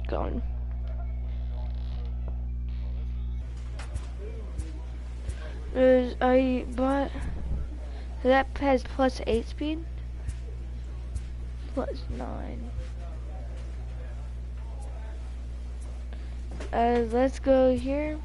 going. I bought that has plus 8 speed, plus 9. Let's go here.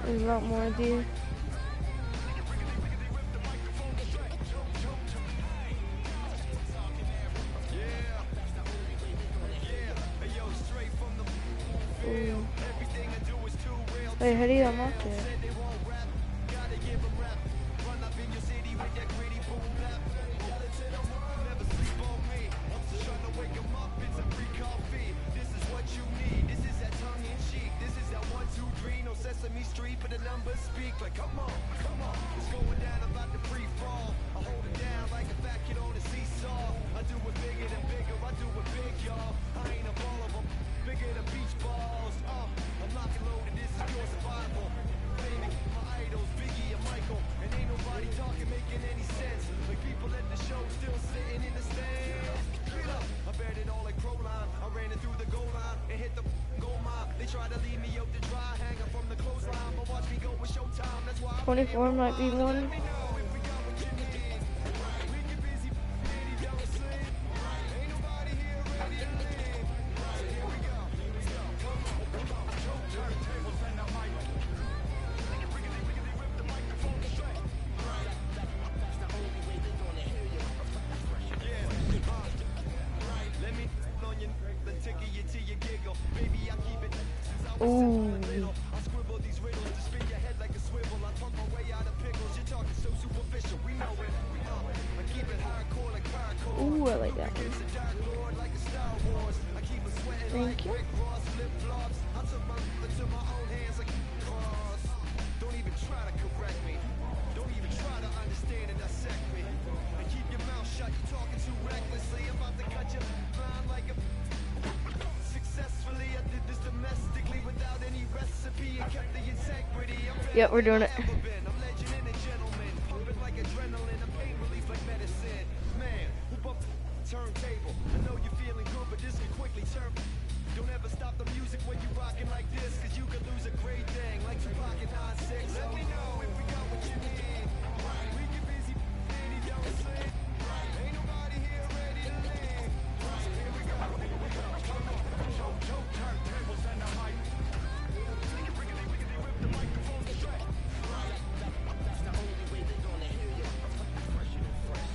There's a lot more of these. Ooh. Wait, how do you unlock it? Try to leave me out to dry, hanging from the clothesline, but watch me go with showtime. That's why 24 might be one. Ooh. Ooh, I like that one. Thank you. Don't even try to correct me. Don't even try to understand and dissect me. And keep your mouth shut. You're talking too recklessly. I'm about to cut you blind like a. Successfully, I did this domestically without any recipe and kept the integrity. Yep, we're doing it. I'm legend and a gentleman, pumping like adrenaline, a pain relief like medicine. Man, who bumped turntable? I know you're feeling good, but this can quickly turn. Don't ever stop the music when you're rocking like this, cause you could lose a great thing like Tupac and 9-6. Let me know if we got what you need. We get busy, and you don't sleep. Ain't nobody here ready to leave. Here we go, here we go. Come on, turntables and the mic. Rip the microphone straight. That's the only way they're gonna hear you. Fresh and fresh.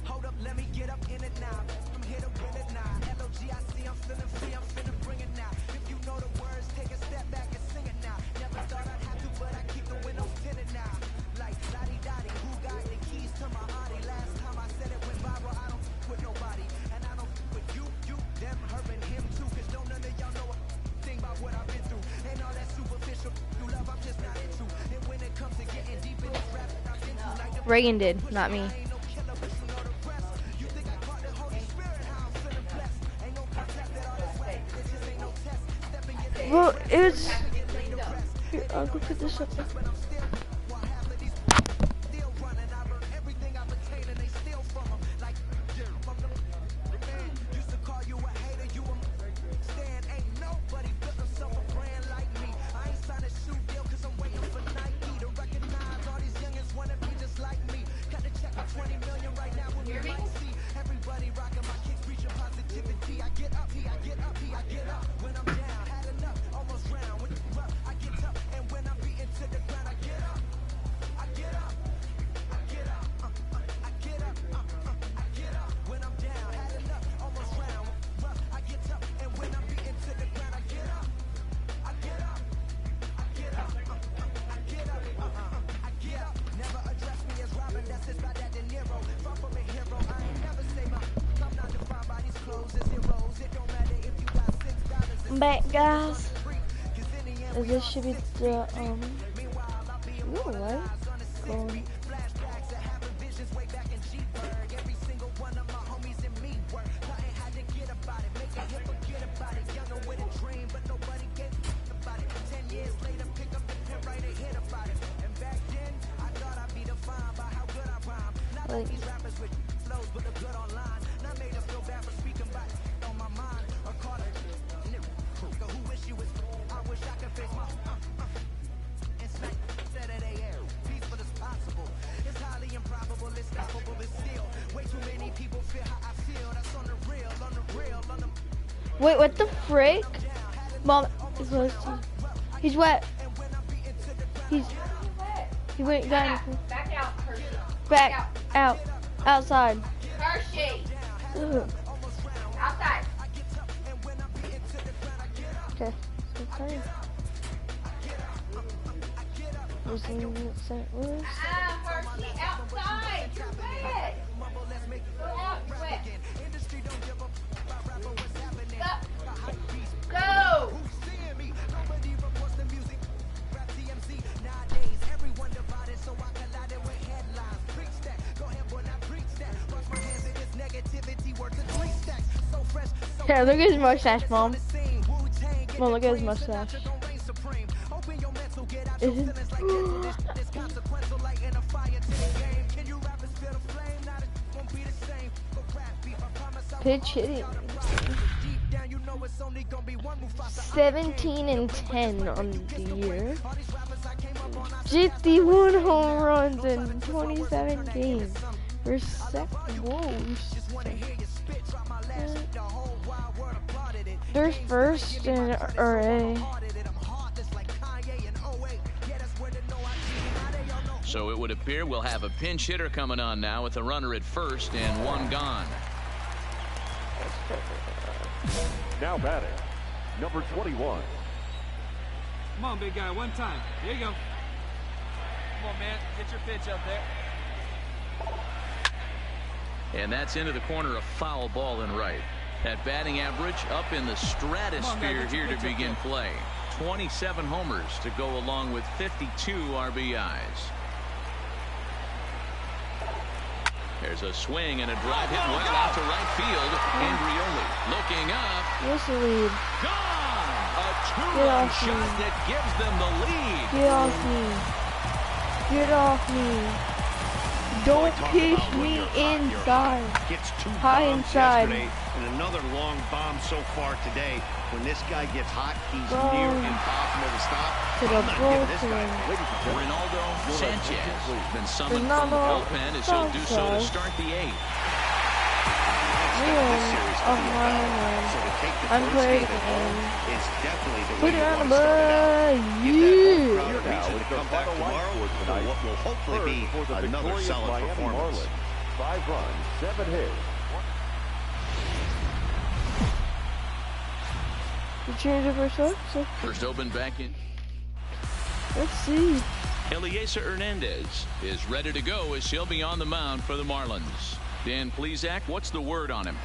Hold up, let me get up in it now. I'm here to win it now. LOGIC, I'm feeling free, I'm finna bring it now. If you know the words, take a step back and sing it now. Never thought I'd have to, but I keep the windows tinted now. Like lottie-dottie, who got the keys to my Audi? Last time I said it went viral, I don't f with nobody. And I don't f with you, them, her, and him too. Cause don't none of y'all know a thing about what I've been through. And all that superficial you love, I'm just not into. And when it comes to getting deep in this rap, I've been through like the Reagan did, not me. Well, it was. Here, I'll go put this up there. I'm back, guys. This should be the ooh, right? Going. Like, wait, what the frick? Mom, he's wet. He went down. Back out, Hershey. Back out. Outside. Hershey. Ugh. Outside. Okay. So sorry. Was in St. Louis. Hershey, outside. You're wet. Go out, you're wet. Go. Yeah, look at his mustache, Mom. Mom, look at his mustache. Pitch hitting. 17 and 10 on the year. 51 home runs in 27 games. We're second. Whoa. They're first in RA. So it would appear we'll have a pinch hitter coming on now with a runner at first and one gone. Now batting, number 21. Come on, big guy, one time. Here you go. Come on, man. Get your pitch up there. And that's into the corner, a foul ball and right. That batting average up in the stratosphere here to begin play. 27 homers to go along with 52 RBIs. There's a swing and a drive hit well out to right field. Andrioli looking up. What's the lead? Gone! A two-run shot that gives them the lead. Get off me. Get off me. Don't push me inside. Gets two High bombs inside. yesterday and another long bomb so far today. When this guy gets hot, he's Bro. near impossible to stop. To the I'm not giving this guy. bullpen. Ronaldo Sanchez has been summoned from the Ronaldo bullpen as he'll do so to Sanchez. start the eighth. Expect this series to Oh, be a my battle. man. So to take the I'm first playing game at home again. is definitely the Put way it you on want the to start it out. bud. Give that home Yeah. crowd a reason to come back tomorrow for what will hopefully be For the another victorious solid Miami performance. Marlins. 5 runs, 7 hits. You change it for so. First open back in. Let's see. Eliezer Hernandez is ready to go as he'll be on the mound for the Marlins. Dan Plesac, what's the word on him?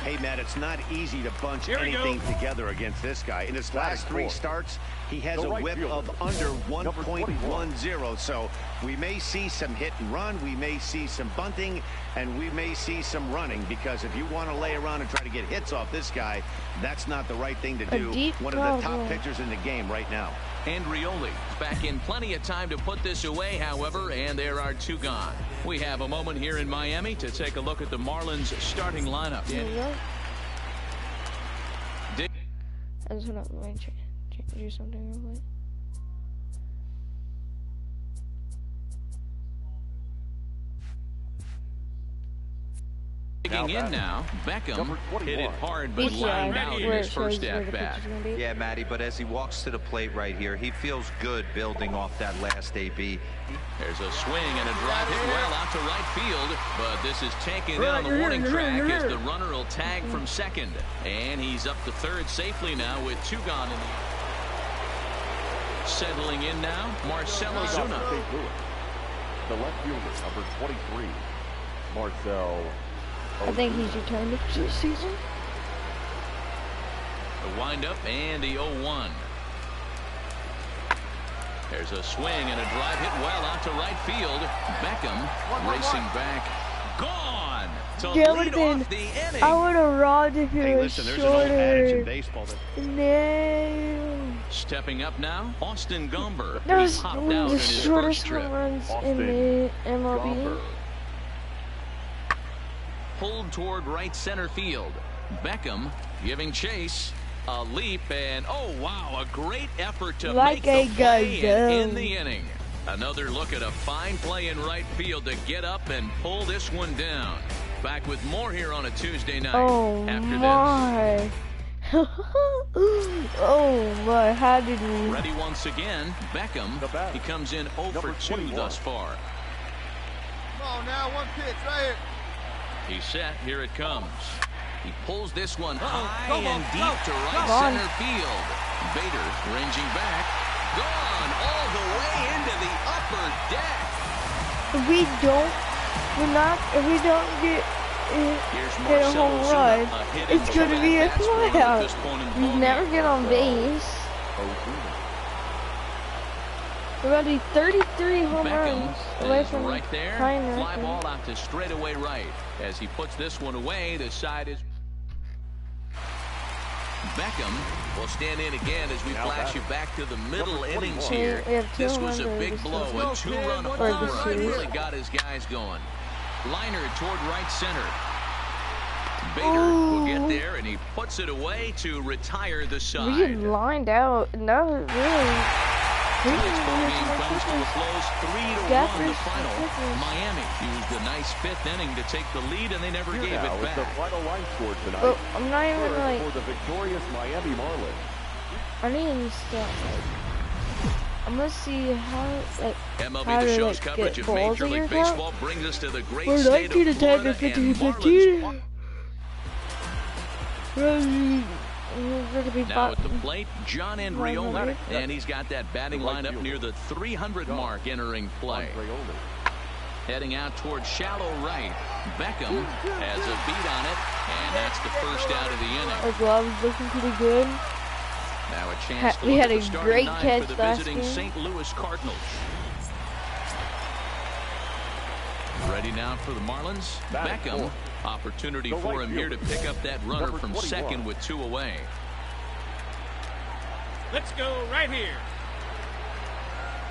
Hey, Matt, it's not easy to bunch Here we anything go. together against this guy. In his last 3 starts, he has The a right whip fielder, of under number 1.10. So we may see some hit and run, we may see some bunting, and we may see some running, because if you want to lay around and try to get hits off this guy, that's not the right thing to do. deep One of the top problem. pitchers in the game right now. Andrioli back in plenty of time to put this away, however, and there are 2 gone. We have a moment here in Miami to take a look at the Marlins starting lineup. There we go. Dick. I just want to do something real quick. Digging in now, Beckham Number 21. hit it hard, but BCI, lined out in where his it shows first where the at-bat. pitch is gonna be. Yeah, Matty, but as he walks to the plate right here, he feels good building off that last AB. There's a swing and a drive hit well out to right field, but this is taken in on the warning track as the runner will tag from second. And he's up to third safely now with 2 gone in the... Settling in now, Marcelo Zuna. St. Louis. The left fielder, number 23, Marcel. I think he's returned this season. The windup and the 0-1. There's a swing and a drive hit well out to right field. Beckham racing back. Gone to lead off the inning. I would have robbed if it was listen, there's an old adage in shorter. baseball that No. Stepping up now, Austin Gomber. That He was popped one out of in the his shortest first trip. home runs in Austin the MLB. Gomber. Pulled toward right center field. Beckham giving chase. A leap and oh wow, a great effort to Like make the a play and end gazelle. the inning. Another look at a fine play in right field to get up and pull this one down. Back with more here on a Tuesday night. Oh after my. Oh my, how did we? this. Ready once again. Beckham. The bat. He comes in 0 Number for 2 21. thus far. Come on now, one pitch right here. He's set. Here it comes. He pulls this one high Come on, and deep to right Come on. center field. Bader ranging back. Gone all the way into the upper deck. If we don't get Here's hit a Marcell home Ozuna, run, a hit it's into going to the be a bat. That's one at this fly point in the We ballgame. never get on base. We're about to be 33 home Beckham runs away is from right there. tying the Fly record. ball out to straightaway right. As he puts this one away, the side is. Beckham will stand in again as we Now flash batting. you back to the middle Number innings 21. here. We have two This was a runs big over blow, this a one. 2-run Or home the run. series. Really got his guys going. Liner toward right center. Bader will get there, and he puts it away to retire the We side. lined out, and that was really. Tonight's ball game comes to a close, 3-1 the Gaffers, final. Gaffers. Miami used a nice 5th inning to take the lead, and they never Here gave now it is the back. final line score tonight. But I'm not even First like. for the victorious Miami Marlins. I need to start. Like, I'm gonna see how like MLB how The to Show's like coverage get of balls Major in your League account. Baseball brings us to the great We're state 19 to of 10 Florida, to 50 and to Marlins 50. We're gonna be now fought. at the plate, John Andreoli, 100. and he's got that batting The right lineup fielder. near the 300 mark entering play. Andreoli. Heading out towards shallow right. Beckham has a beat on it, and that's the first out of the inning. Our gloves looking pretty good. Now a chance to We look had at a the starting great nine catch for the last visiting game. St. Louis Cardinals. Ready now for the Marlins. Batting Beckham, fourth. opportunity The for right him here to fielder. pick up that runner Number from 21. second with 2 away. Let's go right here.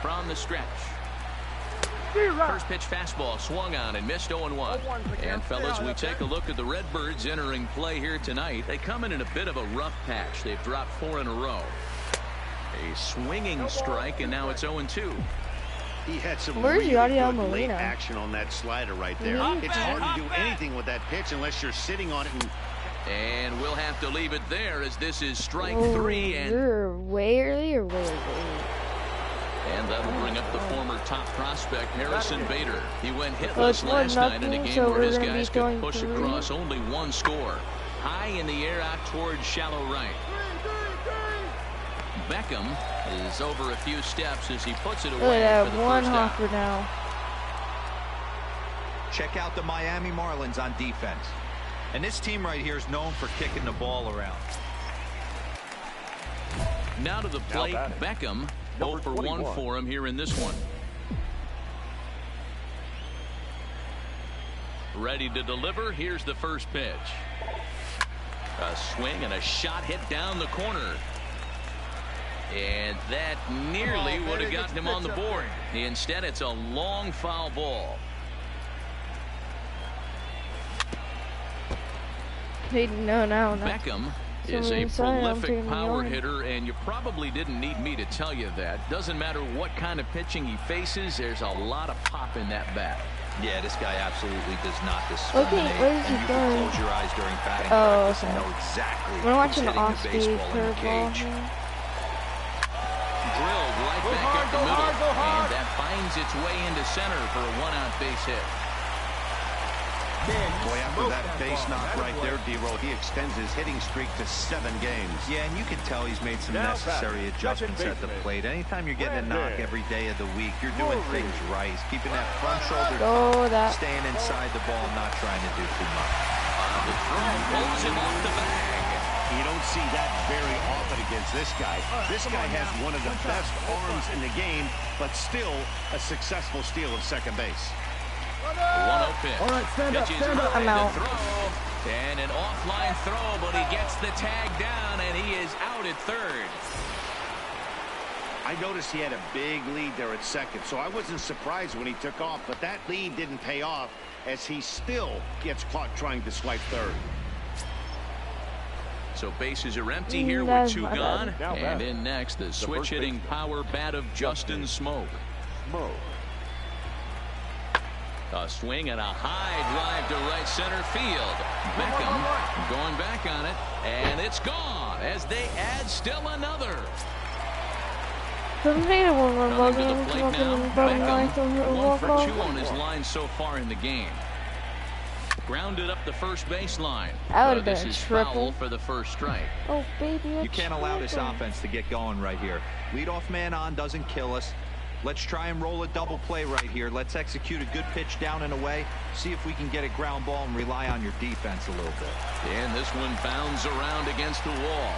From the stretch. First pitch fastball swung on and missed 0-1. And fellas, we take a look at the Redbirds entering play here tonight. They come in a bit of a rough patch. They've dropped 4 in a row. A swinging strike, and now it's 0-2. He had some Where's really Yadier good late Molina? action on that slider right there. Mhm. It's hard to do anything with that pitch unless you're sitting on it. And we'll have to leave it there as this is strike Oh, 3. And you're way early or way late. that'll bring up the former top prospect, Harrison Bader. He went Well, hitless it's last night in a 1-0, game so where we're his gonna be guys could throwing push 3. across only 1 score. High in the air out towards shallow right. Beckham is over a few steps as he puts it Look away at for that the one first out. hopper now. Check out the Miami Marlins on defense. And this team right here is known for kicking the ball around. Now to the plate, batting. Beckham. 0 Number for 1 21. for him here in this one. Ready to deliver. Here's the first pitch. A swing and a shot hit down the corner. And that nearly would have gotten him on the board. Instead, it's a long foul ball. No. Beckham is a prolific power hitter, and you probably didn't need me to tell you that. Doesn't matter what kind of pitching he faces, there's a lot of pop in that bat. Yeah, this guy absolutely does not discriminate. where is he and you going? can close your eyes during batting Oh, practice and okay. know exactly We're watching who's the hitting off-speed baseball in the curveball cage. here. Drilled right Go back hard, up the go middle. hard, go hard. And that finds its way into center for a 1-out base hit. Boy, after that base knock right there, D-Roll, he extends his hitting streak to 7 games. Yeah, and you can tell he's made some Now necessary batting, adjustments second at the baseman, plate. Anytime you're getting a knock Brandon every day of the week, you're doing Murray. things right. Keeping that front shoulder Oh, that. staying inside the ball, not trying to do too much. The throw pulls him off the bag. You don't see that very often against this guy. This guy has one of the best arms in the game, but still a successful steal of second base. 1-0 pitch. All right, stand up, stand up. I'm out. Throw, and an offline throw, but he gets the tag down, and he is out at third. I noticed he had a big lead there at second, so I wasn't surprised when he took off, but that lead didn't pay off as he still gets caught trying to swipe third. So bases are empty here with 2 gone. And in next, the switch-hitting power bat of Justin Smoak. A swing and a high drive to right center field. Beckham going back on it, and it's gone as they add still another. Coming to the plate now, Beckham, 1 for 2 on his line so far in the game. Grounded up the first baseline. This is foul for the first strike. Oh, baby. You can't allow this offense to get going right here. Leadoff man on doesn't kill us. Let's try and roll a double play right here. Let's execute a good pitch down and away. See if we can get a ground ball and rely on your defense a little bit. And this one bounds around against the wall.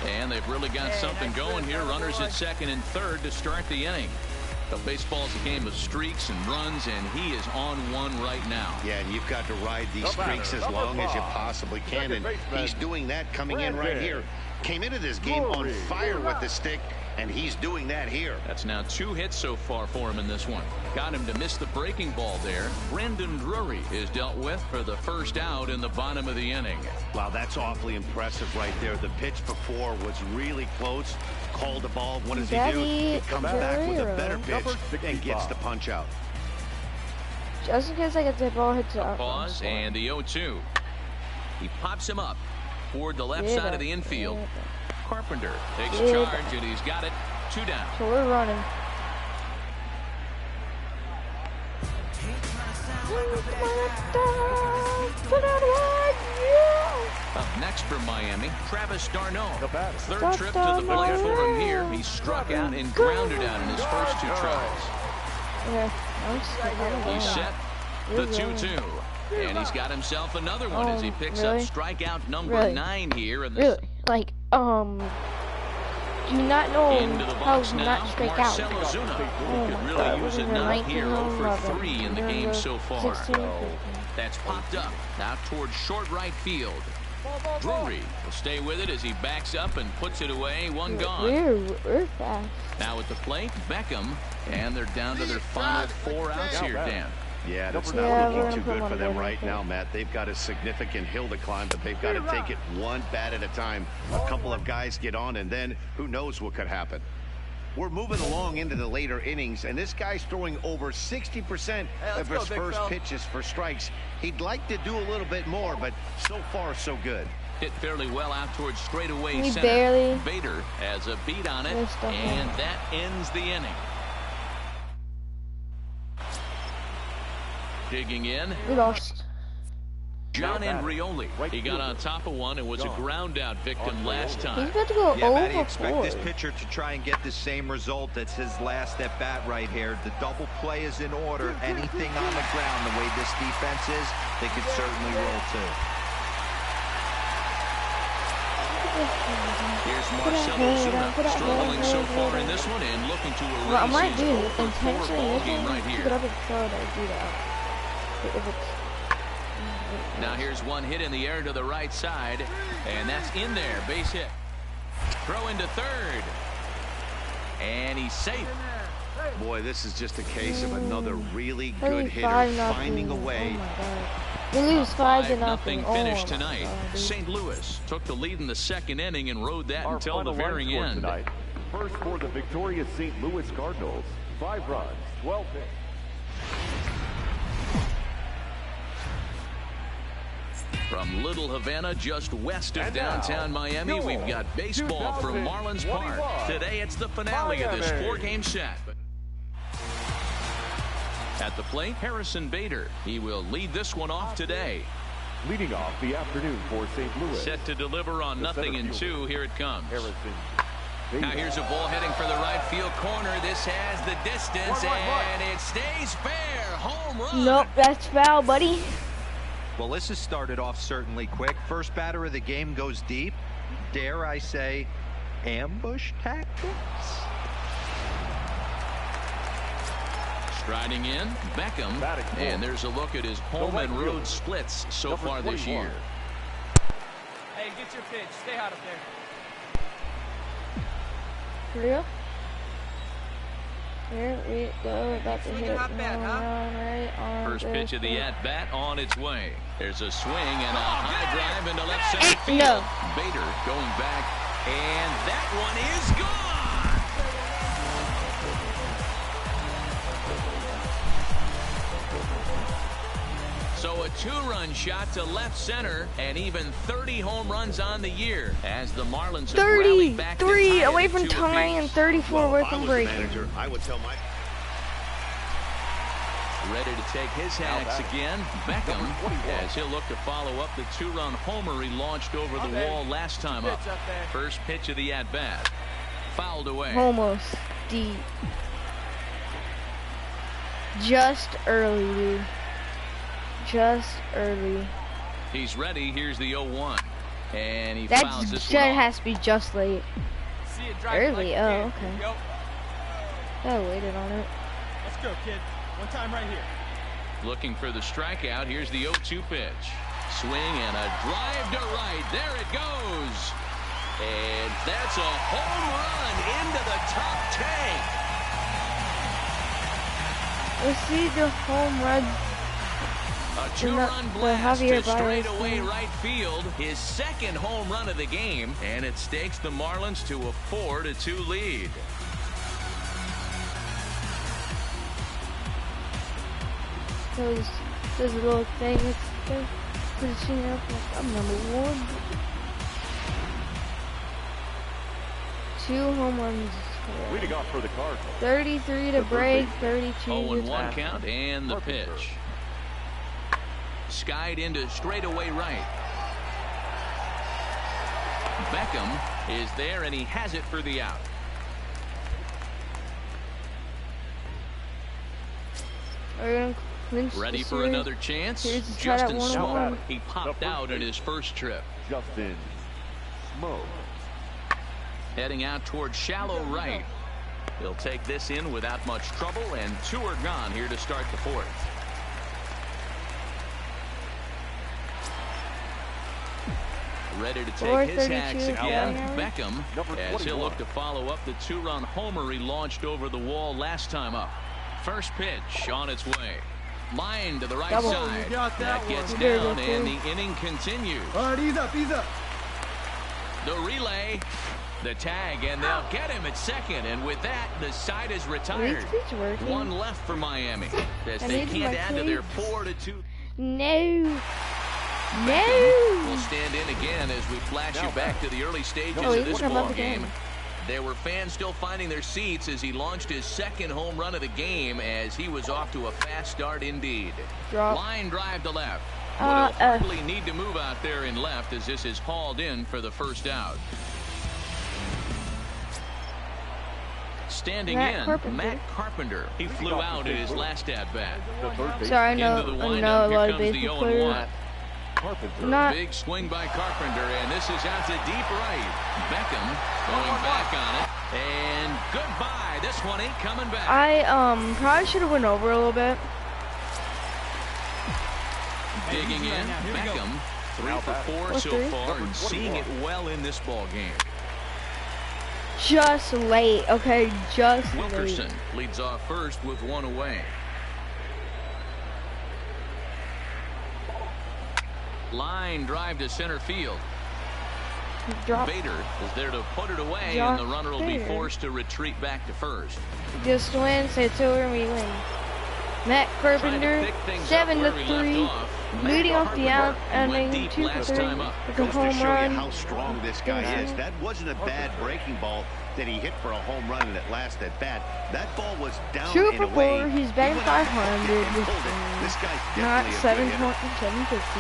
And they've really got something going here. Runners at second and third to start the inning. But baseball's a game of streaks and runs, and he is on one right now. Yeah, and you've got to ride these streaks as long as you possibly can, and he's doing that coming in right here. Came into this game on fire with the stick, and he's doing that here. That's now 2 hits so far for him in this one. Got him to miss the breaking ball there. Brendan Drury is dealt with for the first out in the bottom of the inning. Wow, that's awfully impressive right there. The pitch before was really close. Called the ball. What does he do? He comes back with a better pitch and gets the punch out. Just in case I get the ball hit to pause and the 0-2. He pops him up toward the left side of the infield. Carpenter takes charge, and he's got it. 2 down. So we're running. Up next for Miami, Travis d'Arnaud. Third trip to the plate for him here. He struck out and grounded out in his first 2 tries. He's set the 2-2. And he's got himself another one as he picks up strikeout number 9 here. In the Like, do you not know how to not strike out? Marcell Ozuna could really use it now here. 0 for 3 in the game so far. That's popped up now towards short right field. Drury will stay with it as he backs up and puts it away. 1 gone. We're fast. Now at the plate, Beckham, and they're down to their final 4 outs here, Dan. Yeah, that's not looking too good for them right now, Matt. They've got a significant hill to climb, but they've got to take it one bat at a time. A couple of guys get on, and then who knows what could happen. We're moving along into the later innings, and this guy's throwing over 60% of his first pitches for strikes. He'd like to do a little bit more, but so far, so good. Hit fairly well out towards straightaway center. Barely. Bader has a beat on it, and that ends the inning. Digging in. We lost. John Andrioli. He got on top of one and was a ground out victim last time. He's about to go yeah, Matty, over expect 4. this pitcher to try and get the same result. That's his last at bat right here. The double play is in order. Anything on the ground, the way this defense is, they could certainly roll too. Here's Marcell Ozuna struggling so far in this one and looking to erase his 0 for 4 ball game right here. Now here's one hit in the air to the right side, and that's in there. Base hit. Throw into third. And he's safe. Boy, this is just a case of another really good hitter finding a way. We lose 5-0. Finish tonight. St. Louis took the lead in the second inning and rode that until the very end. Tonight. First for the victorious St. Louis Cardinals. 5 runs, 12 hits. From Little Havana, just west of downtown Miami, we've got baseball from Marlins Park. Today, it's the finale of this 4-game set. At the plate, Harrison Bader. He will lead this one off today. Leading off the afternoon for St. Louis. Set to deliver on 0-2. Here it comes. Now here's a ball heading for the right field corner. This has the distance, and it stays fair. Home run. Nope, that's foul, buddy. Well, this has started off certainly quick. First batter of the game goes deep. Dare I say, ambush tactics? Striding in, Beckham, and there's a look at his home and road splits so far this year. Hey, get your pitch. Stay hot up there. Real. Here we go, about to hit right on First pitch of the field. at-bat on its way. There's a swing and a high drive into left center field. No. Bader going back, and that one is gone! So a two-run shot to left center, and even 30 home runs on the year as the Marlins have rallied back to 33 tie it away at from 2 tie apiece. and 34 away from breaking. Manager, I would tell my Ready to take his hacks again, Beckham, as he'll look to follow up the two-run homer he launched over the wall last time up. First pitch of the at-bat. Fouled away. Almost deep. Just early, dude. Just early. He's ready. Here's the 0-1. And he That fouls this just one off. has to be just late. See it drive Early, like a oh, kid. okay. Yo, I waited on it. let's go, kid. One time right here. Looking for the strikeout. Here's the 0-2 pitch. Swing and a drive to right. There it goes. And that's a home run into the top tank. Let's see the home run. A two-run the blast Javier to Baez straightaway thing. right field. His second home run of the game, and it stakes the Marlins to a 4-2 lead. Those little things. Pushing up like I'm #1. 2 home runs. Leading off for the Cardinals. 33 to break, 32 to 0-1 tie. count and the pitch. Skied into straightaway right. Beckham is there and he has it for the out. Are you gonna clinch Ready this for series? another chance? Here's to try that Justin one-on-one. Smoke. He popped out in his first trip. Justin Smoke. Heading out towards shallow right. He'll take this in without much trouble, and 2 are gone here to start the 4th. Ready to take his hacks 4:32 again. batting Beckham, as he'll look to follow up the 2-run homer he launched over the wall last time up. First pitch on its way. Line to the right Double. side. You got that gets one. down, Good, and good. the inning continues. All right, ease up, ease up. The relay, the tag, and they'll get him at second. And with that, the side is retired. Cleats working. 1 left for Miami, as I they need can't my add to their cleats. 4-2. No. We'll No. stand in again as we flash you back to the early stages Oh, of he's this talking ball about the game. game. There were fans still finding their seats as he launched his second home run of the game, as he was off to a fast start indeed. Drop. Line drive to left. But he'll F. hardly need to move out there in left, as this is hauled in for the first out. Standing Matt in, Carpenter. Matt Carpenter. He flew out at his last at-bat. The third base. Sorry, I Into know the a windup, lot here of comes the baseball 0-1. players. Carpenter. Not Big swing by Carpenter, and this is out to deep right. Beckham going back on it, and goodbye. This one ain't coming back. I probably should have went over a little bit. Digging in, Beckham 3 for 4 What's so three? far, and seeing it well in this ball game. Just late, okay, just Wilkerson late. leads off first with 1 away. Line drive to center field. Drop. Bader is there to put it away, Josh and the runner will be Bader. forced to retreat back to first. Just win, say it's over, and we win. Matt Trying to Carpenter, pick things up 7 where to we 3, left off. leading off the out, and went ending deep 2 for last 3 time up. with a Goes to home show run. you how strong this guy is. That wasn't a bad breaking ball that he hit for a home run in that last at bat. That ball was down 2 and for away. 4, he's He batting went out and 500 pulled it. This guy's not definitely a good hitter. 750.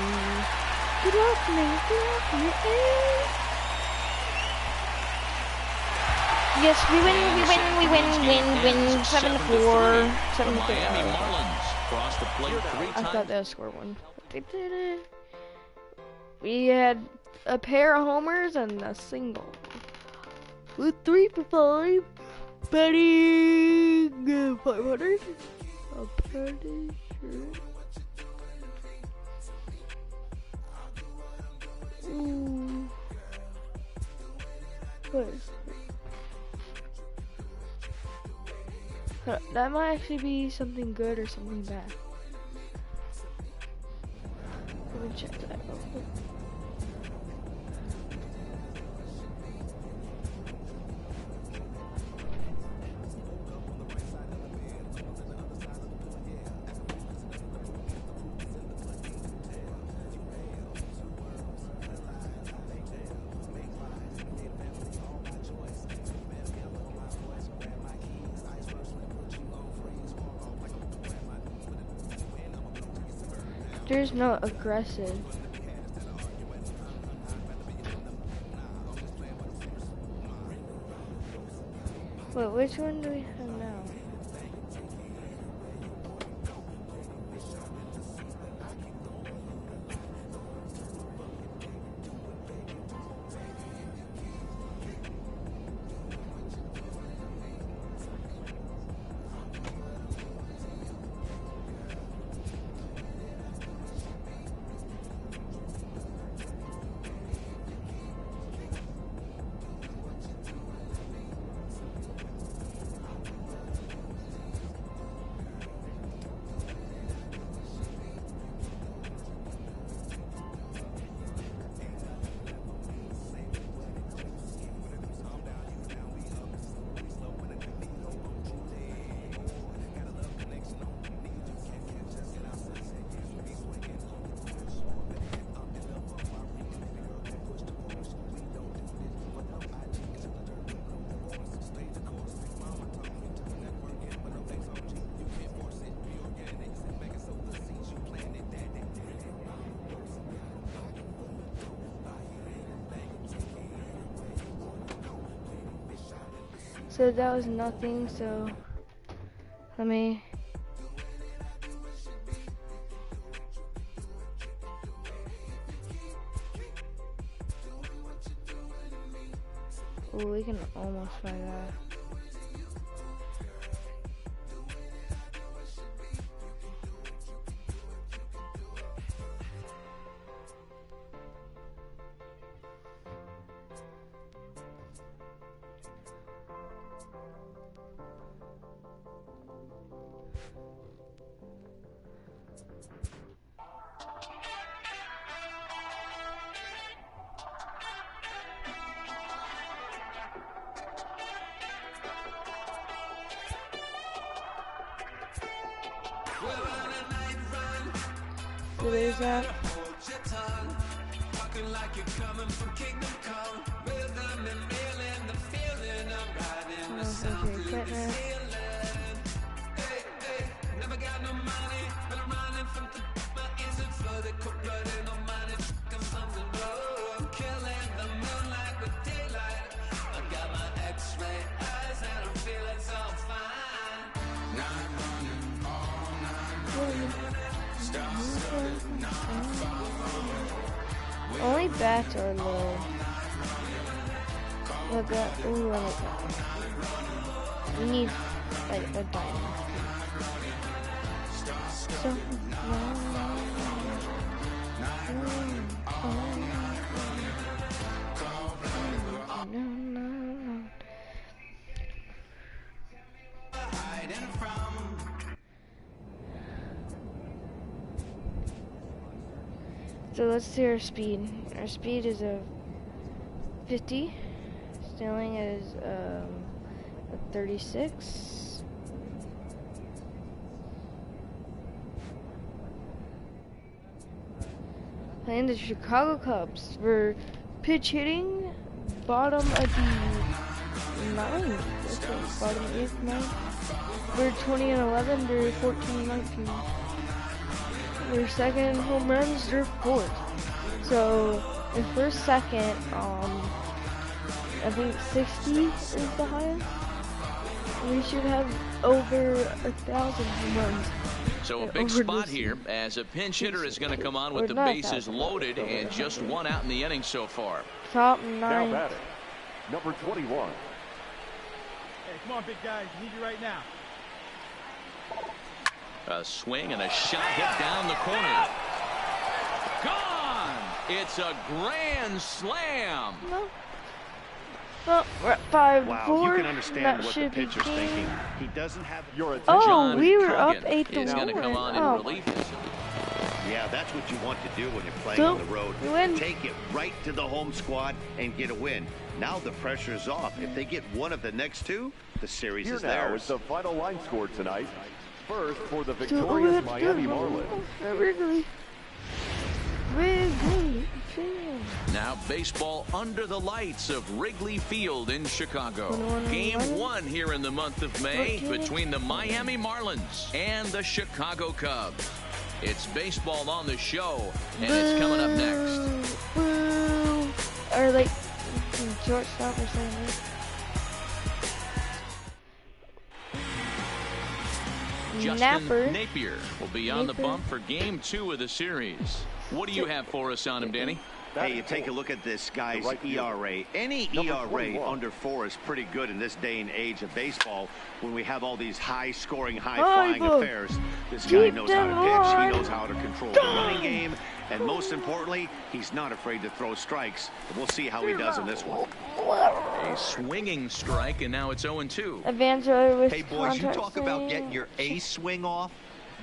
Get off me, get off me. Yes, we win, 7 to 4, 7 to 3. Miami Marlins cross the plate 3 I times. thought that would score 1. We had a pair of homers and a single. With 3 for 5. Betting 500. I'm pretty sure. Ooh. What is it? That might actually be something good or something bad. Let me check that real quick. There's no aggressive. Wait, which one do we have now? So that was nothing, so let me we can almost find that. So there's that. Only bats are low. Look at, ooh, I like that. We need like a diamond. So, so let's see our speed. Our speed is a 50. Stealing is a 36. Playing the Chicago Cubs for pitch hitting, bottom of the 9. Bottom 8th, 9th. They're 20 and 11. They're 14 and 19. Their second home runs, they're 4th. So in first, second, I think 60 is the highest. We should have over 1,000 home runs So a big spot here as a pinch hitter is going to come on with the bases loaded and just one out in the inning so far. Top Now 9. batting, number 21. Hey, come on, big guy. Need you right now. A swing and a shot hit down the corner. Gone! It's a grand slam. No. Well, we're at 5-4. Wow, you can understand That what the should be pitcher's game. thinking. He doesn't have Your attention. Oh, John we were up Coogan 8-1. is going to come on Oh. in relief. Yeah, that's what you want to do when you're playing So, on the road. you win. Take it right to the home squad and get a win. Now the pressure is off. If they get one of the next two, the series Here is now theirs. is the final line score tonight. First for the So, victorious Miami Marlins. Wrigley. Wrigley Field. Now baseball under the lights of Wrigley Field in Chicago. 21-11. Game 1 here in the month of May 14. between the Miami Marlins and the Chicago Cubs. It's baseball on the show, and it's coming up next. Boo. Or like shortstop or something. Justin Napper. Napier will be on the Napier. bump for game 2 of the series. What do you have for us on him, Danny? Hey, you take a look at this guy's right field. ERA. Any Number ERA 21. under 4 is pretty good in this day and age of baseball when we have all these high-scoring, Hi, high-flying Boog. affairs. This guy Keep knows how to them pitch. on. He knows how to control the running game. And most importantly, he's not afraid to throw strikes. We'll see how he does in this one. A swinging strike, and now it's 0-2. Advance early with Hey, boys, you contact talk about swing. getting your ace swing off.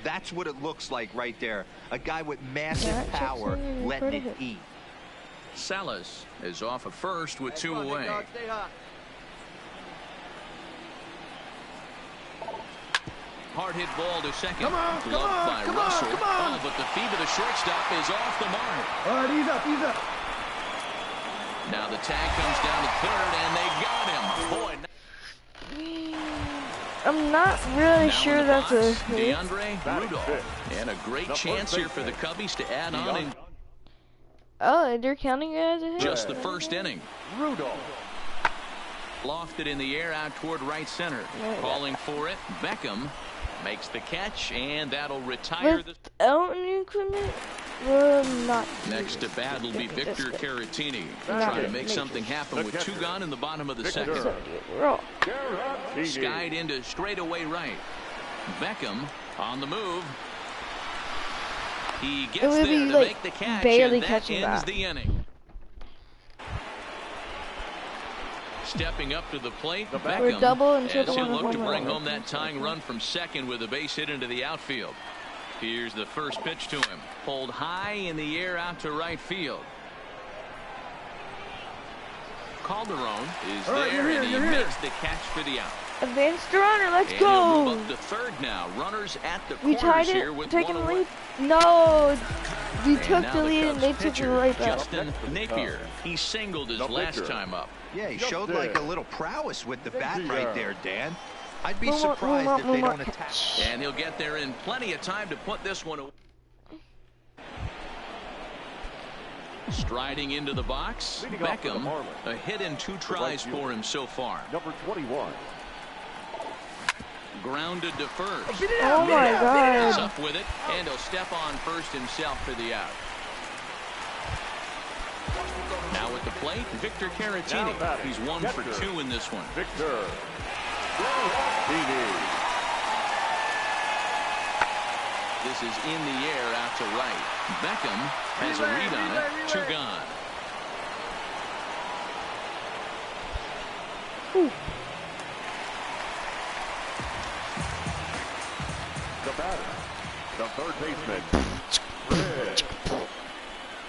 That's what it looks like right there. A guy with massive Yeah, check power swing, letting ready it to hit. eat. Salas is off at first with 2 away. Stay hot. Hard hit ball to second. Come on, Gloved by come on, Russell. come on. Oh, but the feet of the shortstop is off the mark. All right, ease up, ease up. Now the tag comes down to third, and they got him. Boy, I'm not really now sure in the that's a box, hit. DeAndre Batting Rudolph. fifth. And a great The chance first here for the baseman. Cubbies to add on in Oh, they're counting it as a hit? just the first inning. Rudolph. Lofted in the air out toward right center. Right. Calling for it. Beckham makes the catch, and that'll retire the... Without new equipment, will not. Next to bat will be Victor Caratini. Not Trying to good. make something happen with 2 gone in the bottom of the second. Victor. Roll. Caratini. Skied into straightaway right. Beckham on the move. He gets would there be, to like, make the catch, barely and that catching ends that. the inning. Stepping up to the plate, The bat. We're Beckham, double and as triple he'll and a look to home bring run. home that tying run from second with a base hit into the outfield. Here's the first pitch to him. Pulled high in the air out to right field. Calderon is All right, there, you're here, and he you're here. makes the catch for the out. Advance the runner, let's And he'll move go! up to third now. Runners at the We tied corners it, here with taking one the away. lead. No, we And took now the lead and Cubs they took it pitcher, right back. Justin Napier. He singled his The last pitcher. time up. Yeah, he Just showed there. like a little prowess with the bat Victor. right there, Dan. I'd be One more, surprised one if more, they one don't more. attack. And he'll get there in plenty of time to put this one away. Striding into the box, Leading off for the Beckham, Marlins. a hit and 2 tries field. for him so far. Number 21. Grounded to first. Oh my He's god. up with it, and he'll step on first himself for the out. Now at the plate, Victor Caratini. Now batting, He's 1 for catcher. 2 in this one. Victor Caratini. This is in the air out to right. Beckham has a read on it. 2 gone. The batter. The third baseman. Fred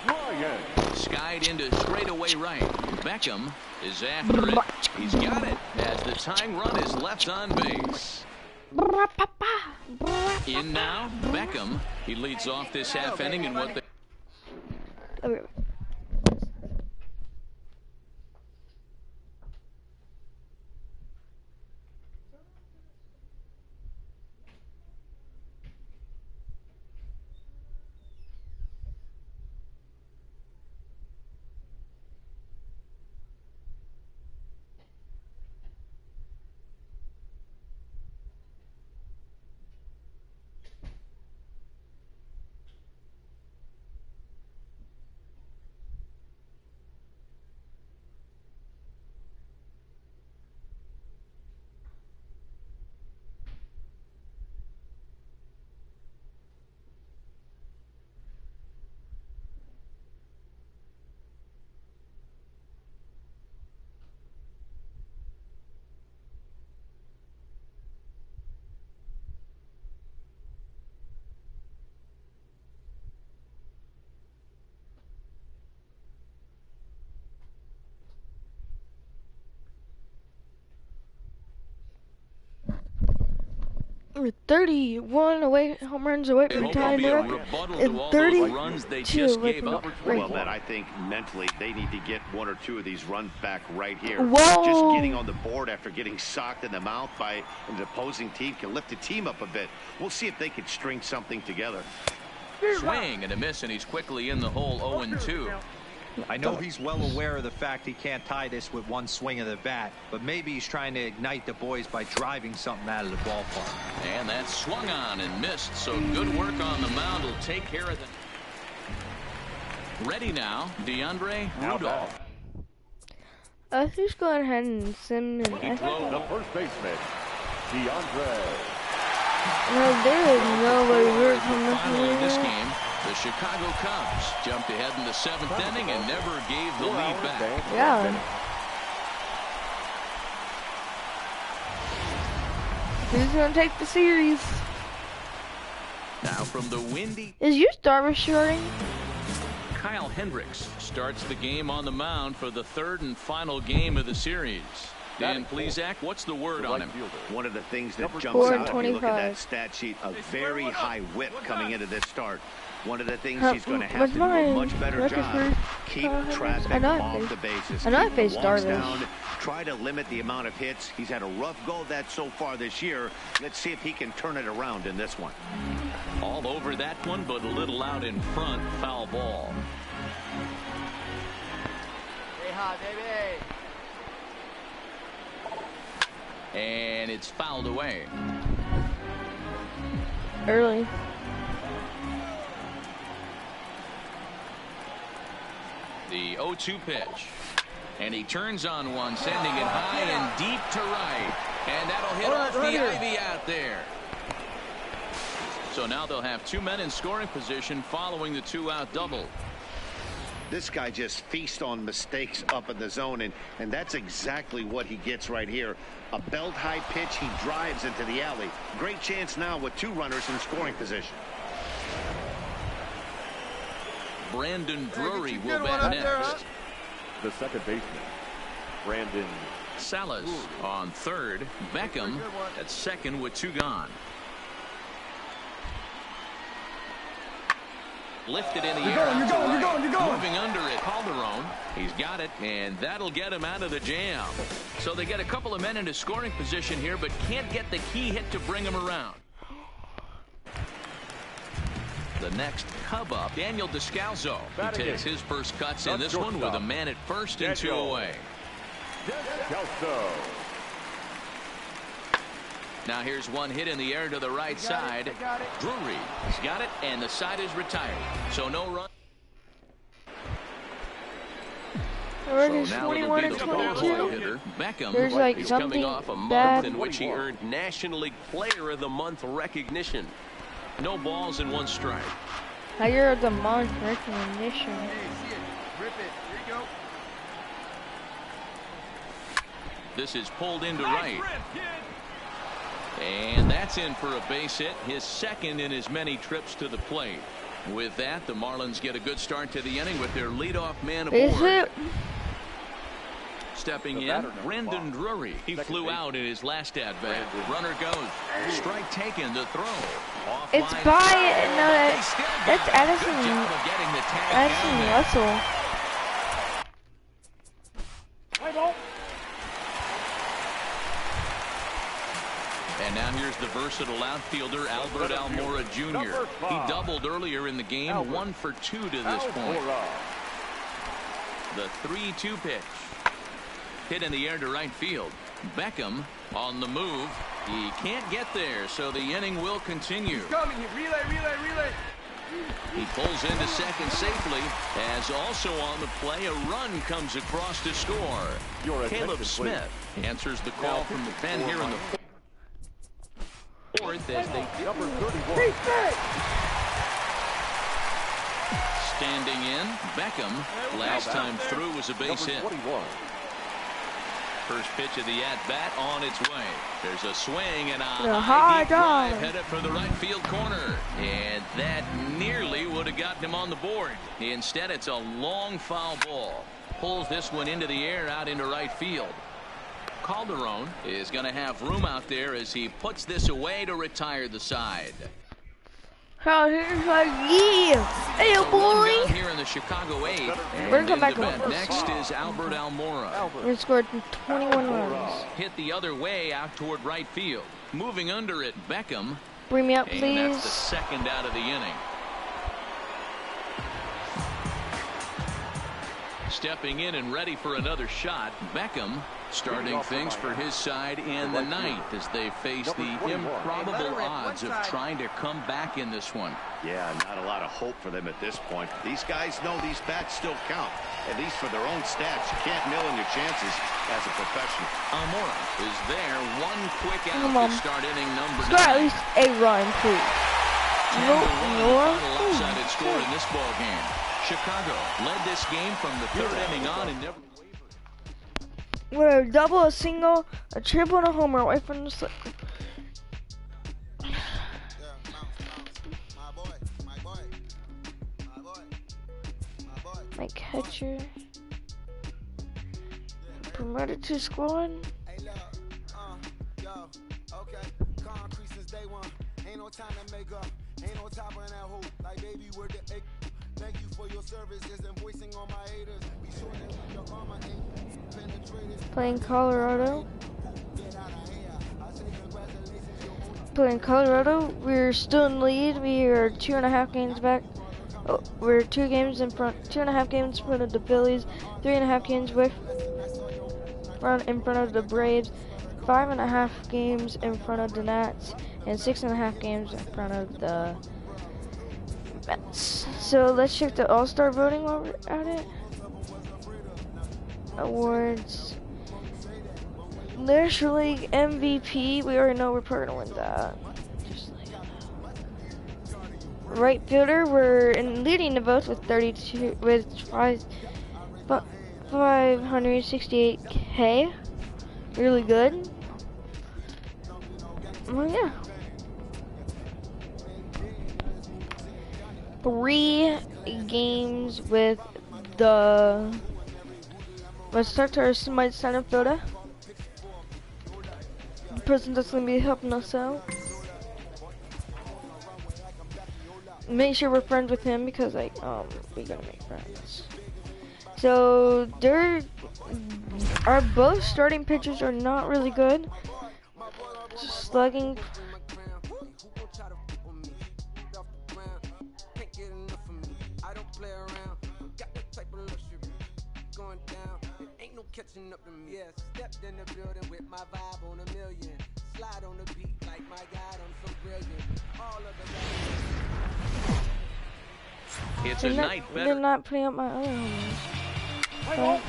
Ryan. Skied into straightaway right. Beckham is after it. He's got it as the tying run is left on base. In now, Beckham. He leads off this half inning in what they... Okay. We're 31 home runs away from tying the record, and 32 away from Well, Matt, I think mentally they need to get one or two of these runs back right here. Whoa. Just getting on the board after getting socked in the mouth by an opposing team can lift the team up a bit. We'll see if they can string something together. Swing and a miss, and he's quickly in the hole 0-2. I know he's well aware of the fact he can't tie this with one swing of the bat, but maybe he's trying to ignite the boys by driving something out of the ballpark. And that swung on and missed, so good work on the mound will take care of the... Ready now, DeAndre Rudolph. Let's just go ahead and send an The first baseman, DeAndre. No, there is nobody we're coming Finally in this here. game, the Chicago Cubs jumped ahead in the 7th inning and never gave the lead back. Yeah. Who's gonna take the series? Now from the windy, Is your Starbucks starting? Kyle Hendricks starts the game on the mound for the 3rd and final game of the series. Dan Plesac, what's the word on him? One of the things that jumps 4 out and if you look at 25. that stat sheet, a very high whip coming into this start. One of the things he's going to have What's to do a mine? much better Record job. for Keep Hendricks? traffic I know I off faced- the bases. I know I Keep the faced walks Darvish. down. Try to limit the amount of hits. He's had a rough go of that so far this year. Let's see if he can turn it around in this one. All over that one, but a little out in front, foul ball. Hey, hot, baby. And it's fouled away. Early. The 0-2 pitch. And he turns on one, sending it high and deep to right. And that'll hit off the ivy out there. So now they'll have 2 men in scoring position following the 2-out double. This guy just feasts on mistakes up in the zone, and that's exactly what he gets right here. A belt high pitch, he drives into the alley. Great chance now with 2 runners in scoring position. Brandon Drury will bat next. The second baseman, Brandon Salas on third. Beckham at second with 2 gone. Lifted in the air. Moving under it. Calderon. He's got it, and that'll get him out of the jam. So they get a couple of men into scoring position here, but can't get the key hit to bring him around. The next Cub up, Daniel Descalso. He takes his first cuts in this one with a man at first and 2 away. Kelso. Now here's one hit in the air to the right side. Drury has got it, and the side is retired. So no run. Already So now 21 it'll and be the ball 22. hitter, Beckham. There's like He's coming something off a month bad. in which he earned National League Player of the Month recognition. No balls and 1 strike. Now you're the month recognition. Hey, see it. Rip it. Here you go. This is pulled into right. And that's in for a base hit, his second in as many trips to the plate. With that, the Marlins get a good start to the inning with their leadoff man Is aboard. it? Stepping in, Brandon Drury. He flew out in his last at-bat. Runner goes. Strike taken, the throw. Off It's line. by no, They still got that's it. Addison. Good job of getting the tag Addison down there. Russell. And now here's the versatile outfielder, Albert Almora Jr. He doubled earlier in the game, 1 for 2 to this point. The 3-2 pitch. Hit in the air to right field. Beckham on the move. He can't get there, so the inning will continue. Coming. Relay. He pulls into second safely, as also on the play, a run comes across to score. Caleb Smith answers the call from the pen here in the fourth as they Number 31. standing in. Beckham, last time through, was a base hit. Number 21. First pitch of the at-bat on its way. There's a swing and a The high deep high drive dive. headed for the right field corner. And that nearly would have gotten him on the board. Instead, it's a long foul ball. Pulls this one into the air out into right field. Calderon is going to have room out there as he puts this away to retire the side. Out here, like, yeah, hey, So one boy. down here in the Chicago 8th. We're And gonna in back the up. bed next is Albert Almora. We scored 21 runs. Hit the other way out toward right field. Moving under it, Beckham. Bring me up, And that's the please. second out of the inning. Stepping in and ready for another shot, Beckham starting things for his side in the ninth as they face the improbable odds of trying to come back in this one. Yeah, not a lot of hope for them at this point. These guys know these bats still count, at least for their own stats. You can't mill in your chances as a professional. Almora is there. One quick Come out on. to start inning number Score at 9. least a run, please. 10-1, the Noah. final lopsided score in this ball game. Chicago led this game from the third inning on and never. We're a double, a single, a triple, and a homer away from the slip. My catcher promoted to squad. Hey, look, yo, okay, concrete since day one. Ain't no time to make up, ain't no top on that hoe. Like, baby, we're the egg. Thank you for your service, is invoicing on my haters. Be sure that your armor ain't penetrated. Playing Colorado. Get out of here. I say congratulations, your own. Playing Colorado. We're still in lead. We are 2.5 games back. Oh, we're 2 games in front, 2.5 games in front of the Phillies, 3.5 games in front of the Braves, 5.5 games in front of the Nats, and 6.5 games in front of the Mets. So let's check the All-Star voting while we're at it. Awards. National League MVP. We already know we're probably gonna win that. Right fielder, we're leading the votes with 32 with 568K. Really good. Well, yeah. 3 games with the. Let's talk to our my center fielder. The person that's gonna be helping us out. Make sure we're friends with him because we gotta make friends. So our both starting pitchers are not really good. Slugging. Catching up to me. Yeah, stepped in the building with my vibe on a million. Slide on the beat like my God, I'm so brilliant. All of the It's a night better. They're not putting up my other homers. Right.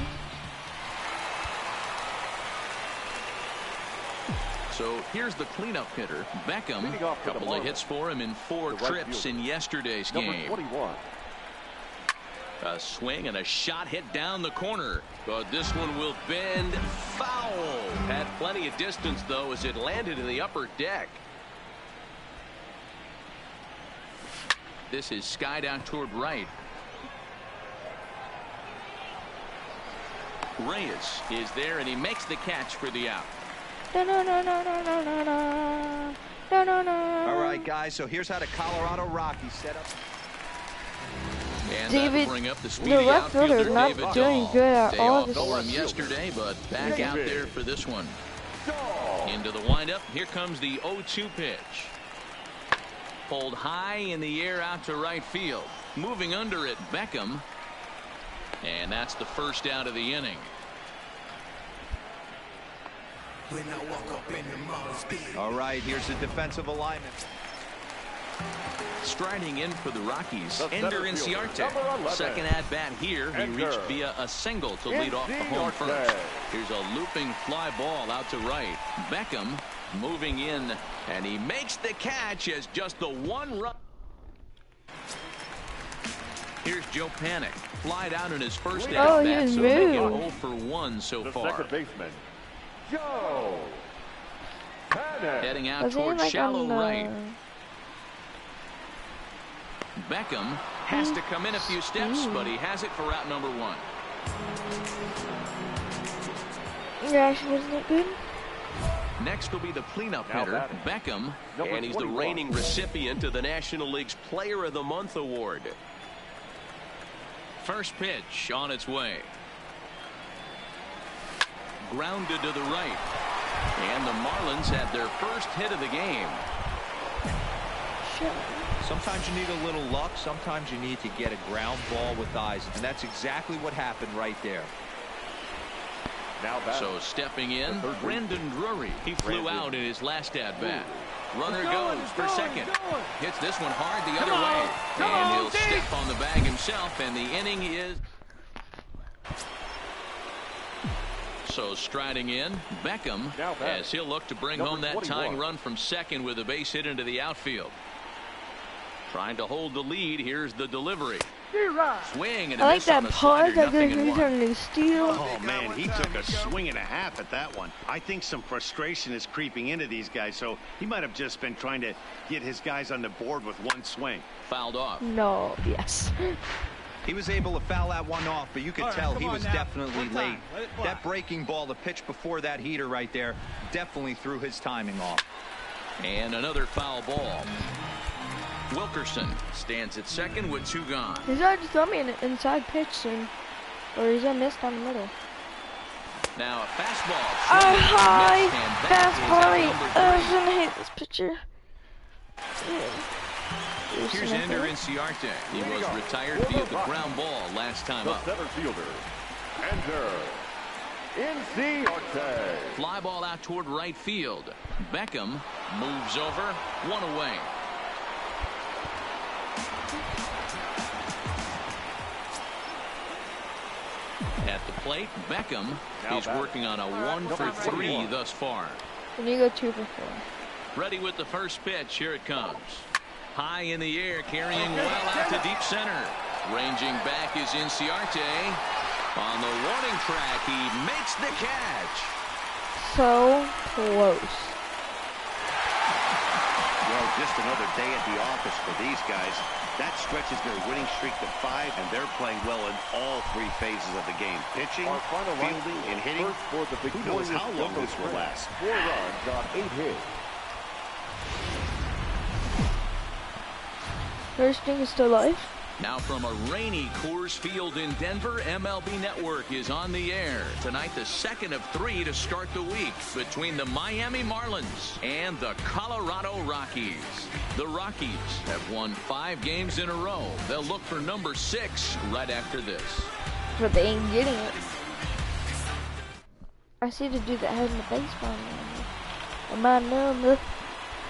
So here's the cleanup hitter, Beckham. A couple of hits for him in 4 trips in yesterday's game. 21. A swing and a shot hit down the corner, but this one will bend foul. Had plenty of distance though as it landed in the upper deck. This is skied out toward right. Reyes is there and he makes the catch for the out. No. All right, guys, so here's how the Colorado Rockies set up. And David, that'll bring up the speedy the left fielder outfielder, is not David doing Dahl. good at Day all off this for him season. yesterday, but back out there for this one. Into the windup. Here comes the 0-2 pitch. Pulled high in the air out to right field. Moving under it, Beckham. And that's the first out of the inning. All right, here's the defensive alignment. Striding in for the Rockies, The Ender center fielder, Inciarte. number 11. Second at bat here. He Ender reached via a single to lead off the home Inciarte. first. Here's a looping fly ball out to right. Beckham moving in, and he makes the catch as just the 1 run. Here's Joe Panik. Flied out in his first at Oh, he bat, was so making moved. 0 for 1 so The far. second baseman, Joe Panik. Heading out Was he toward like shallow on the... right. Beckham has to come in a few steps, but he has it for route number 1. Yeah, she wasn't that good. Next will be the cleanup Now hitter, batting. Beckham. Number And he's the 21. reigning recipient of the National League's Player of the Month award. First pitch on its way. Grounded to the right. And the Marlins had their first hit of the game. Shit. Sometimes you need a little luck. Sometimes you need to get a ground ball with eyes. And that's exactly what happened right there. Now batting. So stepping in, The third Brendan Drury. He flew Brandon. out in his last at-bat. Runner It's going, goes it's for going, second. it's going. Hits this one hard the Come other on, way. come And on, he'll Deke. step on the bag himself, and the inning is... So striding in, Beckham, Now batting. as he'll look to bring Number home that 21. tying run from second with a base hit into the outfield. Trying to hold the lead. Here's the delivery. Swing and a I like miss on that the pause. slider, I could 0-1. turn into steel. Oh, man, he took a swing and a half at that one. I think some frustration is creeping into these guys, so he might have just been trying to get his guys on the board with one swing. Fouled off. No, yes. He was able to foul that one off, but you could All right, tell come he on was now. definitely One time. late. Let it fly. That breaking ball, the pitch before that heater right there, definitely threw his timing off. And another foul ball. Wilkerson stands at second with 2 gone. He's already thrown me an inside pitch soon. Or he's gonna miss down the middle. Now a fastball. High Missed, and that is fastball. out number I 3. shouldn't hate this pitcher. Here's Ender Inciarte. He was retired via the ground ball last time The up. center fielder, Ender Inciarte. Fly ball out toward right field. Beckham moves over, 1 away. At the plate, Beckham Now is batting. working on a 1 for 3 thus far. And you go 2 for 4. Ready with the first pitch. Here it comes. High in the air, carrying well out to deep center. Ranging back is Inciarte. On the warning track, he makes the catch. So close. Well, just another day at the office for these guys. That stretches their winning streak to 5, and they're playing well in all 3 phases of the game. Pitching, Our final fielding, and hitting. First for the Who knows victorious how long Denver this will Prince. last. 4 runs on 8 hits. First thing is still alive. Now from a rainy Coors Field in Denver, MLB Network is on the air. Tonight, the second of 3 to start the week between the Miami Marlins and the Colorado Rockies. The Rockies have won 5 games in a row. They'll look for number 6 right after this. But they ain't getting it. I see the dude that had in the baseball. Am I number?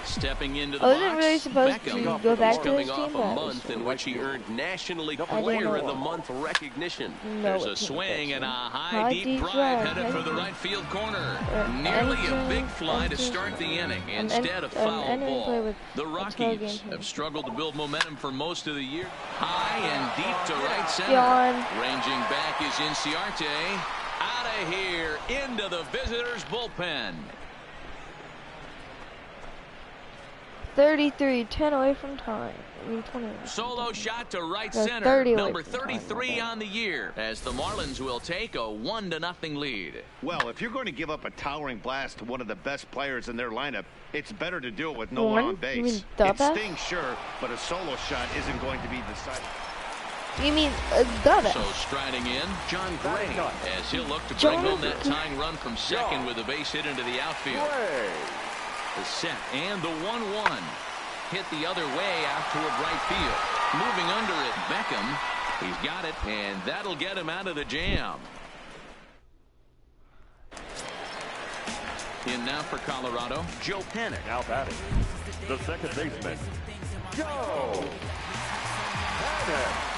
Stepping into the I box, wasn't really supposed Beckham to go back is to coming his off team, a but month in which he earned National League I didn't Player know of the it. Month recognition. No, There's a it can't swing be. and a high, High, deep deep drive drive, headed for the headed. right field corner. Nearly a big fly to Enter- start the inning and instead of foul entering play ball. with The a 12 Rockies game have struggled to build momentum for most of the year. High and deep to right center. Yawn. Ranging back is Inciarte. Out of here into the visitors' bullpen. 33, 10 away from time. I mean 20. Solo shot to right No, center. 30 away Number from time, 33 okay. on the year as the Marlins will take a 1-0 lead. Well, if you're going to give up a towering blast to one of the best players in their lineup, it's better to do it with no one on You mean base. the It best? stings, sure, but a solo shot isn't going to be decided. You mean the best? So striding in, John Gray, as he'll look to bring John home that tying run from second with a base hit into the outfield. Gray. The set and the 1-1. Hit the other way out toward right field. Moving under it, Beckham. He's got it, and that'll get him out of the jam. In now for Colorado, Joe Panik. Now batting, the second baseman, Joe Panik.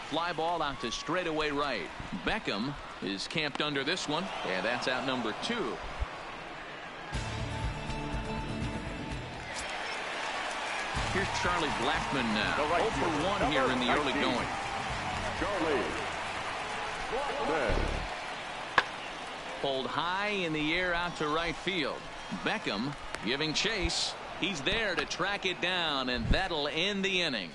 Fly ball out to straightaway right. Beckham is camped under this one, and that's out number 2. Here's Charlie Blackmon now. The right 0 for fielder, 1 here in the number early 19. going. Charlie Blackmon. Pulled high in the air out to right field. Beckham giving chase. He's there to track it down, and that'll end the inning.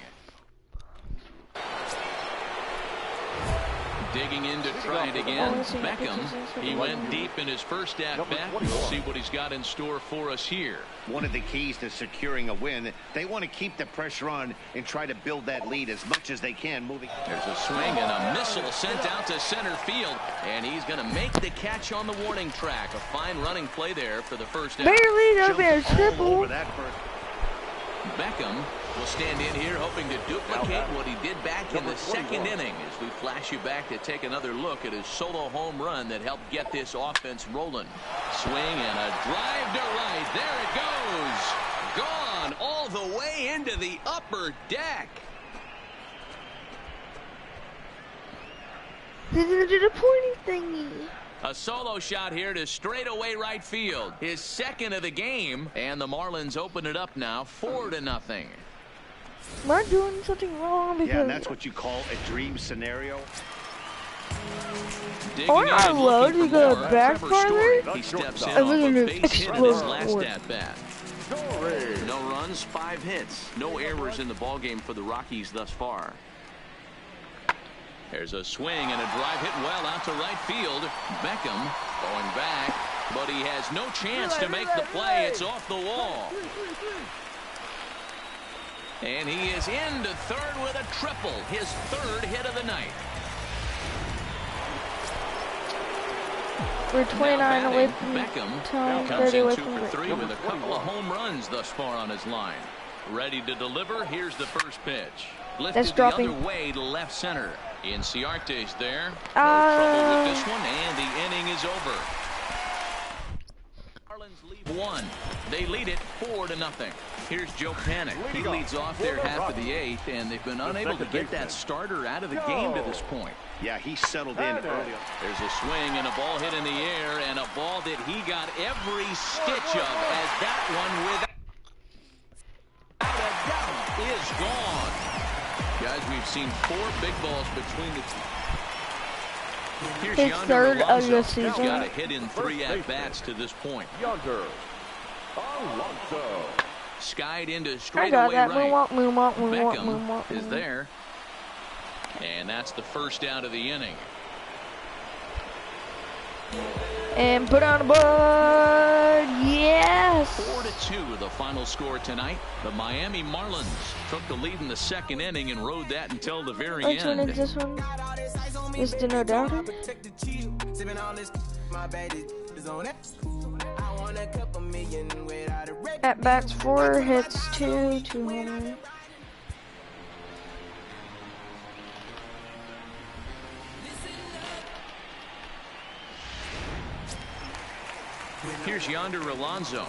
Digging in to try it again. Beckham, he went deep in his first at-bat. We'll see what he's got in store for us here. One of the keys to securing a win, they want to keep the pressure on and try to build that lead as much as they can. There's a swing and a missile sent out to center field, and he's going to make the catch on the warning track. A fine running play there for the first out. Barely over a triple. Beckham will stand in here hoping to duplicate what he did back in the second inning as we flash you back to take another look at his solo home run that helped get this offense rolling. Swing and a drive to right. There it goes. Gone all the way into the upper deck. This is a pointing thingy. A solo shot here to straightaway right field. His second of the game, and the Marlins open it up now 4-0. Am I doing something wrong? Because yeah, and that's what you call a dream scenario. Aren't I low to go back farther? He steps in off a base hit in his last at-bat. No runs, 5 hits. No errors in the ballgame for the Rockies thus far. There's a swing and a drive hit well out to right field. Beckham going back, but he has no chance to make the play. It's off the wall. And he is into third with a triple, his third hit of the night. We're 29 away from Beckham time, comes 30 in away 2 from for 3 with a couple of home runs thus far on his line. Ready to deliver. Here's the first pitch. Lifted the other way to left center. Inciarte's there. No trouble with this one, and the inning is over. Marlins lead 1. They lead it 4-0. Here's Joe Panik. He leads off their half of the 8th, and they've been unable to get that starter out of the game to this point. Yeah, he settled in early. There's a swing and a ball hit in the air, and a ball that he got every stitch of, as that one without a doubt is gone. Guys, we've seen 4 big balls between the two. Here's his third of the season. He's got a hit in 3 at-bats to this point. Yonder Alonso. Skied into straightaway right. Beckham is there. And that's the first out of the inning. And put on the board. Yes. 4-2 the final score tonight. The Miami Marlins took the lead in the second inning and rode that until the very Which end. one is this one? Is the no doubter? At bats 4, hits 2, 2 homers. Here's Yonder Alonso.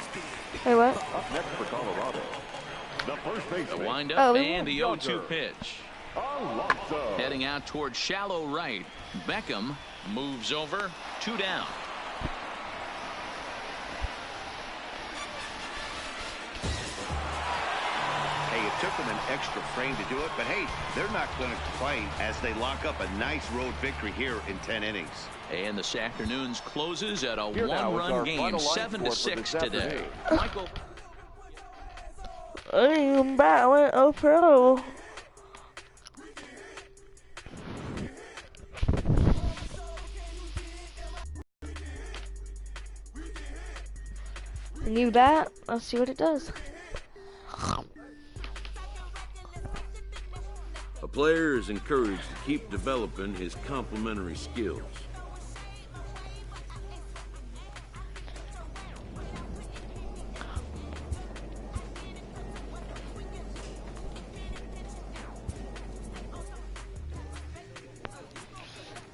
Hey, what? Up next for Colorado, the first baseman. The windup and the 0-2 pitch. Alonso. Heading out towards shallow right. Beckham moves over, 2 down. Hey, it took them an extra frame to do it, but hey, they're not going to complain as they lock up a nice road victory here in 10 innings. And this afternoon's closes at a 1-run game, 7-6 today. Michael. I'm battling a pro. New bat. Let's see what it does. A player is encouraged to keep developing his complementary skills.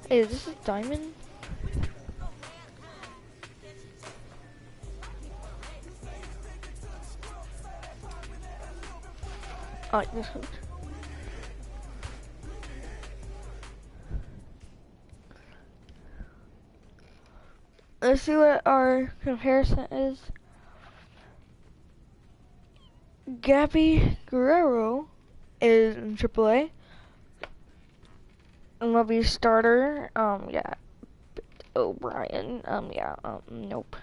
Hey, is this a diamond? I like this one. Let's see what our comparison is. Gabby Guerrero is in AAA. Lovey starter. Yeah. O'Brien. Nope.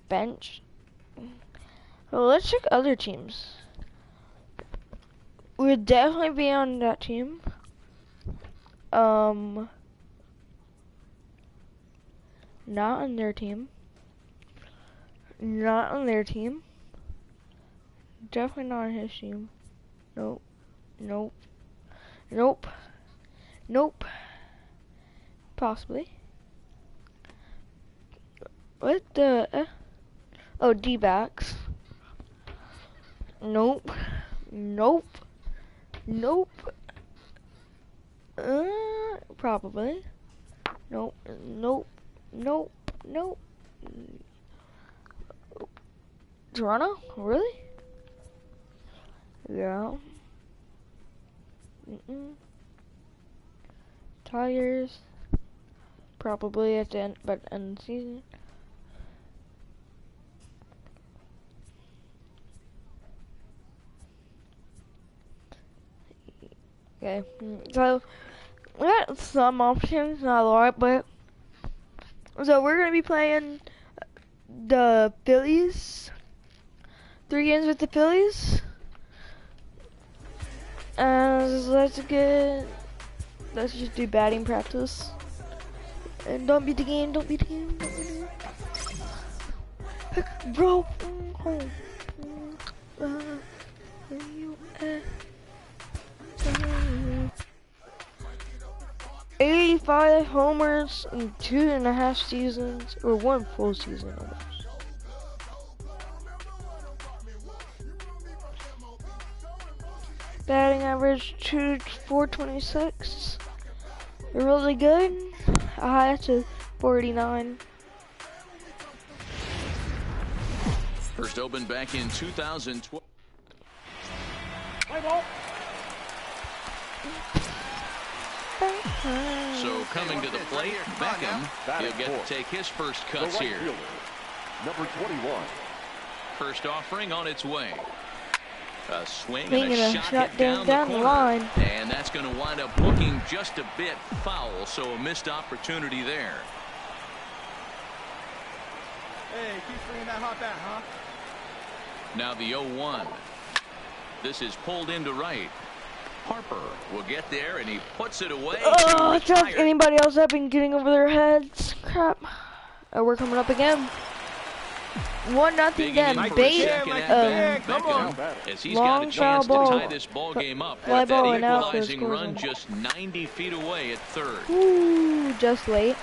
Bench. Well, let's check other teams. We'd definitely be on that team. Not on their team. Not on their team. Definitely not on his team. Nope. Nope. Nope. Nope. Possibly. What the? Oh, D-backs. Nope. Nope. Nope. Probably. Nope. Nope. Nope. Nope. Toronto? Really? Yeah. Tigers. Probably at the end, but end of the season. Okay, so we got some options, not a lot, but so we're gonna be playing the Phillies. 3 games with the Phillies. Let's just do batting practice. And don't beat the game, don't beat the game, don't beat the game. Bro. 85 homers in 2.5 seasons, or 1 full season almost. Batting average 426. Really good. A high to 49. First opened back in 2012. So coming to the plate, Beckham. He'll get to take his first cuts here. Number 21. First offering on its way. A swing and a shot hit down the line. And that's going to wind up looking just a bit foul, so a missed opportunity there. Hey, keep swinging that hot bat, huh? Now the 0-1. This is pulled into right. Harper will get there, and he puts it away. Oh, just anybody else have been getting over their heads. Crap. Oh, we're coming up again. 1-0 again. Bait. As he's got a chance to tie this ball game up. Fly With that ball and equalizing run just 90 feet away at third. Ooh, just late.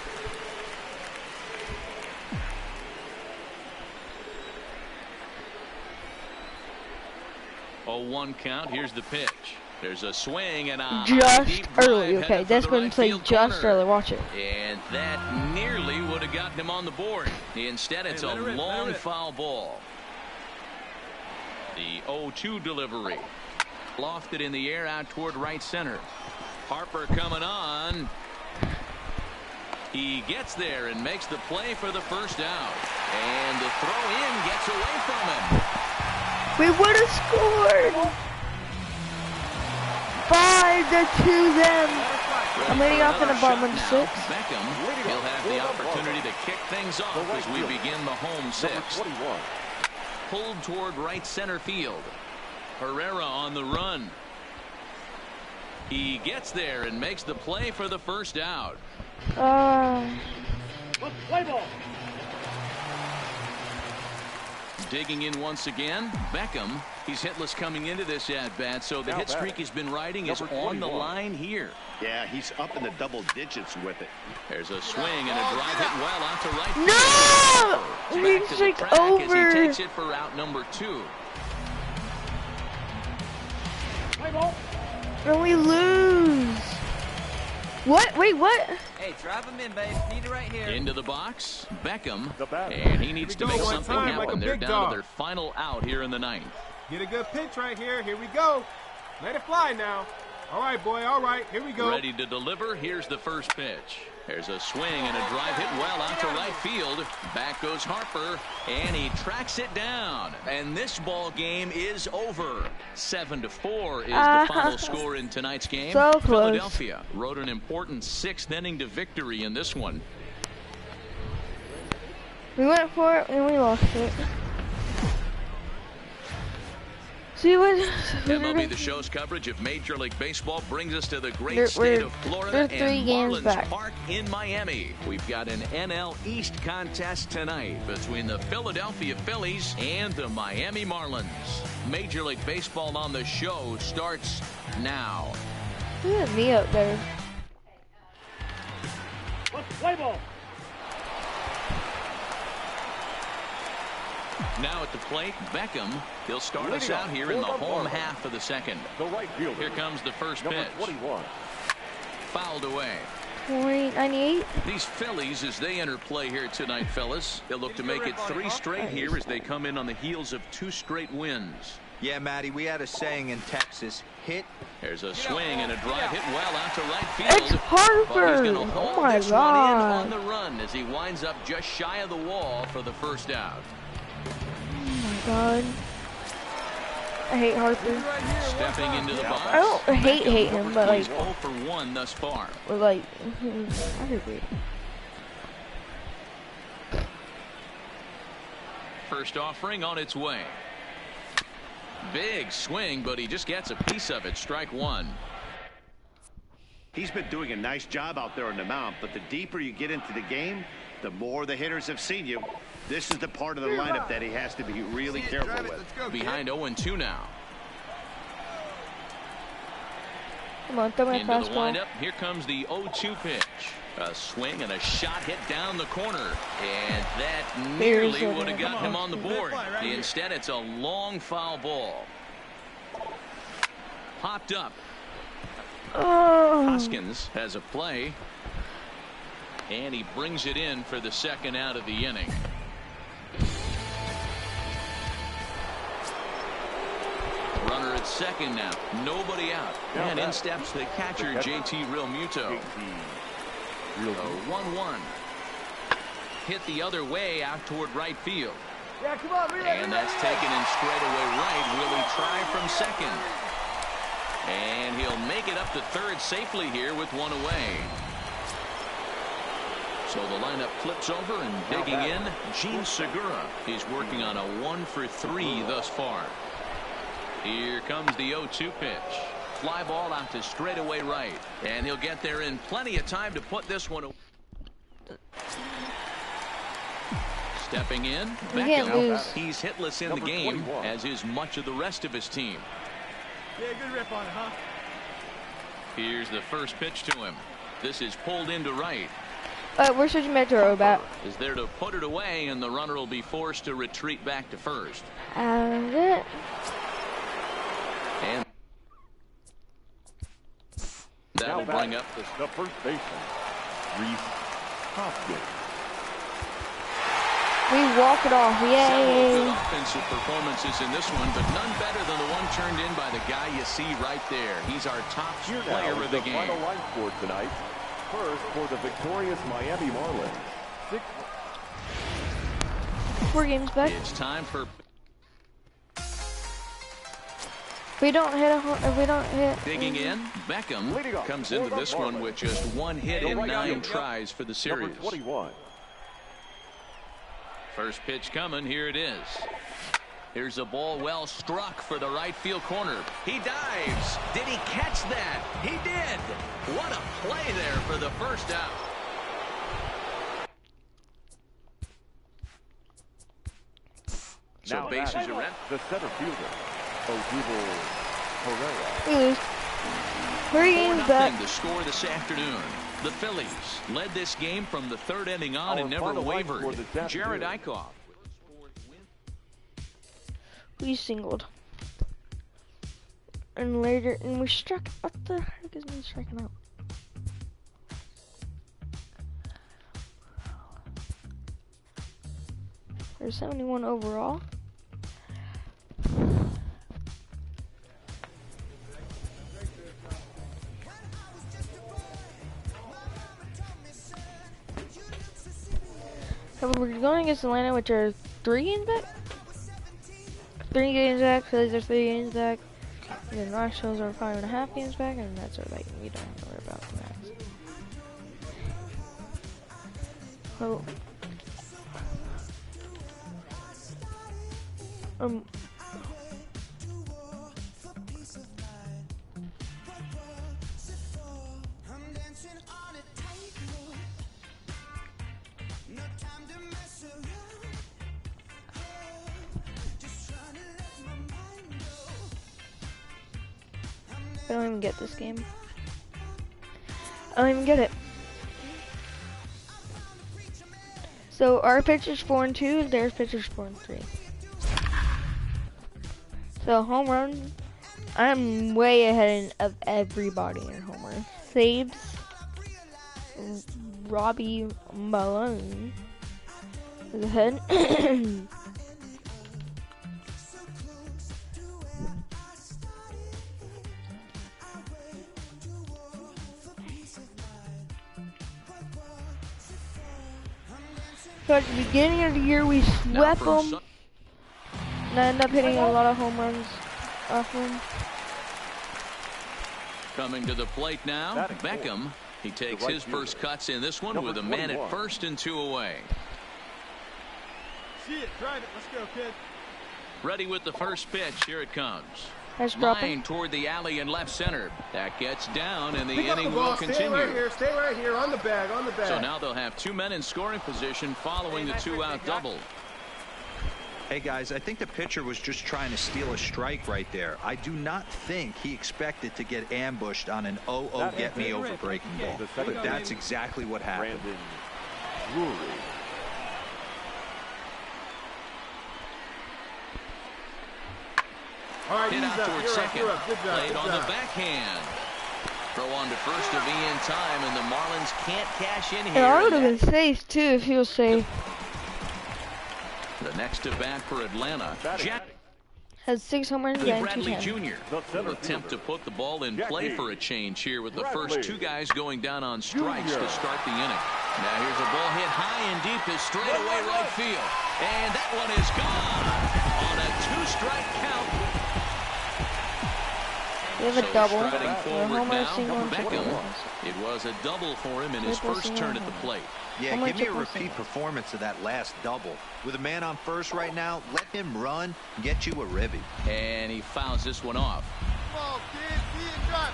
Oh, 1 count. Here's the pitch. There's a swing and a just early. Okay, that's been played just early. Watch it. And that nearly would have gotten him on the board. Instead, it's a long foul ball. The 0-2 delivery. Lofted in the air out toward right center. Harper coming on. He gets there and makes the play for the first out. And the throw in gets away from him. We would have scored. 5-2 them. I'm leading off in the bottom of the 6. Beckham, he'll have the opportunity to kick things off as we begin the home 6th. Pulled toward right center field. Herrera on the run. He gets there and makes the play for the first out. Play ball. Digging in once again, Beckham. He's hitless coming into this at-bat, so the hit streak he's been riding is on the line here. Yeah, he's up in the double digits with it. There's a swing and a drive hit well out to right field. No! Back to the track over. As he takes it for out number 2. And we lose. What? Wait, what? Hey, drive him in, babe. Need it right here. Into the box, Beckham, and he needs to make something happen. They're down to their final out here in the 9th. Get a good pitch right here. Here we go. Let it fly now. All right, boy. All right. Here we go. Ready to deliver. Here's the first pitch. There's a swing and a drive hit well out to right field. Back goes Harper, and he tracks it down. And this ball game is over. 7-4 is the final score in tonight's game. So close. Philadelphia rode an important 6th inning to victory in this one. We went for it and we lost it. See what? MLB The Show's coverage of Major League Baseball brings us to the great state of Florida they're 3 and games Marlins back. Park in Miami. We've got an NL East contest tonight between the Philadelphia Phillies and the Miami Marlins. Major League Baseball on the Show starts now. Look at me up there. Let's play ball. Now at the plate, Beckham. He'll start us out here in the home half of the second. The right fielder. Here comes the first Number pitch. 21. Fouled away. .98. These Phillies, as they enter play here tonight, fellas, they'll look to make it 3 straight here as they come in on the heels of 2 straight wins. Yeah, Matty, we had a saying in Texas, hit. There's a swing and a drive hit well out to right field. It's Harper. But he's going to hold Oh my this one in on God. the run as he winds up just shy of the wall for the first out. Oh my God. I hate Harper. Stepping into the box. I don't hate him, but like, He's 0 for 1 thus far. or like, I agree. First offering on its way. Big swing, but he just gets a piece of it. Strike 1. He's been doing a nice job out there on the mound, but the deeper you get into the game, the more the hitters have seen you. This is the part of the lineup that he has to be really careful with. Behind 0-2 now. Come on, throw my Into the fastball. windup. Here comes the 0-2 pitch. A swing and a shot hit down the corner. And that nearly would have got him on the board. Instead, it's a long foul ball. Popped up. Oh. Hoskins has a play. And he brings it in for the second out of the inning. Runner at second now. Nobody out. And in steps the catcher, JT Realmuto. 1-1. Hit the other way out toward right field. Yeah, come on, and that's taken in straight away right. Will he try from second? And he'll make it up to third safely here with 1 away. So the lineup flips over and digging in, Gene Segura. He's working on a 1 for 3 thus far. Here comes the 0-2 pitch. Fly ball out to straightaway right. And he'll get there in plenty of time to put this one away. Stepping in, Beckham. He's hitless in the game, as is much of the rest of his team. Yeah, good rip on it, huh? Here's the first pitch to him. This is pulled into right. We're switching back to Robat. Is there to put it away, and the runner will be forced to retreat back to first. And it. And that'll bring up the first baseman, Rhys Hoskins. We walk it off. Yay! Several good offensive performances in this one, but none better than the one turned in by the guy you see right there. He's our top player of the game. Final line score tonight. First for the victorious Miami Marlins. 4 games back. It's time for. We don't hit. Digging in, Beckham comes into this one with just 1 hit in 9 tries for the series. Number 21. First pitch coming. Here it is. Here's a ball well struck for the right field corner. He dives. Did he catch that? He did. What a play there for the first out. So bases are empty. The center fielder, Odubel Herrera. We lose. 3 games back. The score this afternoon. The Phillies led this game from the 3rd inning on and never wavered. Jared Eichhoff. We singled. And later, and we struck. What the heck is me striking out? There's 71 overall. So we're going against Atlanta, which are 3 games back. 3 games back. Phillies are 3 games back. And then Nationals are 5.5 games back, and that's our like we don't have to worry about that. So, I don't even get this game. I don't even get it. So our pitcher's 4-2, their pitcher's 4-3. So home run, I'm way ahead of everybody in home run. Saves, Robbie Malone is ahead. So at the beginning of the year, we swept them, and I ended up hitting a lot of home runs off them. Coming to the plate now, Beckham. He takes his first cuts in this one with a man at first and 2 away. See it, drive it. Let's go, kid. Ready with the first pitch. Here it comes. Line toward the alley in left center. That gets down, and the Pick up inning the ball. will continue. Stay right here, on the bag, on the bag. So now they'll have 2 men in scoring position following the 2-out double. Hey guys, I think the pitcher was just trying to steal a strike right there. I do not think he expected to get ambushed on an 0-0 get me over breaking ball. But that's exactly what happened. Brandon Drury. All right, Hit out towards second. Good job. Played on the backhand. Throw on to first to be in time, and the Marlins can't cash in here. And I would have been safe too if he was safe. The next to bat for Atlanta, Jack has 6 home runs and 2 Bradley hits. Jr. will attempt to put the ball in play for a change here with the first 2 guys going down on strikes to start the inning. Now here's a ball hit high and deep to straightaway right field. And that one is gone on a 2-strike count. We have a double. Striding forward Homer, now, single, and Beckham. triple. It was a double for him in his first turn at the plate. Yeah, give me a repeat performance of that last double. With a man on first right now, let him run and get you a ribby. And he fouls this one off. Come on, kid. See it, drive.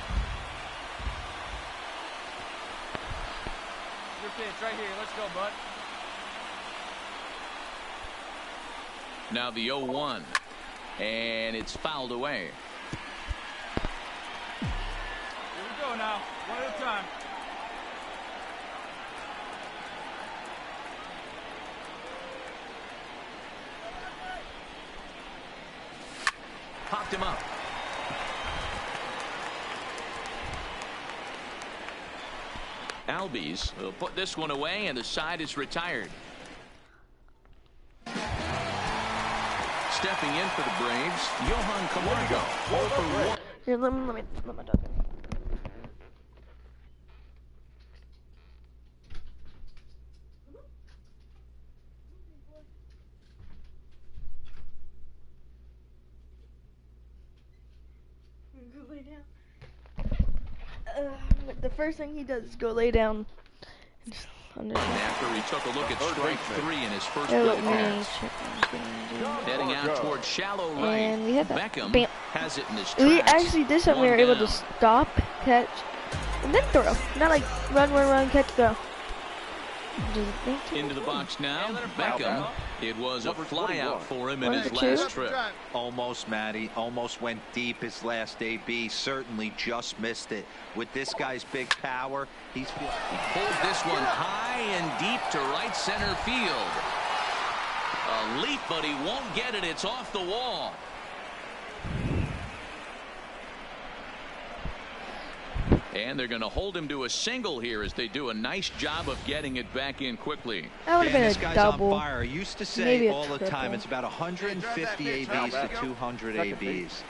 Your pitch right here. Let's go, bud. Now the 0-1. And it's fouled away. Here we go now. One at a time. Popped him up. Albies will put this one away, and the side is retired. Stepping in for the Braves, Johan Camargo. 0 for 1. Here, let me duck in. Go lay down. The first thing he does is go lay down. And after he took a look at strike 3 in his first plate appearance. Heading out towards shallow right. And we hit that. Beckham Bam. has it in his We tracks. actually did something. We were able to stop, catch, and then throw. Not like run, catch, throw. Into the box now, Beckham. It was a fly out for him in his last trip. Almost, Matty. Almost went deep his last AB. Certainly just missed it. With this guy's big power, he pulled this one high and deep to right center field. A leap, but he won't get it. It's off the wall. And they're going to hold him to a single here as they do a nice job of getting it back in quickly. That would have been this a guy's double. on fire. I used to say all the time it's about 150 ABs to 200 ABs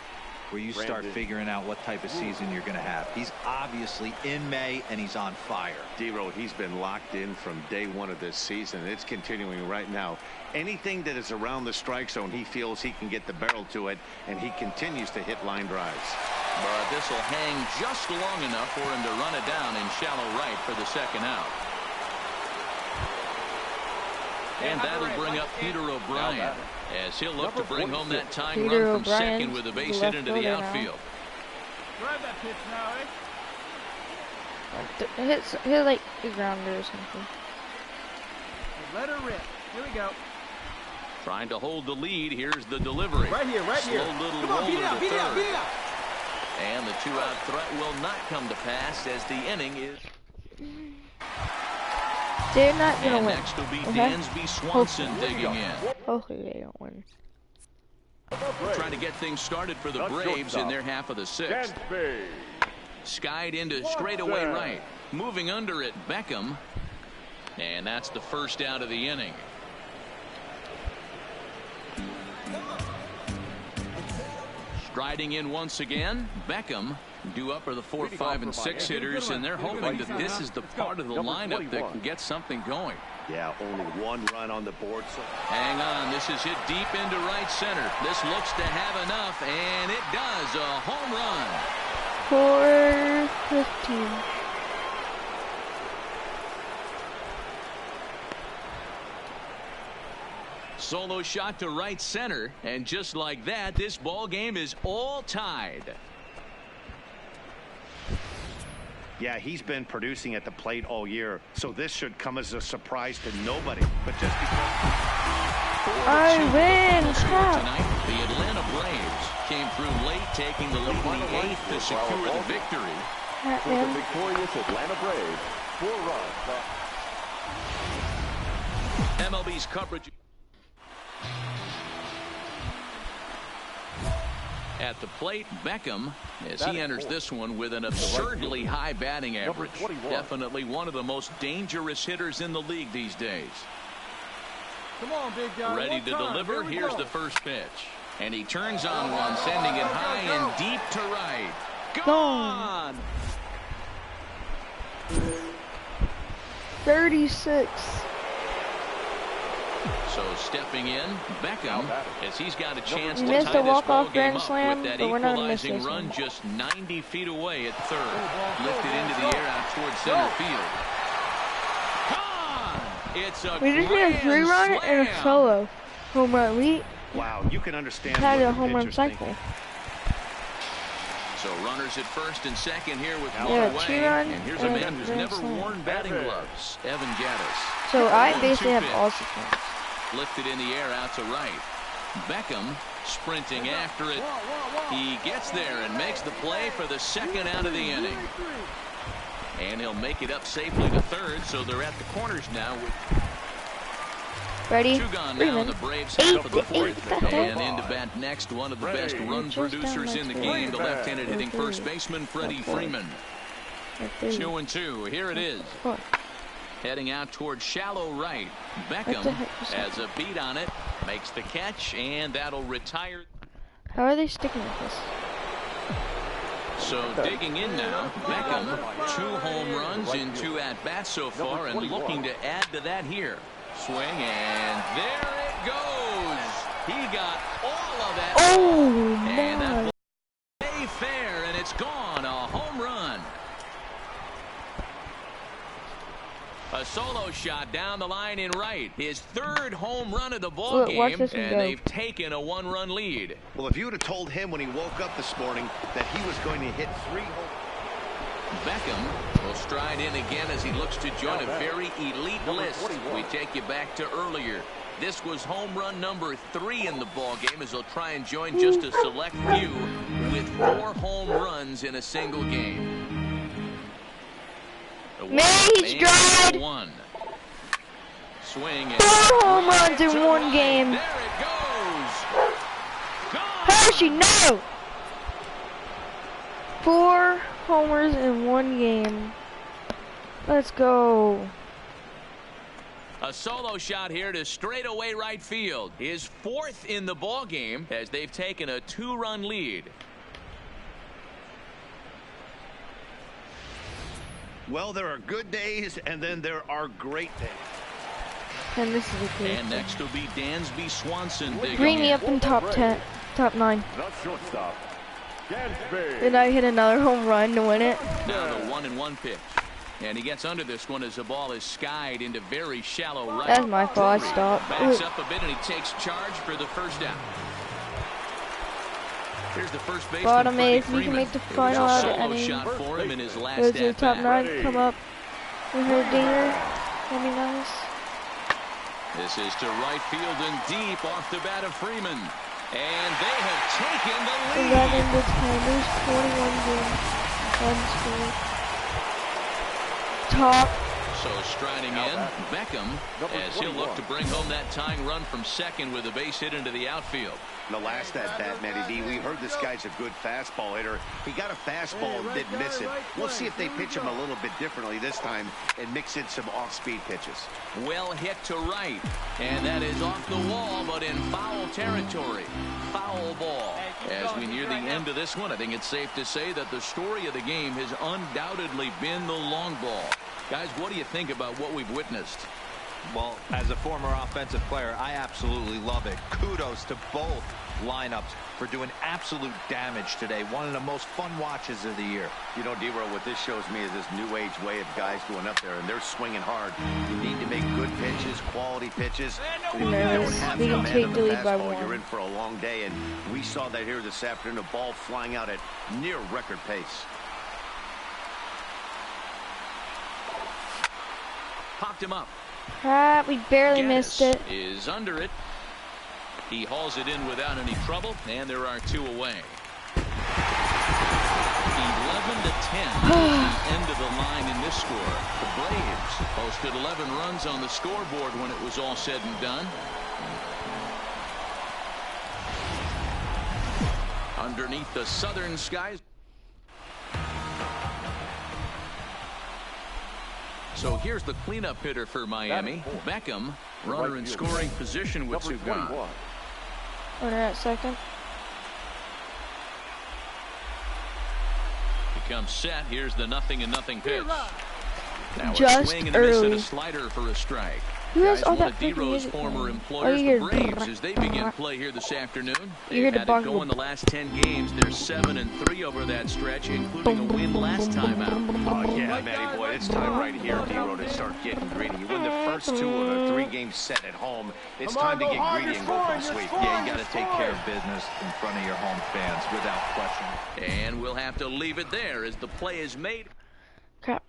where you start figuring out what type of season you're going to have. He's obviously in May and he's on fire. D-Road, he's been locked in from day 1 of this season. It's continuing right now. Anything that is around the strike zone, he feels he can get the barrel to it, and he continues to hit line drives. But this will hang just long enough for him to run it down in shallow right for the second out. And that'll bring up Peter O'Brien as he'll look to bring home that tying run from second with a base hit into the outfield. Grab that pitch now, eh? Hit like the grounder or something. Let her rip. Here we go. Trying to hold the lead. Here's the delivery. Right here. Slow little Come on, roller beat it out, to beat it out, third. beat it out. And the two-out threat will not come to pass as the inning is. They're not gonna And win. next will be Okay? Dansby Swanson digging in. Hopefully they don't win. Trying to get things started for the Braves in their half of the sixth. Skied into straightaway right. Moving under it, Beckham. And that's the first out of the inning. Striding in once again, Beckham. Due up are the 4, 5, and 6 hitters, and they're hoping that this is the part of the lineup that can get something going. Yeah, only one run on the board. So hang on, this is hit deep into right center. This looks to have enough, and it does. A home run. 4-15. Solo shot to right center, and just like that, this ball game is all tied. Yeah, he's been producing at the plate all year, so this should come as a surprise to nobody. But just because I win tonight, the Atlanta Braves came through late, taking the lead in the 8th to secure the victory. For the victorious Atlanta Braves, 4 runs. MLB's coverage. At the plate, Beckham, as he enters this one with an absurdly high batting average. Definitely one of the most dangerous hitters in the league these days. Come on, big guy. Ready to deliver. Here's the first pitch. And he turns on one, sending it high and deep to right. Gone! 36. So stepping in, Beckham, as he's got a chance to missed tie a this walk-off ball game grand up slam, with that but we're not gonna miss equalizing this run one. just 90 feet away at third. Lifted into the air out towards center field. Gone! It's a We just need a 3-run and a solo home run. We wow, you can understand had what a the home run pitcher's cycle. thinking. So runners at first and second here with Yeah, one away. 2-run And here's a and man who's grand never slam. worn batting gloves, Evan Gattis. So I 1-2 basically have pitch. all 6 runs. Lifted in the air out to right. Beckham sprinting after it. He gets there and makes the play for the second out of the inning. And he'll make it up safely to third, so they're at the corners now with Ready? 2 gone now in the Braves half of the 4th. And into bat next, one of the best run producers in the game, the left-handed hitting first baseman Freddie Freeman. 2-2. Here it is. Heading out towards shallow right. Beckham has a beat on it, makes the catch, and that'll retire. How are they sticking with this? So digging in now, Beckham, 2 home runs in 2 at-bats so far, and looking to add to that here. Swing, and there it goes. He got all of that. Oh, and that my. ball fair, and it's gone. A home run. A solo shot down the line in right. His 3rd home run of the ball Watch game, this one and go. they've taken a 1-run lead. Well, if you would have told him when he woke up this morning that he was going to hit 3 home. Beckham will stride in again as he looks to join a very elite list. We take you back to earlier. This was home run number 3 in the ball game as he'll try and join just a select few with 4 home runs in a single game. He's dried. 1. Swing. 4 home runs in 1 game. There it goes. Hershey, no! 4 homers in 1 game. Let's go. A solo shot here to straightaway right field. His 4th in the ball game as they've taken a 2-run lead. Well, there are good days, and then there are great days. And this is a good And next will be Dansby Swanson. Bring me up in top 10, top 9. The shortstop, Dansby. Then I hit another home run to win it. Now the 1-1 pitch. And he gets under this one as the ball is skied into very shallow right. That's my fault. I stopped. Backs up a bit and he takes charge for the first down. Here's the first baseman, Bottom Freddie 8, we can Freeman. make the It was final a out of solo any. shot for him in his last Go to the top at-bat. 9, come up. We heard dinger. That'd be nice. This is to right field and deep off the bat of Freeman. And they have taken the lead. 11-10. There's 21 games. Runs for top. So striding in, Beckham, as he'll look to bring home that tying run from second with a base hit into the outfield. The last at bat, Matty D, we heard this guy's a good fastball hitter. He got a fastball and didn't miss it. We'll see if they pitch him a little bit differently this time and mix in some off-speed pitches. Well hit to right, and that is off the wall, but in foul territory. Foul ball. As we near the end of this one, I think it's safe to say that the story of the game has undoubtedly been the long ball. Guys, what do you think about what we've witnessed? Well, as a former offensive player, I absolutely love it. Kudos to both lineups for doing absolute damage today. One of the most fun watches of the year. You know, D-Roll, what this shows me is this new age way of guys going up there, and they're swinging hard. You need to make good pitches, quality pitches. If you don't have They can command take of the the lead by fastball, 1. you're in for a long day, and we saw that here this afternoon, a ball flying out at near record pace. Popped him up. Crap, we barely missed it. Is under it. He hauls it in without any trouble, and there are 2 away. 11-10 is the end of the line in this score. The Braves posted 11 runs on the scoreboard when it was all said and done. Underneath the southern skies. So here's the cleanup hitter for Miami. Beckham, runner in scoring position with 2 gone. Runner at second. Becomes set. Here's the 0-0 pitch. Now Just a swing and a miss at early. a slider for a strike. Who has Guys, all one that of freaking D-Row's music former playing? employers, Oh, the you hear Braves, as they begin play here this afternoon. You hear They've the had it bong- going the last 10 games. They're 7-3 over that stretch, including a win last time out. Oh, yeah, Matty boy, it's time right here, D-Row, to start getting greedy. You win the first 2 of the 3 game set at home. It's time to get greedy and go for a sweep. Yeah, you got to take care of business in front of your home fans without question. And we'll have to leave it there as the play is made. Crap.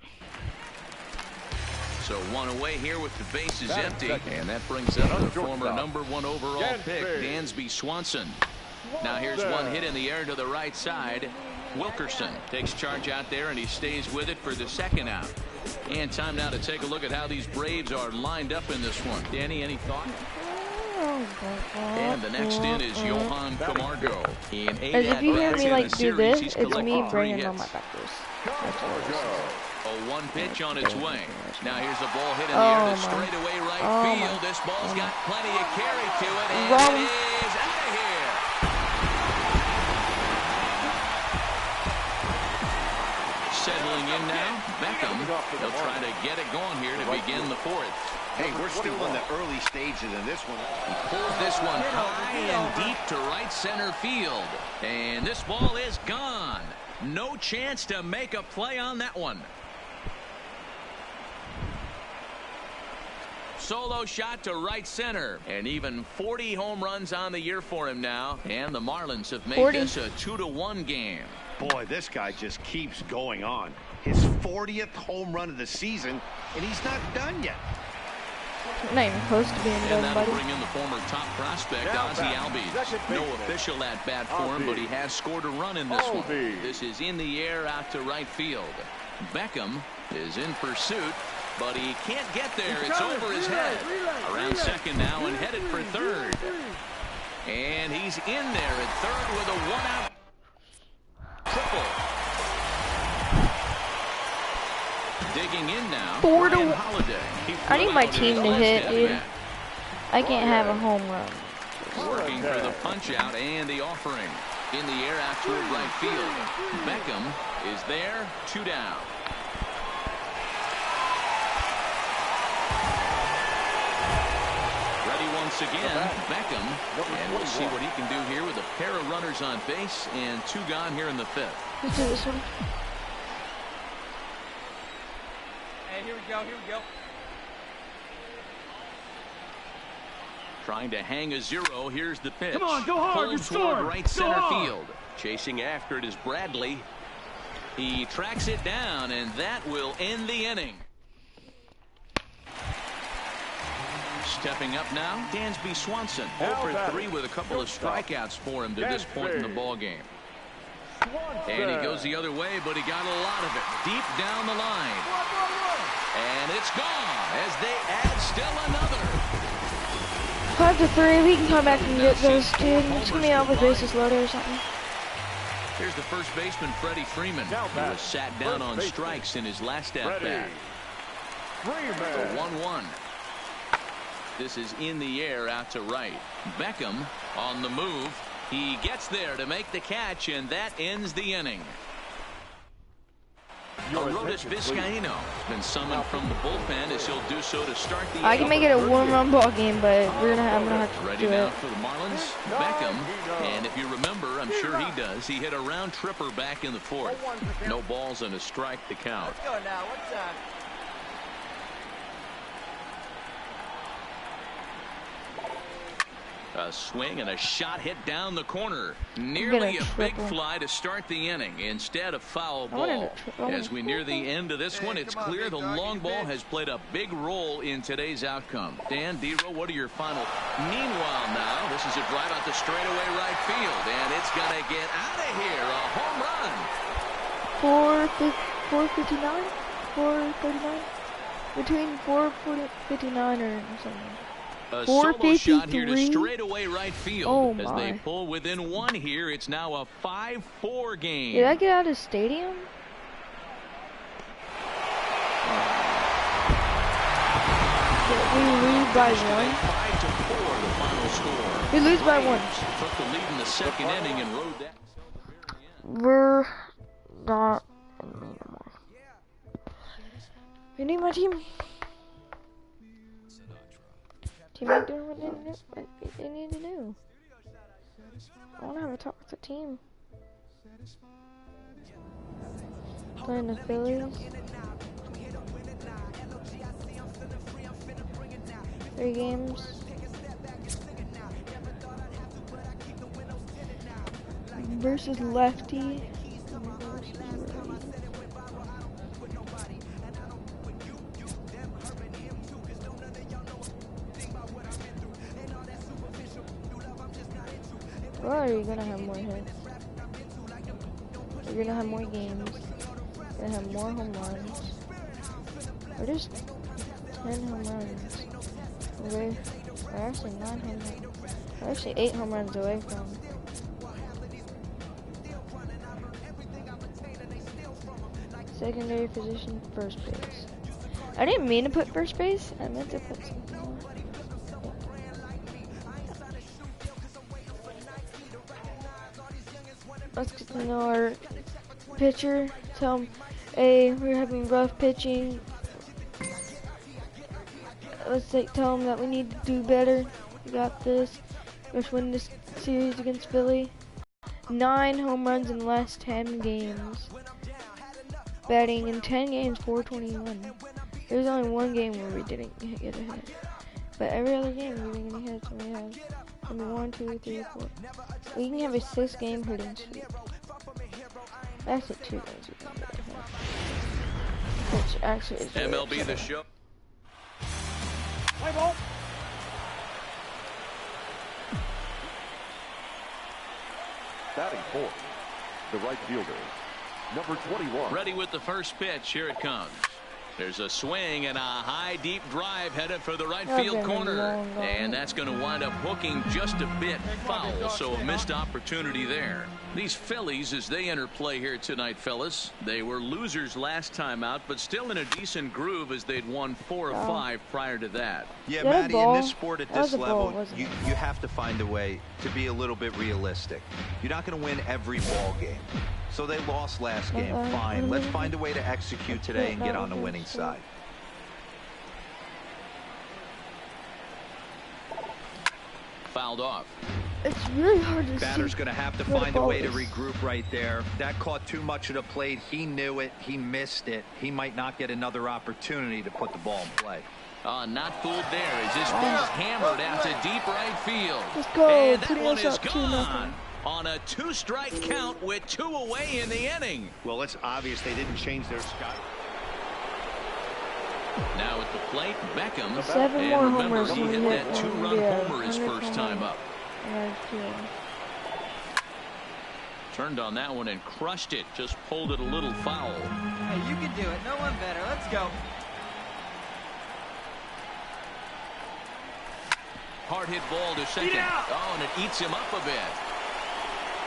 So 1 away here with the bases empty. And that brings up the former #1 overall pick, Dansby Swanson. Now here's one hit in the air to the right side. Wilkerson takes charge out there, and he stays with it for the second out. And time now to take a look at how these Braves are lined up in this one. Danny, any thought? And the next in is Johan Camargo. In 8 As if you hear at-bats me in like the do series, this, he's it's collected me 3 bringing hits. on my backers. A 1 pitch on its way. Now here's a ball hit in the air to straightaway right field. This ball's got plenty of carry to it, and it is out of here. Settling in now, Beckham. He'll try to get it going here to begin the 4th. Hey, we're still in the early stages of this one. He pulls this one high and deep to right center field. And this ball is gone. No chance to make a play on that one. Solo shot to right center. And even 40 home runs on the year for him now. And the Marlins have made 40. this a 2-1 game. Boy, this guy just keeps going on. His 40th home run of the season, and he's not done yet. Not even close to being And done, that'll buddy. bring in the former top prospect, Ozzie Albies. No official at-bat for him, but he has scored a run in this one. This is in the air out to right field. Beckham is in pursuit, but he can't get there. It's over his head. Around second now and headed for third. And he's in there at third with a 1-out triple. Digging in now, 4-1. Ryan Holiday. I need my team to hit, dude. I can't have a home run. Working for the punch out and the offering. In the air out toward right field. Beckham is there, 2 down. Ready once again, Beckham. And we'll see what he can do here with a pair of runners on base and 2 gone here in the 5th. Let's do this one. Hey, here we go, here we go. Trying to hang a 0. Here's the pitch. Come on, go hard, Pulled you're toward scoring. right Go center hard. field. Chasing after it is Bradley. He tracks it down, and that will end the inning. Stepping up now, Dansby Swanson. 0 for 3 with a couple of strikeouts for him to this point in the ball game. And he goes the other way, but he got a lot of it deep down the line. And it's gone as they add still another. 5-3. We can come back and get this, dude. It's gonna be out with bases loaded or something. Here's the first baseman, Freddie Freeman, who was sat down on strikes in his last at-bat. The 1-1. This is in the air out to right. Beckham on the move. He gets there to make the catch, and that ends the inning. Arodys Vizcaino has been summoned from the bullpen as he'll do so to start the. I can make it a one-run ball game, but I'm gonna have to ready do now it. for the Marlins. Beckham, and if you remember, I'm sure he does. He hit a round tripper back in the 4th. No balls and a strike to count. Let's go now. What's that? A swing and a shot hit down the corner. Nearly a big fly to start the inning instead of foul ball. As we near the end of this one, it's clear the long ball has played a big role in today's outcome. Dan, D-Row, what are your final? Meanwhile now, this is a drive out to straightaway right field, and it's going to get out of here. A home run. 459? 439? Between 459 or something. A solo shot here to straightaway right field as they pull within 1 here. It's now a 5-4 game. Did I get out of the stadium? We lose by 1. 5-4 the final score. We lose by 1. Took the lead in the 2nd inning and rode that. We're not anymore. We need my team. Teammate doing what they need to do. I want to have a talk with the team. Playing the Phillies. 3 games. Versus lefty. Or you're gonna have more hits. You're gonna have more games. You're gonna have more home runs. Or just 10 home runs. We're actually 9 home runs. We're actually 8 home runs away from. Secondary position, first base. I didn't mean to put first base. I meant to put something else. Let's get to know our pitcher. Tell him, hey, we're having rough pitching. Tell him that we need to do better. We got this. Let's win this series against Philly. 9 home runs in the last 10 games. Batting in 10 games, 421. There's only 1 game where we didn't get a hit. But every other game we're getting any hits, and we have 1, 2, 3, 4. We can have a 6-game hitting streak. Actually, 2 games we can get a hit. Which actually is really MLB The Show. Play ball. Batting 4th, the right fielder, number 21. Ready with the first pitch. Here it comes. There's a swing and a high deep drive headed for the right field corner. And that's going to wind up hooking just a bit foul, so a missed opportunity there. These Phillies, as they enter play here tonight, fellas, they were losers last time out, but still in a decent groove as they'd won 4 of 5 prior to that. Yeah, Matty, in this sport at this level, you have to find a way to be a little bit realistic. You're not going to win every ball game. So they lost last game, fine. Let's find a way to execute today and get on the winning side. Fouled off. It's really hard to see. Batter's going to have to find a way to regroup right there. That caught too much of the plate. He knew it. He missed it. He might not get another opportunity to put the ball in play. Not fooled there as this ball's hammered out to deep right field. Let's go. And that one is gone. On a 2-strike count with 2 away in the inning. Well, it's obvious they didn't change their sky. Now at the plate, Beckham. 7 more and remember, homers he when hit we that hit two-run yeah, homer his 100 first time up. Turned on that one and crushed it. Just pulled it a little foul. Hey, you can do it. No one better. Let's go. Hard hit ball to second. Oh, and it eats him up a bit.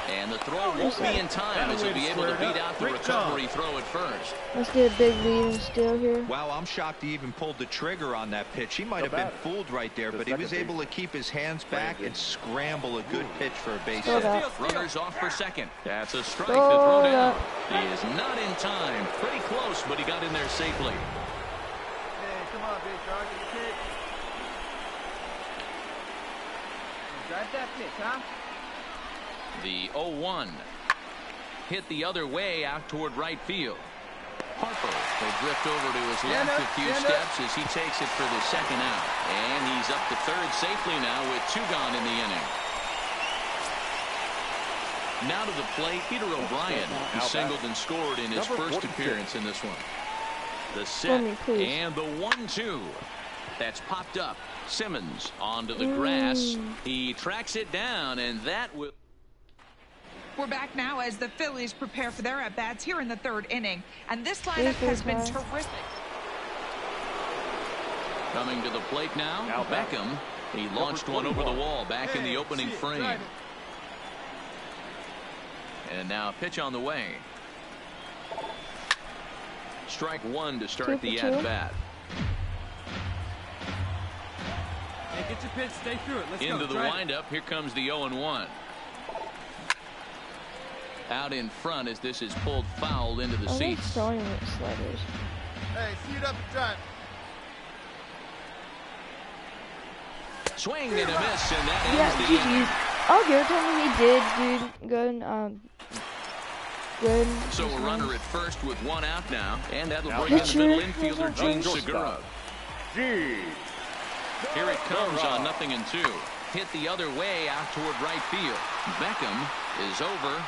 And the throw won't be in time as he'll be able to beat out the recovery throw at first. Let's get a big lead and steal here. Wow, I'm shocked he even pulled the trigger on that pitch. He might have been fooled right there, but he was able to keep his hands back and scramble a good pitch for a base hit. Runners off for second. That's a strike to throw down. He is not in time. Pretty close, but he got in there safely. Hey, come on, big dog. Get the pitch. Drive that pitch, huh? The 0-1 hit the other way out toward right field. Harper will drift over to his left a few steps as he takes it for the second out. And he's up to third safely now with 2 gone in the inning. Now to the plate, Peter O'Brien, who singled and scored in his first appearance in this one. The set and the 1-2. That's popped up. Simmons onto the grass. He tracks it down, and that will... We're back now as the Phillies prepare for their at-bats here in the 3rd inning. And this lineup has been terrific. Coming to the plate now, Beckham. He launched one over the wall back in the opening frame. And now a pitch on the way. Strike 1 to start the at-bat. Hey, get your pitch, stay through it. Let's Into go. the windup, here comes the 0-1. Out in front as this is pulled foul into the seats. Throwing sliders. Hey, see it up and front. Swing and a miss, and that ends the inning. I'll give it to him. He did, dude. Good. Good. So a runner at first with 1 out now, and that'll bring in the middle infielder Gene Segura. Here it comes on 0-2. Hit the other way out toward right field. Beckham is over.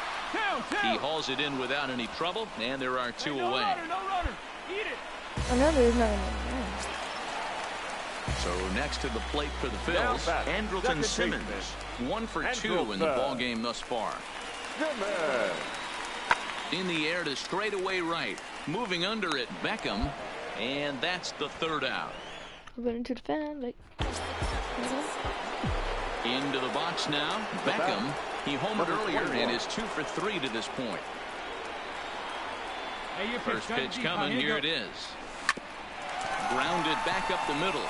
He hauls it in without any trouble, and there are 2 away. Eat it. I know there's not. So next to the plate for the Phils, Andrelton Simmons, 1 for 2 in the ball game thus far. In the air to straightaway right, moving under it, Beckham, and that's the 3rd out. Running to the fan, like. Into the box now, Beckham. He homered earlier and is 2 for 3 to this point. Hey, first pitch coming, here it is. Grounded back up the middle.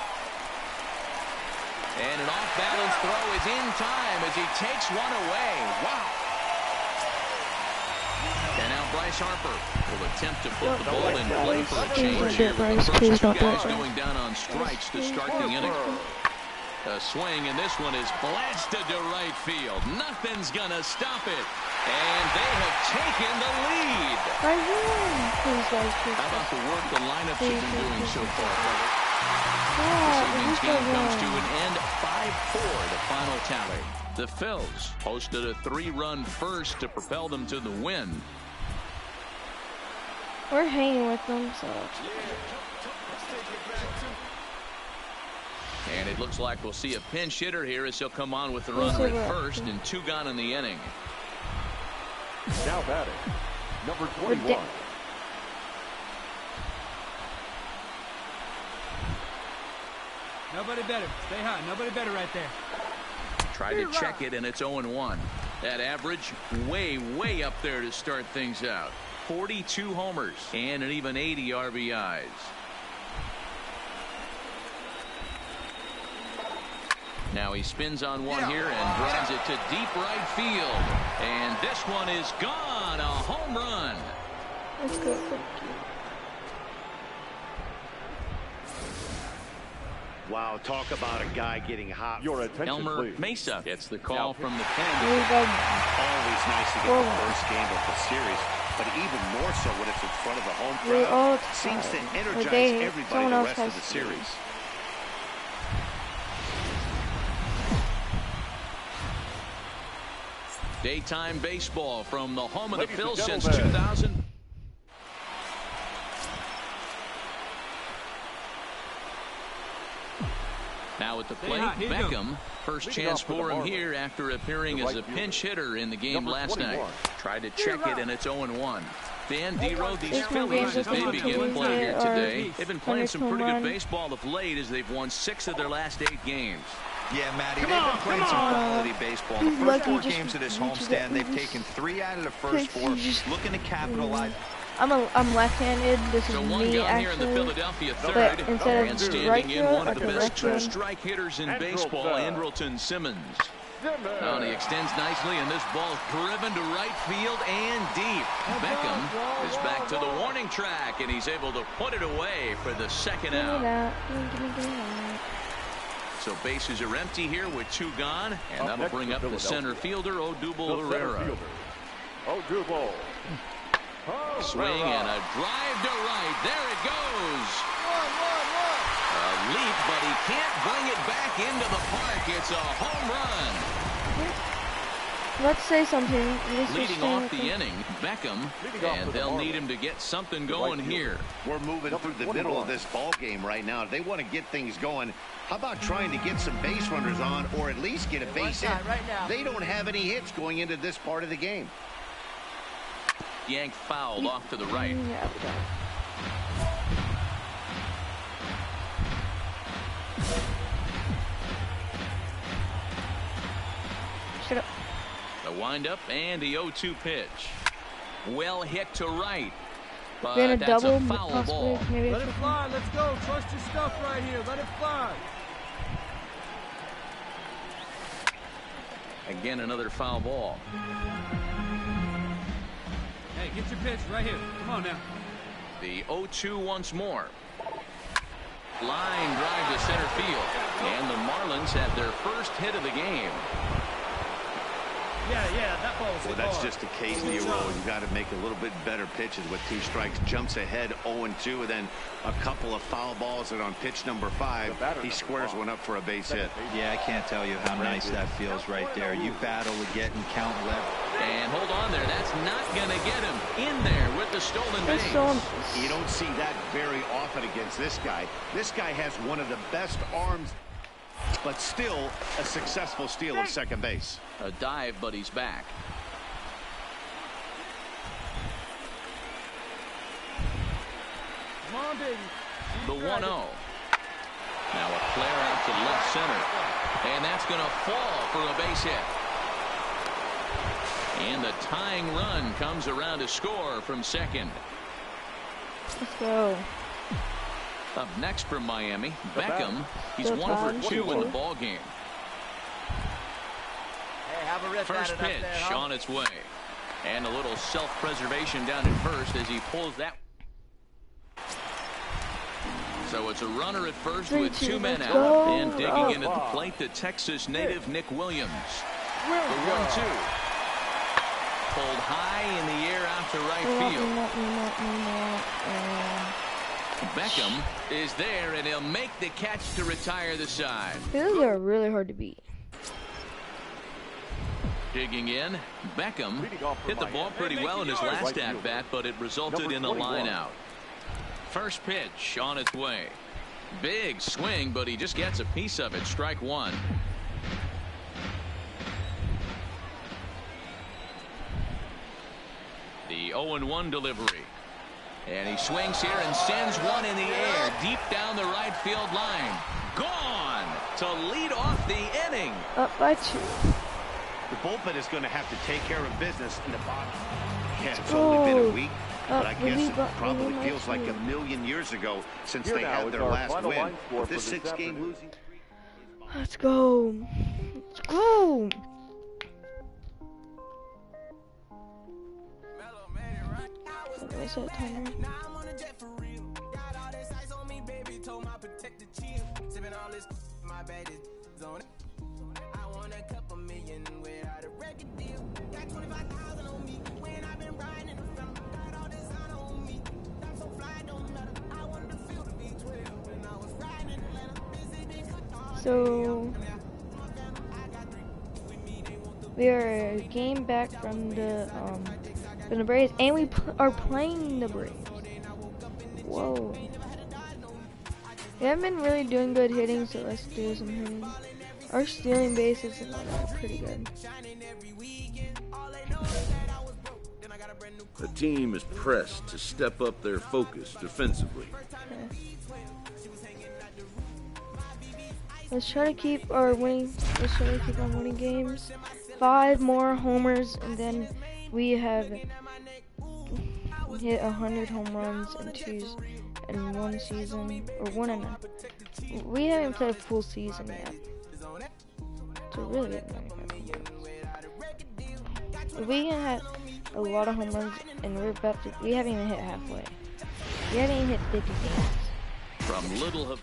And an off-balance throw is in time as he takes one away. Wow. And now Bryce Harper will attempt to put the ball in play for a change here. The first 2 guys going down on strikes to start the inning. A swing, and this one is blasted to right field. Nothing's gonna stop it. And they have taken the lead. How about the work the lineups have been doing so far, fellas? This evening's game comes to an end, 5-4, the final tally. The Phils posted a 3-run first to propel them to the win. We're hanging with them, so. And it looks like we'll see a pinch hitter here as he'll come on with the runner at first and 2 gone in the inning. Now batting, number 21. Nobody better. Stay hot. Nobody better right there. Tried to check it, and it's 0-1. That average way, way up there to start things out. 42 homers and an even 80 RBIs. Now he spins on one here and drives it to deep right field. And this one is gone. A home run. Let's go. Wow, talk about a guy getting hot. Your attention, Elmer please. Mesa gets the call from the pen. Always nice to get the first game of the series, but even more so when it's in front of the home crowd. Seems to energize everybody the rest of the series. Daytime baseball from the home of the Phils since 2000. Now at the plate, Beckham. First chance for him here after appearing as a pinch hitter in the game last night. Tried to check it, and it's 0-1. Dan Dero, these Phillies, as they begin play here today, they've been playing some pretty good baseball of late as they've won 6 of their last 8 games. Yeah, Matty, they've been playing some quality baseball. The first 4 games of this homestand, they've taken 3 out of the first 4, looking to capitalize. I'm left-handed. This is me actually. But instead of strike throw, one of the best 2-strike hitters in baseball, Andrelton Simmons. Now he extends nicely, and this ball driven to right field and deep. Beckham is back to the warning track, and he's able to put it away for the second out. So bases are empty here with 2 gone, and that'll bring up the center fielder, Odubel Herrera. Odubel. Swing and a drive to right. There it goes. A leap, but he can't bring it back into the park. It's a home run. Let's say something. Leading off the inning, Beckham, and they'll need him to get something going here. We're moving through the middle of this ball game right now. If they want to get things going, how about trying to get some base runners on, or at least get a base hit? They don't have any hits going into this part of the game. Yank fouled off to the right. Shut up. The windup and the 0-2 pitch. Well hit to right. But We're that's double, a foul ball. Let it fly. Let's go. Trust your stuff right here. Let it fly. Again, another foul ball. Hey, get your pitch right here. Come on now. The 0-2 once more. Line drive to center field. And the Marlins have their first hit of the game. Yeah, that ball's Well, that's just a case of the role. You got to make a little bit better pitches with 2 strikes. Jumps ahead 0-2, and then a couple of foul balls, and on pitch number 5, he squares one up for a base hit. Yeah, I can't tell you how nice that feels right there. You battle to get and count left. And hold on there. That's not going to get him in there with the stolen base. You don't see that very often against this guy. This guy has one of the best arms, but still a successful steal of second base. A dive, but he's back. Come on, baby. The 1-0. Now a flare out to left center. And that's going to fall for a base hit. And the tying run comes around to score from second. Let's go. Up next from Miami, Beckham. He's 1 for 2 in the ball game. First pitch on its way. And a little self-preservation down at first as he pulls that. So it's a runner at first with 2 men out. And digging in at the plate, the Texas native Nick Williams. The 1-2. Pulled high in the air out to right field. Beckham is there, and he'll make the catch to retire the side. Those are really hard to beat. Digging in, Beckham hit the ball pretty well in his last at-bat, but it resulted in a line out. First pitch on its way. Big swing, but he just gets a piece of it. Strike 1. The 0-1 delivery. And he swings here and sends one in the air deep down the right field line. Gone to lead off the inning. Up by 2. The bullpen is going to have to take care of business in the bottom. Yeah, it's only been a week, but I guess it probably feels like a million years ago since they had their last win. With this 6-game losing streak. Let's go. Let's go. So we are a game back from the Braves, and we are playing the Braves. Whoa. We haven't been really doing good hitting, so let's do some hitting. Our stealing bases and all that are pretty good. The team is pressed to step up their focus defensively. Okay. Let's try to keep our winning. Let's try to keep on winning games. 5 more homers, and then we have hit 100 home runs in one season, or 1.5. We haven't played a full season yet, so really good. If we can have a lot of home runs, and we haven't even hit halfway. We haven't even hit 50 games. From Little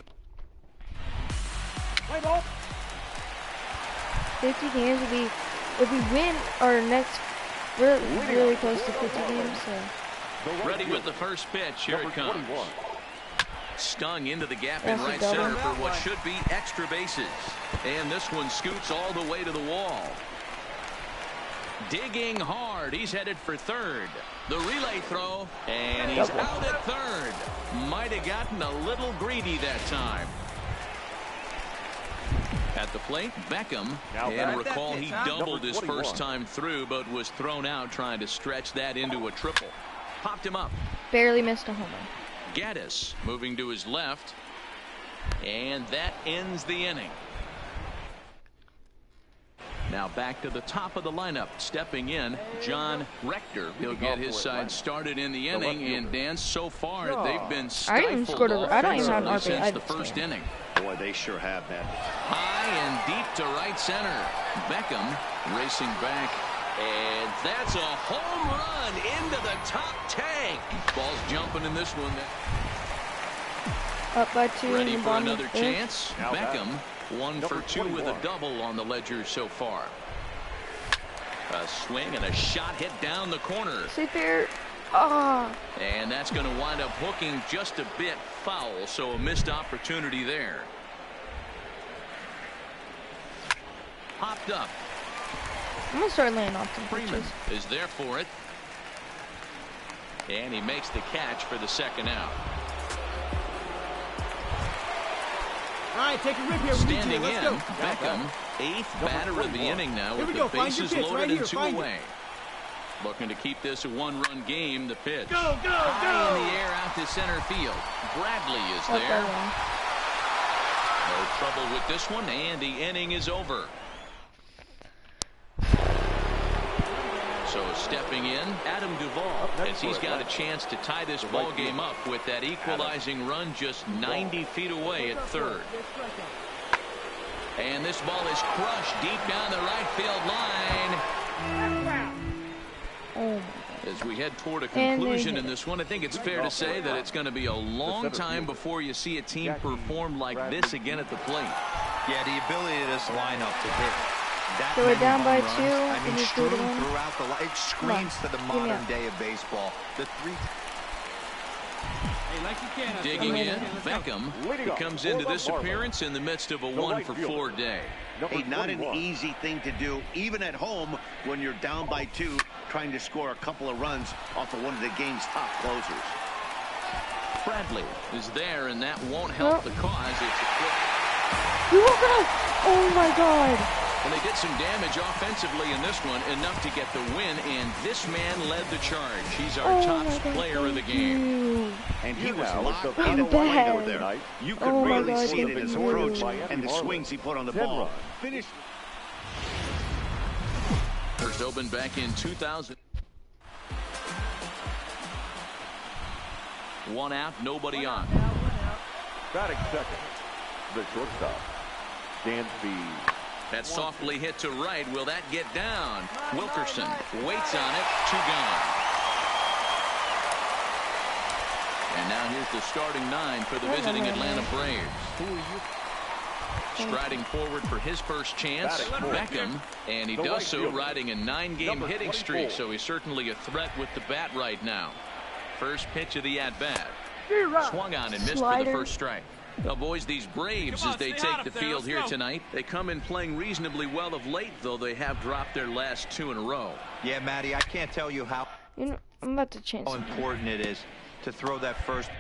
50 games would be, if we win our next, we're really close to 50 games, so. Ready with the first pitch, here it comes. Stung into the gap in right center for what should be extra bases. And this one scoots all the way to the wall. Digging hard, he's headed for third. The relay throw, and he's out at third. Might have gotten a little greedy that time. At the plate, Beckham, and recall he doubled his first time through, but was thrown out trying to stretch that into a triple. Popped him up. Barely missed a homer. Gaddis moving to his left, and that ends the inning. Now back to the top of the lineup, stepping in, John Rector. He'll get his side started in the inning, and Dan, so far they've been stifled offensively since the first inning. Boy, they sure have, man. High and deep to right center. Beckham racing back, and that's a home run into the top tank. Ball's jumping in this one. Up by 2. Ready for another chance. Beckham 1 for 2 with a double on the ledger so far. A swing and a shot hit down the corner. Sit there. Ah. And that's going to wind up hooking just a bit foul, so a missed opportunity there. Popped up. I'm going to start laying off some Freeman is there for it. And he makes the catch for the second out. All right, take a rip here. Standing in, Beckham, 8th batter of the inning now with the bases loaded and 2 away. Looking to keep this a 1-run game. The pitch. Go! High in the air out to center field. Bradley is there. No trouble with this one, and the inning is over. So stepping in, Adam Duvall, as he's got a chance to tie this ball game up with that equalizing run just 90 feet away at third. And this ball is crushed deep down the right field line. As we head toward a conclusion in this one, I think it's fair to say that it's going to be a long time before you see a team perform like this again at the plate. Yeah, the ability of this lineup to hit that so we're down by 2. I mean, strewn throughout the line. It screams to the modern day of baseball. The 3. Hey, like you can. Digging in, Beckham comes into this appearance in the midst of a 1-for-4 day. Hey, not an easy thing to do, even at home when you're down by 2, trying to score a couple of runs off of one of the game's top closers. Bradley is there, and that won't help the cause. It's a quick. Oh my God. And they did some damage offensively in this one, enough to get the win, and this man led the charge. He's our top player of the game. And he was locked in a window there. You could really see it in his approach and the swings he put on the ball. Finish. First opened back in 2000. 1 out, nobody on. Batting second, the shortstop, Dansby. That softly hit to right. Will that get down? Wilkerson waits on it. 2 gone. And now here's the starting 9 for the visiting Atlanta Braves. Striding forward for his first chance, Beckham, and he does so riding a 9-game hitting streak, so he's certainly a threat with the bat right now. First pitch of the at-bat. Swung on and missed for the first strike. Now, boys, these Braves, as they take the field here tonight, they come in playing reasonably well of late, though they have dropped their last 2 in a row. Yeah, Matty, I can't tell you how I'm about to change important it is to throw that first.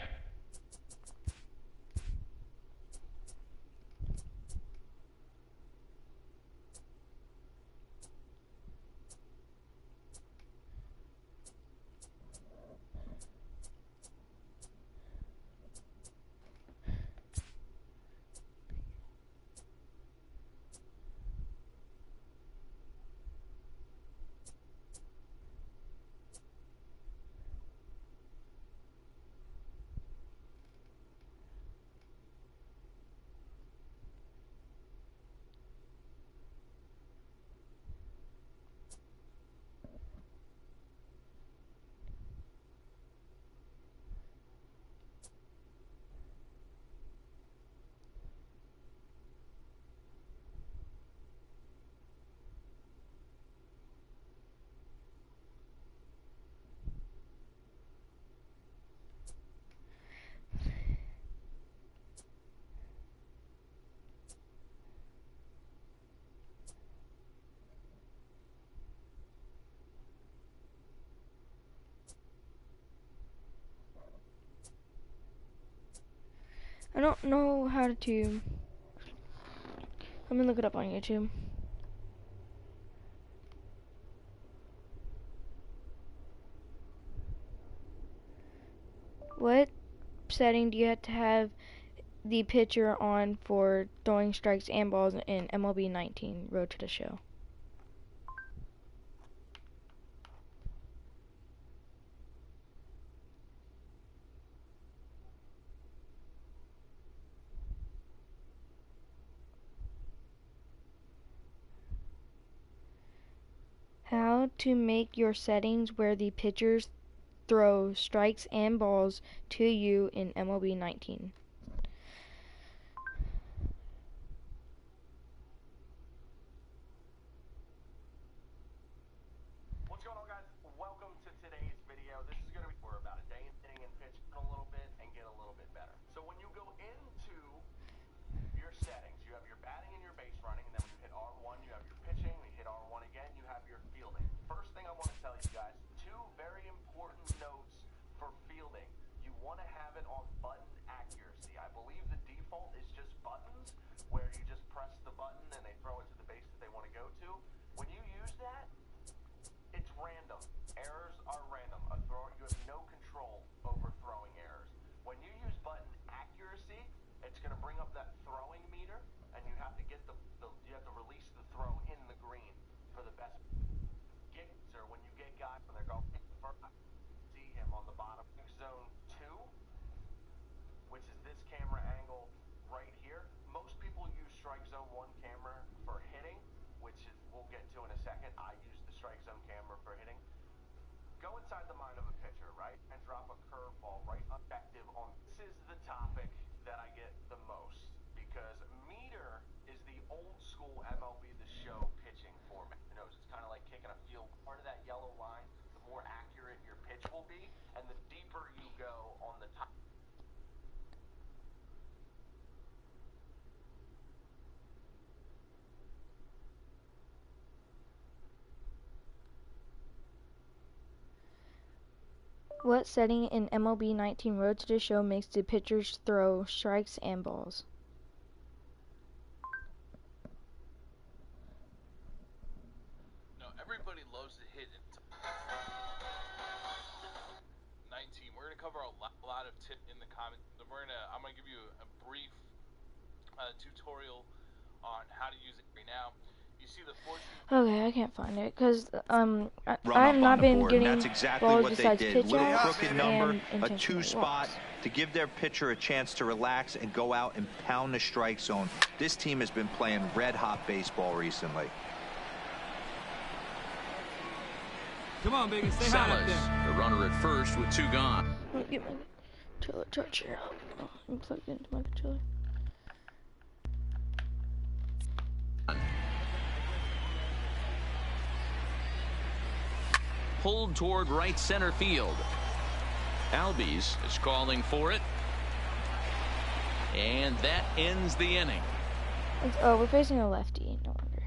I don't know how to. Let me look it up on YouTube. What setting do you have to have the pitcher on for throwing strikes and balls in MLB 19 Road to the Show? How to make your settings where the pitchers throw strikes and balls to you in MLB 19. What's going on, guys? Welcome to today's video. This is going to be for about a day in hitting and pitch a little bit and get a little bit better. So when you go into your settings, you have your batting and your base running, and then when you hit R1, you have your pitching. When you hit R1 again, you have your fielding. First thing I want to tell you guys, two very important notes for fielding. You want to have it on button accuracy. I believe the default is just buttons, where you just press the button and they throw it to the base that they want to go to. When you use that, it's random. Errors are random. A thrower, you have no control over throwing errors. When you use button accuracy, it's going to bring up that throwing meter, and you have to get you have to release the throw in the green for the best. Or when you get guys when they're going first, see him on the bottom zone 2, which is this camera angle right here. Most people use strike zone 1 camera for hitting, which we'll get to in a second. I use the strike zone camera for hitting. Go inside the mind of a pitcher, right, and drop a curveball right effective on. This is the topic that I get the most, because meter is the old school MLB The Show pitching format. You know, it's kind of like kicking a field. Part of that yellow line, the more accurate your pitch will be, and the deeper you go on the top. What setting in MLB 19 Road to the Show makes the pitchers throw strikes and balls? No, everybody loves to hit it. 19. We're gonna cover a lot of tips in the comments. I'm gonna give you a brief tutorial on how to use it right now. You see the 14. Okay, I can't find it because I've not been getting That's exactly balls what they besides did. pitch Little outs crooked number, and a 2-spot to give their pitcher a chance to relax and go out and pound the strike zone. This team has been playing red-hot baseball recently. Come on, baby, stay high up there. Salas, the runner at first with 2 gone. Let me get my controller charger out. I'm plugged into my controller. Pulled toward right center field. Albies is calling for it. And that ends the inning. Oh, we're facing a lefty, no wonder.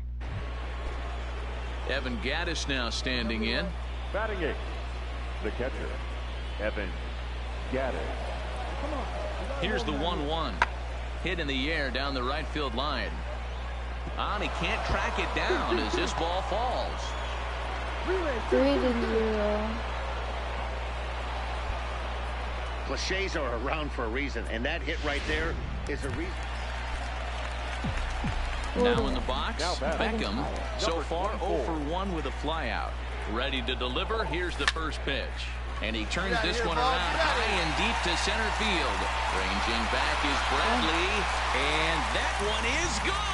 Evan Gattis now standing in. Batting eighth, the catcher, Evan Gattis. Here's the 1-1. Hit in the air down the right field line. He can't track it down as this ball falls. 3-0. Cliches are around for a reason, and that hit right there is a reason. Now in the box, Beckham, so far 0 for 1 with a flyout. Ready to deliver, here's the first pitch. And he turns this one around high and deep to center field. Ranging back is Bradley, and that one is gone!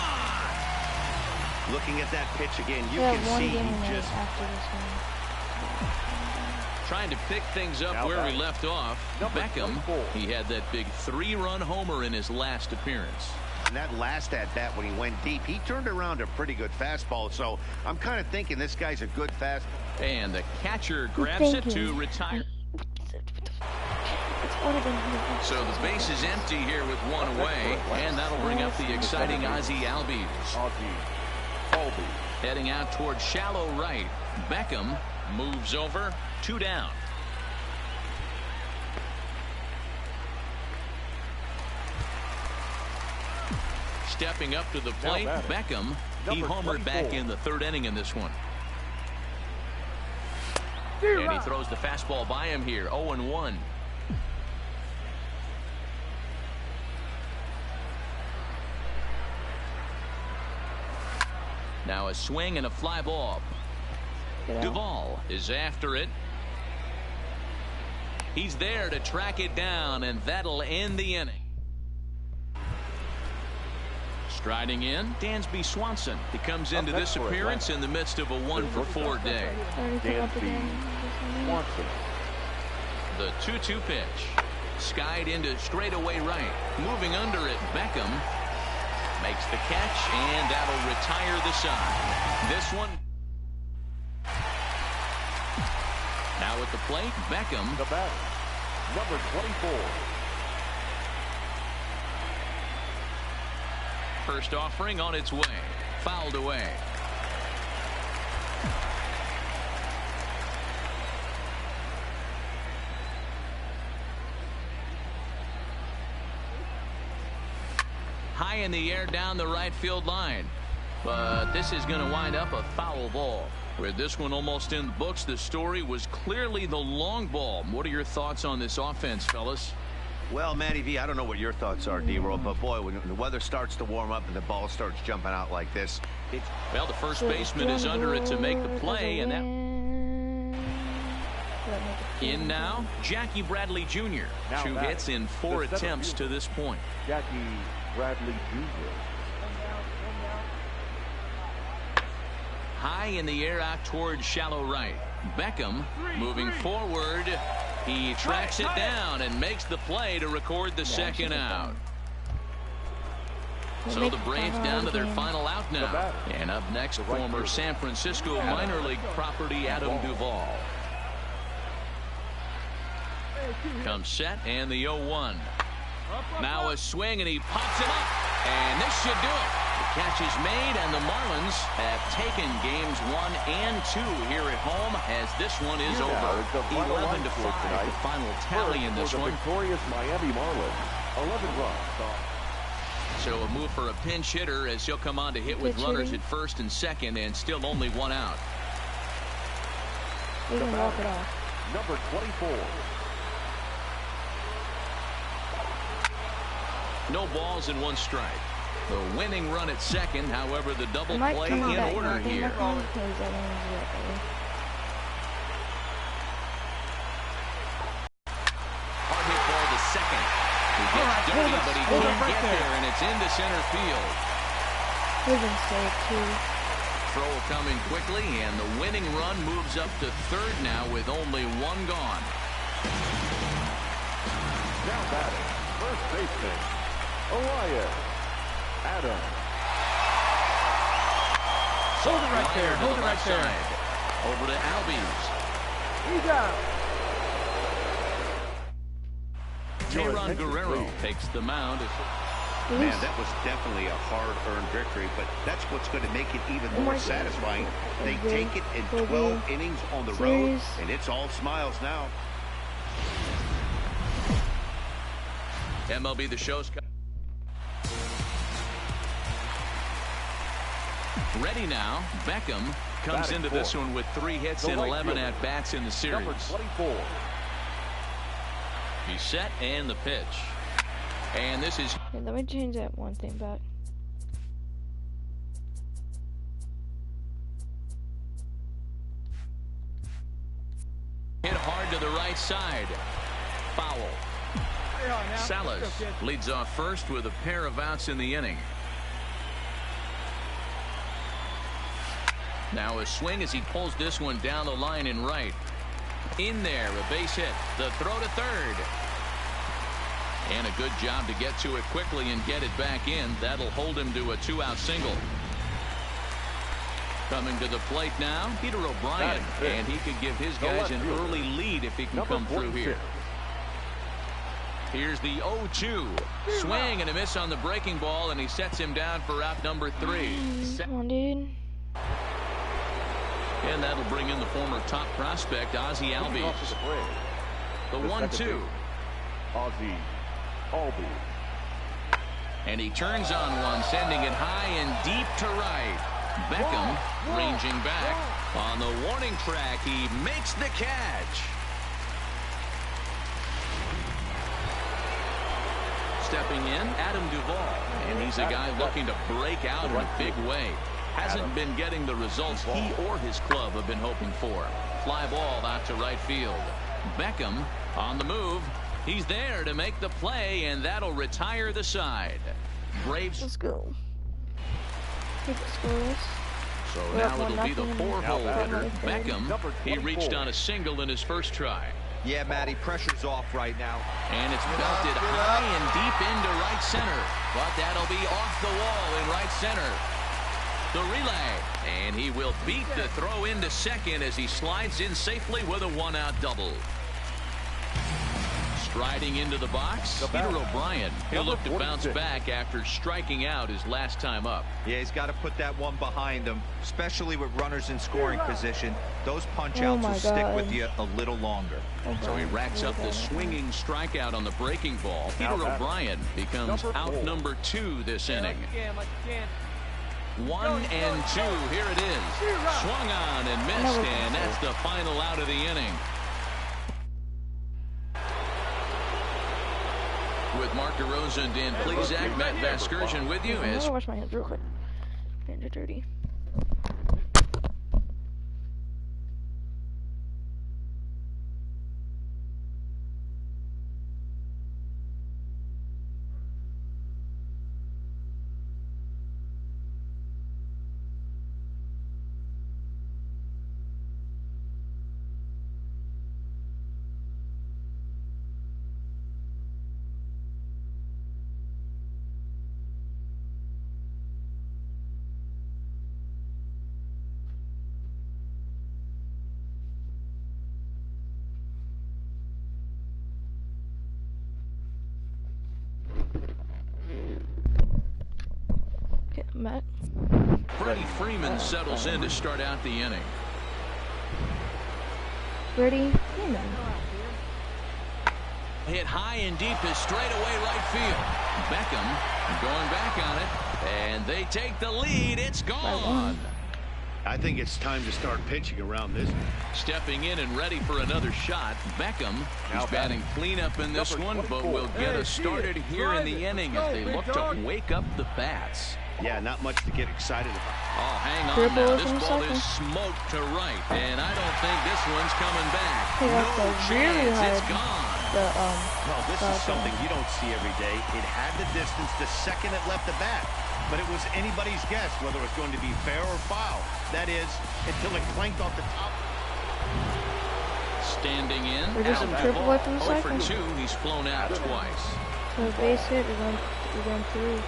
Looking at that pitch again, you can see he just... Trying to pick things up where we left off. Beckham, he had that big 3-run homer in his last appearance. And that last at-bat when he went deep, he turned around a pretty good fastball. So I'm kind of thinking this guy's a good fast. And the catcher grabs it to retire. So the base is empty here with 1 away. And that'll bring up the exciting Ozzie Albies. Heading out toward shallow right. Beckham moves over, 2 down. stepping up to the plate, Beckham. He homered back in the third inning in this one. And he throws the fastball by him here, 0-1. Now a swing and a fly ball. Duvall is after it. He's there to track it down, and that'll end the inning. Striding in, Dansby Swanson. He comes into this appearance in the midst of a 1-for-4 day. Dansby Swanson. The 2-2 pitch. Skied into straightaway right. Moving under it, Beckham makes the catch, and that'll retire the side. This one. Now at the plate, Beckham. The batter, number 24. First offering on its way. Fouled away. High in the air down the right field line. But this is going to wind up a foul ball. With this one almost in the books, the story was clearly the long ball. What are your thoughts on this offense, fellas? Well, Matty V, I don't know what your thoughts are, D-Roll, but boy, when the weather starts to warm up and the ball starts jumping out like this, it's... Well, the first baseman is under it to make the play, and that... In now, Jackie Bradley Jr. 2 hits in 4 attempts to this point. Jackie Bradley Jr. High in the air out towards shallow right. Beckham moving forward. He tracks it down and makes the play to record the second out. So the Braves down to their final out now. And up next, former San Francisco minor league property Adam Duvall. Comes set and the 0-1. Now a swing and he pops it up. And this should do it. The catch is made, and the Marlins have taken games 1 and 2 here at home as this one is over. 11-5, the final tally in this one. Victorious Miami Marlins, 11 runs. So a move for a pinch hitter as he'll come on to hit with runners at first and second, and still only 1 out. We can walk it off. Number 24. No balls and 1 strike. The winning run at second, however, the double play in order here. Hard hit ball to second. He gets dirty, but he can't get there, and it's into center field. Throw coming quickly, and the winning run moves up to third now with only 1 gone. Now batting, first baseman, Elias Adams. Hold it right there. Hold it right there. Over to Albies. He's out. Tayron Guerrero takes the mound. Man, that was definitely a hard-earned victory, but that's what's going to make it even more satisfying. They take it in 12 innings on the road, and it's all smiles now. MLB The Show's ready now. Beckham comes into this one with 3 hits and 11 at-bats in the series. Number 24. He's set and the pitch. And this is... Yeah, let me change that one thing back. Hit hard to the right side. Foul. Salas leads off first with a pair of outs in the inning. Now a swing as he pulls this one down the line in right. In there, a base hit. The throw to third. And a good job to get to it quickly and get it back in. That'll hold him to a 2-out single. Coming to the plate now, Peter O'Brien. And he could give his guys an early lead if he can come through here. Here's the 0-2. Swing and a miss on the breaking ball, and he sets him down for out number 3. Come on, dude. And that'll bring in the former top prospect, Ozzie Albies. The 1-2. Ozzie Albies. And he turns on one, sending it high and deep to right. Beckham ranging back. On the warning track, he makes the catch. Stepping in, Adam Duvall. And he's a guy looking to break out in a big way. Hasn't been getting the results he or his club have been hoping for. Fly ball out to right field. Beckham on the move. He's there to make the play, and that'll retire the side. Braves. Let's go. Keep it scoreless. So now it'll be the 4-hole hitter, Beckham. He reached on a single in his first try. Yeah, Matty, pressure's off right now. And it's belted high and deep into right center. But that'll be off the wall in right center. The relay. And he will beat the throw into second as he slides in safely with a one-out double. Striding into the box, Peter O'Brien. He'll look to bounce back after striking out his last time up. Yeah, he's got to put that one behind him, especially with runners in scoring position. Those punch-outs will stick with you a little longer. So he racks up the swinging strikeout on the breaking ball. Peter O'Brien becomes out number 2 this inning. 1 and 2. Here it is. Swung on and missed, and that's the final out of the inning. With Mark DeRosa and Dan Plesac, Matt Vasgersian with you. I'm gonna wash my hands real quick. Hands are dirty. Matt. Freddie Freeman settles in to start out the inning. Freddie Freeman. Hit high and deep is straightaway right field. Beckham going back on it, and they take the lead. It's gone. I think it's time to start pitching around this. Stepping in and ready for another shot, Beckham. He's batting cleanup in this one, but will get us started here in the inning as they look to wake up the bats. Yeah, not much to get excited about. Oh, hang on now. This ball is smoked to right, and I don't think this one's coming back. No chance. It's gone. Well, this is something you don't see every day. It had the distance the second it left the bat, but it was anybody's guess whether it was going to be fair or foul. That is, until it clanked off the top. Standing in. We're just a triple away from the 0 second. for 2. He's flown out twice. So base hit, we're going through.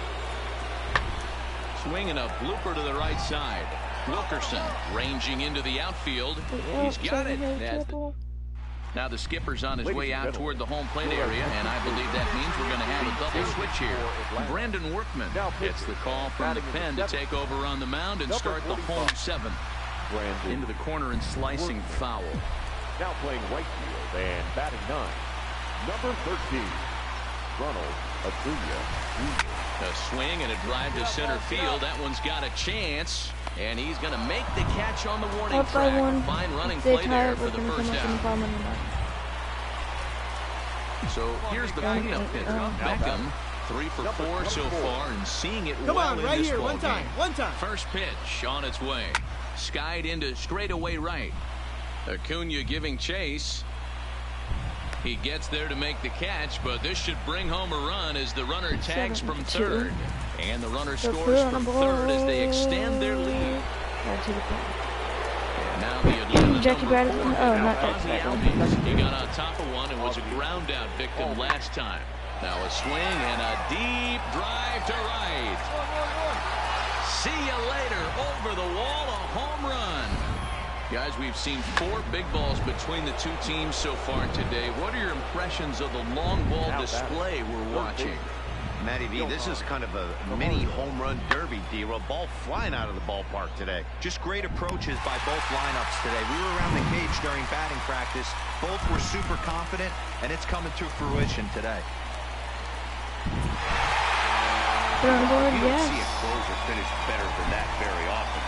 Swinging a blooper to the right side. Wilkerson ranging into the outfield. He's got it. Now the skipper's on his way out toward the home plate area, and I believe that means we're going to have a double switch here. Brandon Workman gets the call from the pen to take over on the mound and start the home 7th. Into the corner and slicing foul. Now playing right field and batting 9, number 13, Ronald Acuna. A swing and a drive to center field. That one's got a chance, and he's going to make the catch on the warning track. Fine running play there for the first out. So here's the cleanup hitter, Beckham. 3 for 4 so far, and seeing it well in this ball game. One time. First pitch on its way. Skied into straightaway right. Acuna giving chase. He gets there to make the catch, but this should bring home a run as the runner tags from third. And the runner scores from third as they extend their lead. And now the Atlanta Jackie Bradley. Oh, not Albies. He got on top of one and was a ground out victim last time. Now a swing and a deep drive to right. See you later. Over the wall, a home run. Guys, we've seen 4 big balls between the two teams so far today. What are your impressions of the long ball display we're watching? Matty V, this is kind of a mini home run derby, D-Roll. Ball flying out of the ballpark today. Just great approaches by both lineups today. We were around the cage during batting practice. Both were super confident, and it's coming to fruition today. Put on board, You don't yes. see a closer finish better than that very often.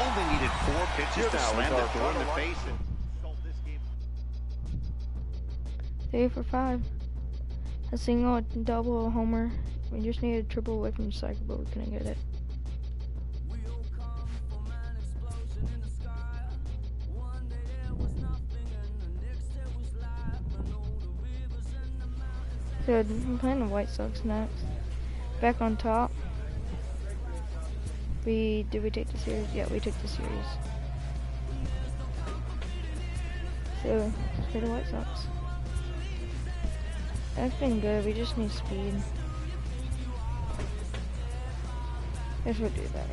Only needed 4 pitches to slam the door in the face and solve this game. 3 for 5. A single, a double, a homer. We just needed a triple away from the cycle, but we couldn't get it. Good. I'm playing the White Sox next. Back on top. Did we take the series? Yeah, we took the series. So, let's play the White Sox. That's been good. We just need speed. Guess we'll do that.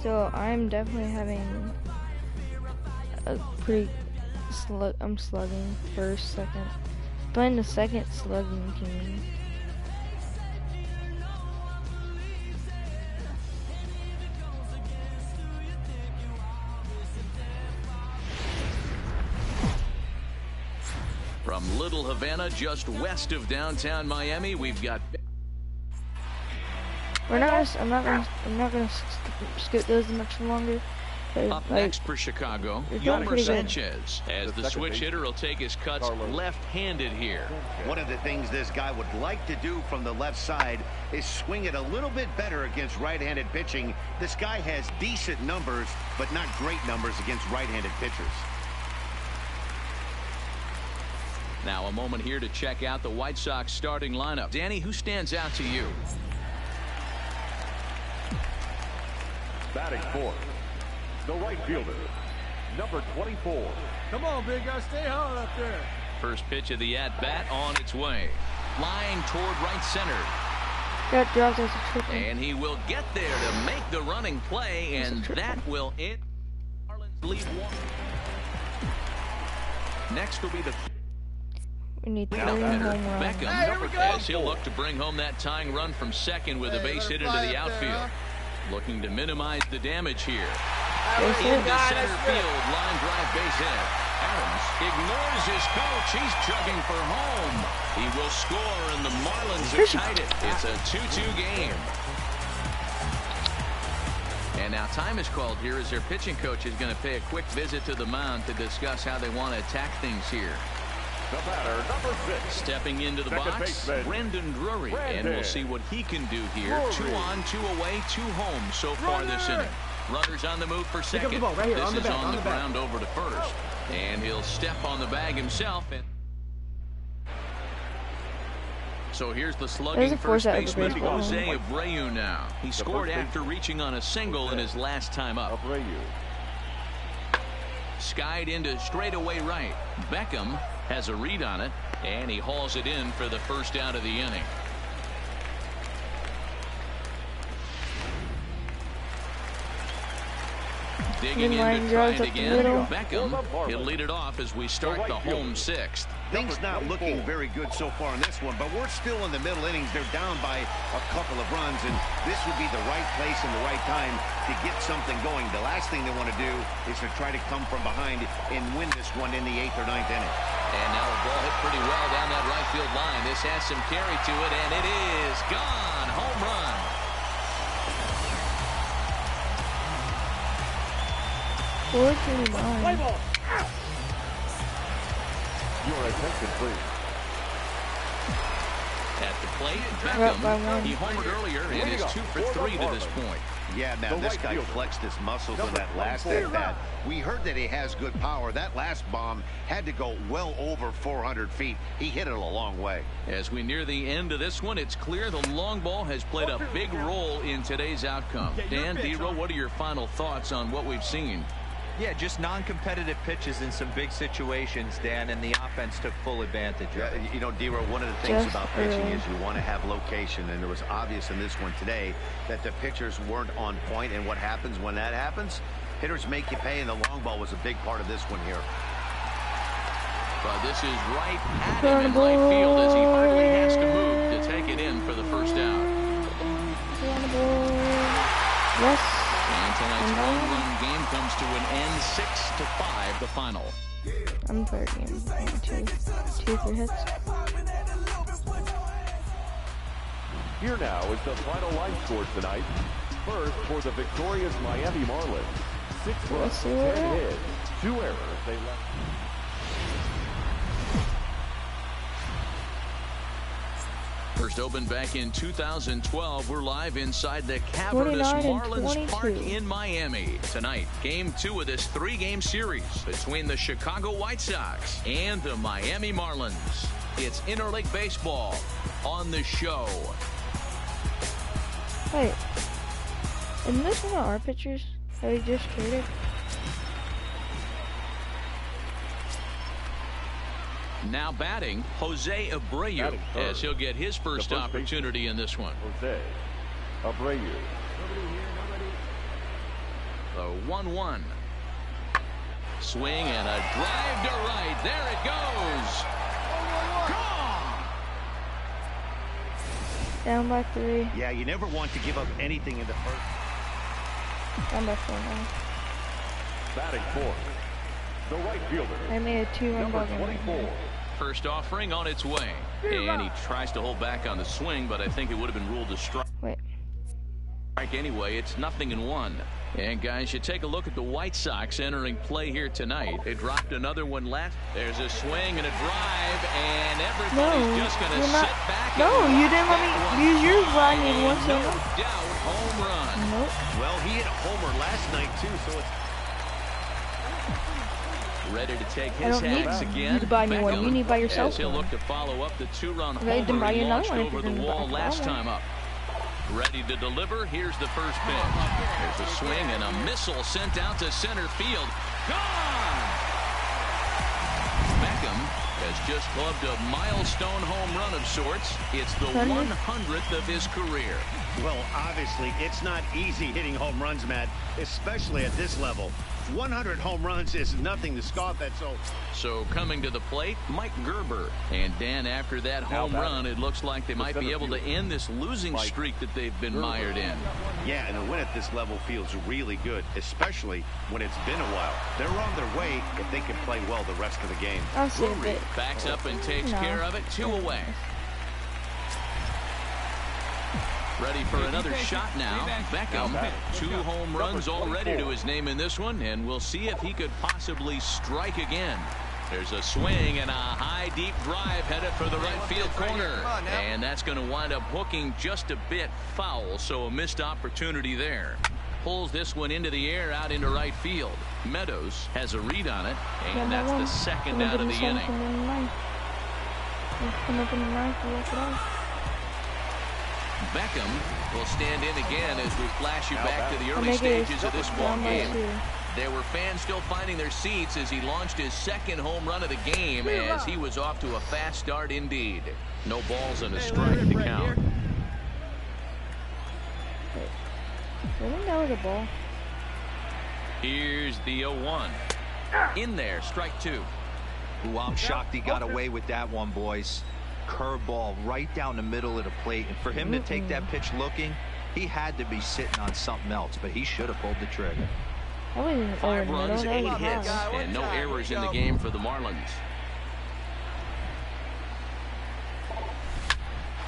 So I'm definitely having a pretty I'm slugging first, second. Playing the second slugging team. From Little Havana, just west of downtown Miami, we've got. I'm not gonna scoot those much longer. Up next for Chicago, Yomer Sanchez, as the switch hitter will take his cuts left-handed here. One of the things this guy would like to do from the left side is swing it a little bit better against right-handed pitching. This guy has decent numbers, but not great numbers against right-handed pitchers. Now a moment here to check out the White Sox starting lineup. Danny, who stands out to you? Batting fourth, the right fielder, number 24. Come on, big guy, stay hard up there. First pitch of the at-bat on its way. Flying toward right center. That dropped as a triple. And he will get there to make the running play, and that will end Marlins lead one. Next will be the we need hitter, Beckham, as he'll look to bring home that tying run from second with a base hit into the outfield. Looking to minimize the damage here. Into center field, line drive base hit. Adams ignores his coach. He's chugging for home. He will score, and the Marlins have tied it. It's a 2-2 game. And now time is called here as their pitching coach is going to pay a quick visit to the mound to discuss how they want to attack things here. The batter, number 6. Stepping into the box, Brandon Drury, and we'll see what he can do here. 2 on, 2 away, 2 home so far this inning. Runners on the move for second. This is on the ground over to first, and he'll step on the bag himself. And so here's the slugging first baseman Jose Abreu now. He scored after reaching on a single in his last time up. Skied into straightaway right. Beckham has a read on it, and he hauls it in for the first out of the inning. Digging in to try it again. Beckham, he'll lead it off as we start the home 6th. Things not looking very good so far in this one, but we're still in the middle innings. They're down by a couple of runs, and this would be the right place and the right time to get something going. The last thing they want to do is to try to come from behind and win this one in the 8th or 9th inning. And now the ball hit pretty well down that right field line. This has some carry to it, and it is gone. Home run. Your attention, please. At the plate, Beckham, he homered earlier and is 2 for 3 to this point. Yeah, man, this guy flexed his muscles in that last at-bat. We heard that he has good power. That last bomb had to go well over 400 feet. He hit it a long way. As we near the end of this one, it's clear the long ball has played a big role in today's outcome. Dan, D-Row, what are your final thoughts on what we've seen? Yeah, just non-competitive pitches in some big situations, Dan, and the offense took full advantage of it. You know, D-Row, one of the things about pitching is you want to have location, and it was obvious in this one today that the pitchers weren't on point, and what happens when that happens? Hitters make you pay, and the long ball was a big part of this one here. But this is right at him in right field as he hardly has to move to take it in for the first out. Yes. And tonight's home-run game comes to an end, 6-5, the final. I'm third game. 2 hits. Here now is the final line score tonight. First, for the victorious Miami Marlins, 6 runs, 10 hits, 2 errors. They left. First opened back in 2012. We're live inside the cavernous Marlins Park in Miami. Tonight, game 2 of this 3-game series between the Chicago White Sox and the Miami Marlins. It's interleague baseball on the show. Wait, isn't this one of our pitchers that we just traded? Now batting, Jose Abreu, as he'll get his first opportunity in this one. Jose Abreu. The 1-1. Swing and a drive to right. There it goes. Gone. Down by 3. Yeah, you never want to give up anything in the first. Down by 4 now. Batting fourth, the right fielder. I made a 2-run ball game. 24. First offering on its way. And he tries to hold back on the swing, but I think it would have been ruled a strike. Wait. Anyway, it's 0-1. And guys, you take a look at the White Sox entering play here tonight. They dropped another one left. There's a swing and a drive, and everybody's just going to sit back. No, you didn't let me use yours when I need one. No doubt, home run. Nope. Well, he hit a homer last night too, so it's ready to take his hats again. You to buy me one. You need to buy yourself as he'll one. look to follow up the 2-run Okay, homer buy he you launched another one over the wall last time up. Ready to deliver. Here's the first pitch. There's a swing and a missile sent out to center field. Gone! Beckham has just clubbed a milestone home run of sorts. It's the 100th of his career. Well, obviously, it's not easy hitting home runs, Matt, especially at this level. 100 home runs is nothing to scoff at. So coming to the plate, Mike Gerber. And Dan, after that home run, it looks like they might be able to end this losing streak that they've been mired in. Yeah, and a win at this level feels really good, especially when it's been a while. They're on their way if they can play well the rest of the game. I'll see a bit. Backs up and takes care of it. 2 away. Ready for another shot now. Beckham, 2 home runs already to his name in this one, and we'll see if he could possibly strike again. There's a swing and a high, deep drive headed for the right field corner. And that's going to wind up hooking just a bit foul, so a missed opportunity there. Pulls this one into the air out into right field. Meadows has a read on it, and that's the second out of the inning. Beckham will stand in again as we flash you back to the early stages of this ball game. There were fans still finding their seats as he launched his 2nd home run of the game as he was off to a fast start indeed. No balls and a strike to count. I think that was a ball. Here's the 0-1. In there, strike 2. Ooh, I'm shocked he got away with that one, boys. Curveball right down the middle of the plate, and for him to take that pitch looking, he had to be sitting on something else, but he should have pulled the trigger. 5 runs, 8 hits, and no errors in the game for the Marlins.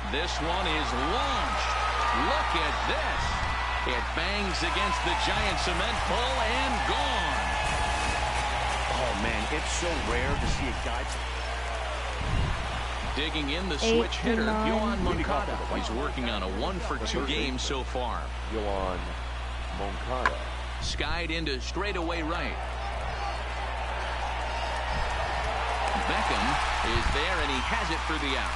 This one is launched. Look at this. It bangs against the giant cement pole and gone. Oh man, it's so rare to see a guy. Digging in the switch hitter, Yoan Moncada. He's working on a 1-for-2 game so far. Yoan Moncada. Skied into straightaway right. Beckham is there, and he has it for the out.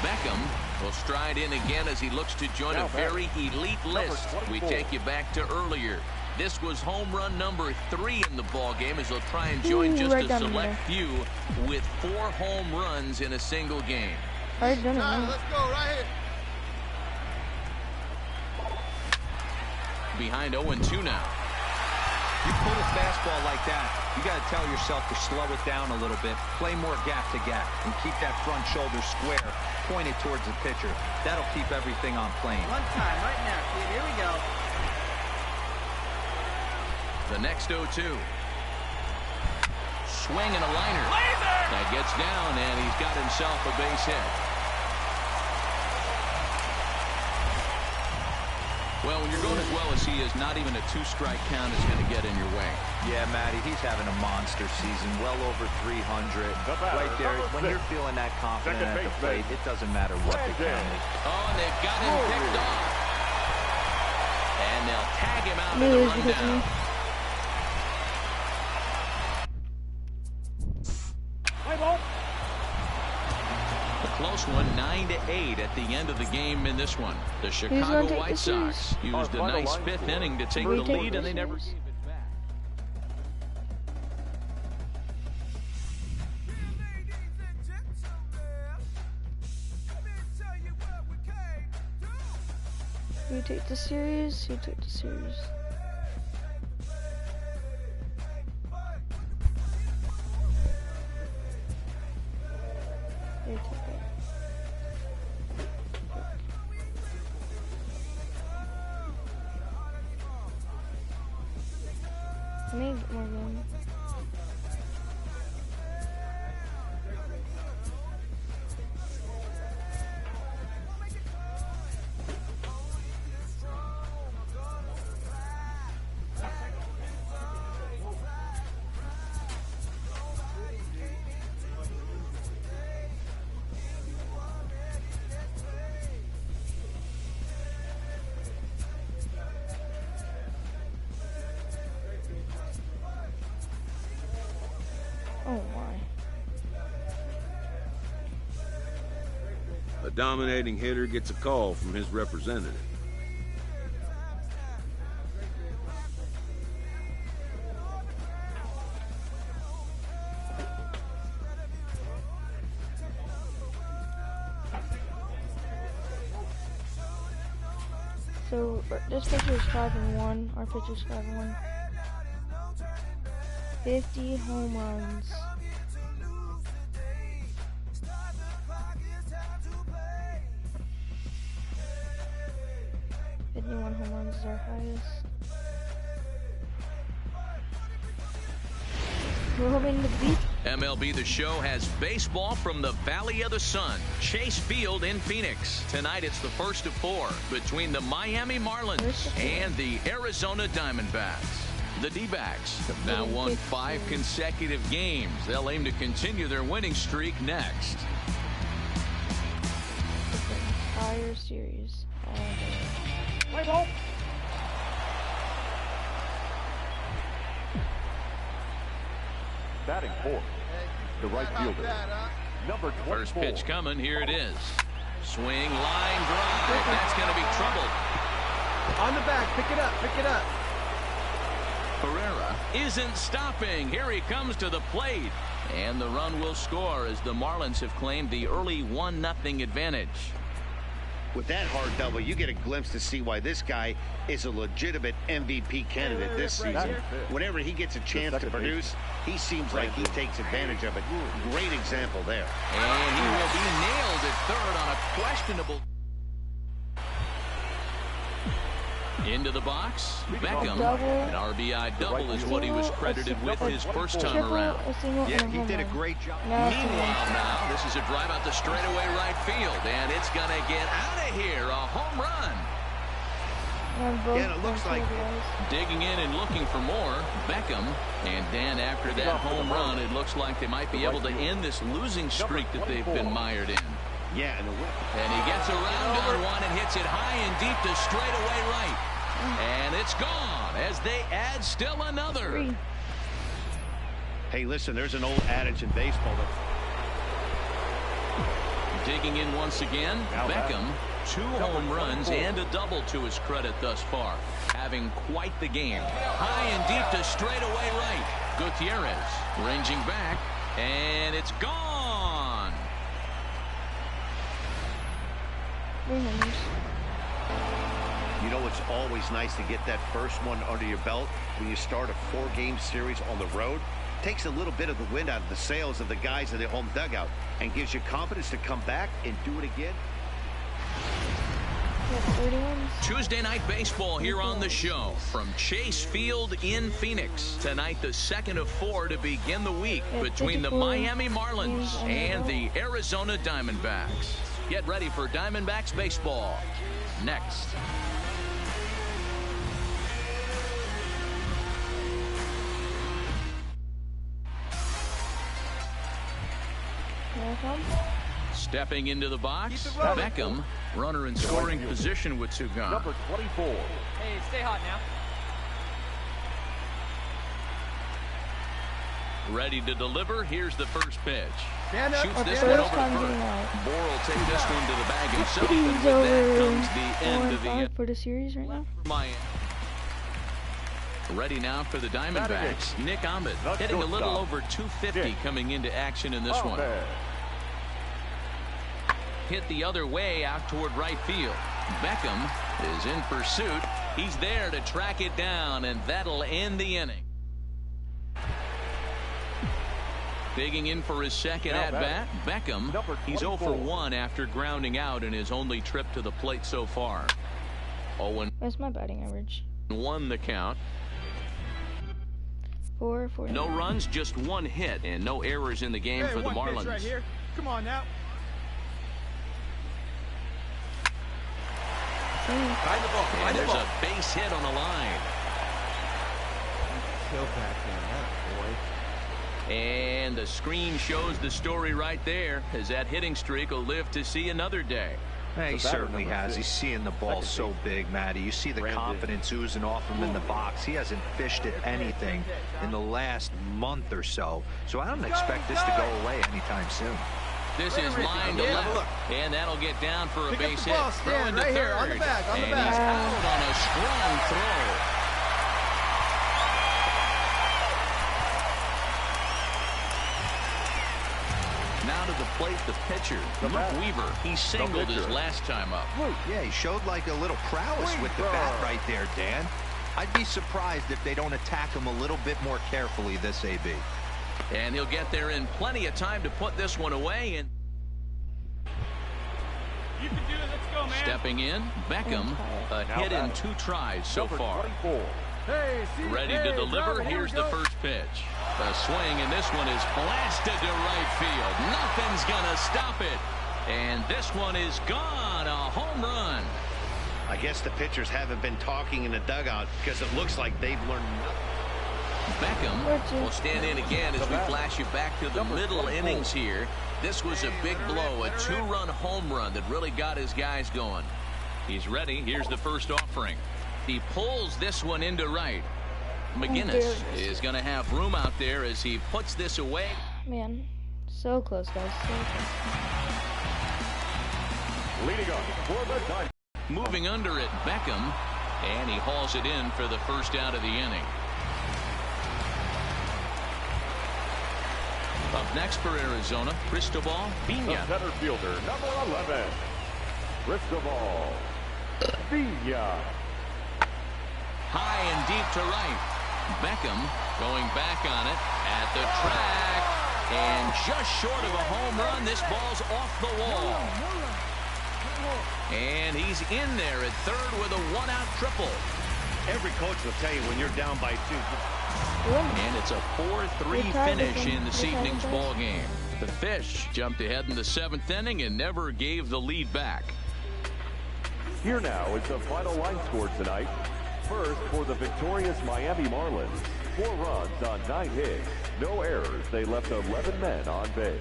Beckham will stride in again as he looks to join a very elite list. We take you back to earlier. This was home run number 3 in the ball game as he'll try and join just a select few with 4 home runs in a single game. Let's go right here. Behind 0-2 now. You pull a fastball like that, you got to tell yourself to slow it down a little bit, play more gap to gap, and keep that front shoulder square, pointed towards the pitcher. That'll keep everything on plane. One time, right now, kid. Here we go. The next 0-2. Swing and a liner. That gets down, and he's got himself a base hit. Well, when you're going as well as he is, not even a 2-strike count is going to get in your way. Yeah, Matty, he's having a monster season, well over 300. Right there, when you're feeling that confident at the plate, it doesn't matter what the count is. Oh, and they've got him picked off. And they'll tag him out of the rundown. Close one, 9-8 at the end of the game in this one. The Chicago White Sox used a nice 5th inning to take the lead, and they never gave it back. You take the series, you take the series. You take it. I need more room. Oh my. A dominating hitter gets a call from his representative. So this pitcher is 5-1. Our pitcher's 5-1. 50 home runs. Home runs is our highest. We're hoping to beat. MLB The Show has baseball from the Valley of the Sun, Chase Field in Phoenix. Tonight it's the first of 4 between the Miami Marlins and the Arizona Diamondbacks. The D-backs have now won 5 consecutive games. They'll aim to continue their winning streak next. Entire series. Play ball. Batting 4th, the right fielder, number 24. First pitch coming. Here it is. Swing, line drive. That's going to be trouble. On the back. Pick it up. Pick it up. Pereira isn't stopping. Here he comes to the plate. And the run will score as the Marlins have claimed the early 1-0 advantage. With that hard double, you get a glimpse to see why this guy is a legitimate MVP candidate this season. Whenever he gets a chance to produce, he seems like he takes advantage of it. Great example there. And he will be nailed at third on a questionable. Into the box, Beckham. An RBI double is what he was credited with his first time around. Yeah, he did a great job. Meanwhile now, this is a drive out the straightaway right field, and it's going to get out of here. A home run. Yeah, it looks like digging in and looking for more. Beckham and Dan, after that home run, it looks like they might be able to end this losing streak that they've been mired in. Yeah, and he gets around on one and hits it high and deep to straightaway right. And it's gone as they add still another. Hey, listen, there's an old adage in baseball that... Digging in once again, Beckham, 2 home runs and a double to his credit thus far. Having quite the game. High and deep to straightaway right. Gutierrez ranging back, and it's gone. You know, it's always nice to get that first one under your belt when you start a 4-game series on the road. Takes a little bit of the wind out of the sails of the guys in the home dugout and gives you confidence to come back and do it again. Tuesday night baseball here on the show from Chase Field in Phoenix. Tonight, the second of 4 to begin the week between the Miami Marlins and the Arizona Diamondbacks. Get ready for Diamondbacks baseball next. Stepping into the box, Beckham, runner in scoring position with two gone. Number 24. Hey, stay hot now. Ready to deliver. Here's the first pitch. Stand up. Shoots this one over to first. Moore will take this one to the bag himself, and with that comes the end of the for the series right now. Miami. Ready now for the Diamondbacks. Nick Ahmed hitting a little over 250 coming into action in this one. Hit the other way out toward right field. Beckham is in pursuit. He's there to track it down, and that'll end the inning. Digging in for his second at-bat, Beckham. He's 0 for 1 after grounding out in his only trip to the plate so far. 0-1. Where's my batting average? 1 the count. 4. No runs, just 1 hit, and no errors in the game for the Marlins. Right here. Come on now. Find the ball. And there's a base hit on the line. Kill back there, boy. And the screen shows the story right there, as that hitting streak will live to see another day. He certainly has. He's seeing the ball so big, Matty. You see the confidence oozing off him in the box. He hasn't fished at anything in the last month or so. So I don't expect this to go away anytime soon. This is line to left, and that'll get down for a base hit. Stand right here on the back, and he's out on a strong throw. Now to the plate, the pitcher, Luke Weaver. He singled his last time up. Yeah, he showed like a little prowess with the bat right there, Dan. I'd be surprised if they don't attack him a little bit more carefully this AB. And he'll get there in plenty of time to put this one away. And you can do it. Let's go, man. Stepping in, Beckham, a hit in 2 tries so far. Ready to deliver. Here's the first pitch. A swing, and this one is blasted to right field. Nothing's going to stop it. And this one is gone. A home run. I guess the pitchers haven't been talking in the dugout because it looks like they've learned nothing. Beckham will stand in again as we flash you back to the middle innings here. This was a big blow, a 2-run home run that really got his guys going. He's ready. Here's the first offering. He pulls this one into right. McGinnis is going to have room out there as he puts this away. Man, so close, guys. So close. Leading up for the time. Moving under it, Beckham, and he hauls it in for the first out of the inning. Up next for Arizona, Cristobal Pena. The center fielder, number 11, Cristobal Pena. High and deep to right. Beckham going back on it at the track. And just short of a home run, this ball's off the wall. And he's in there at third with a 1-out triple. Every coach will tell you when you're down by 2. And it's a 4-3 finish in this evening's ball game. The Fish jumped ahead in the 7th inning and never gave the lead back. Here now is the final line score tonight. First, for the victorious Miami Marlins, 4 runs on 9 hits, no errors. They left 11 men on base.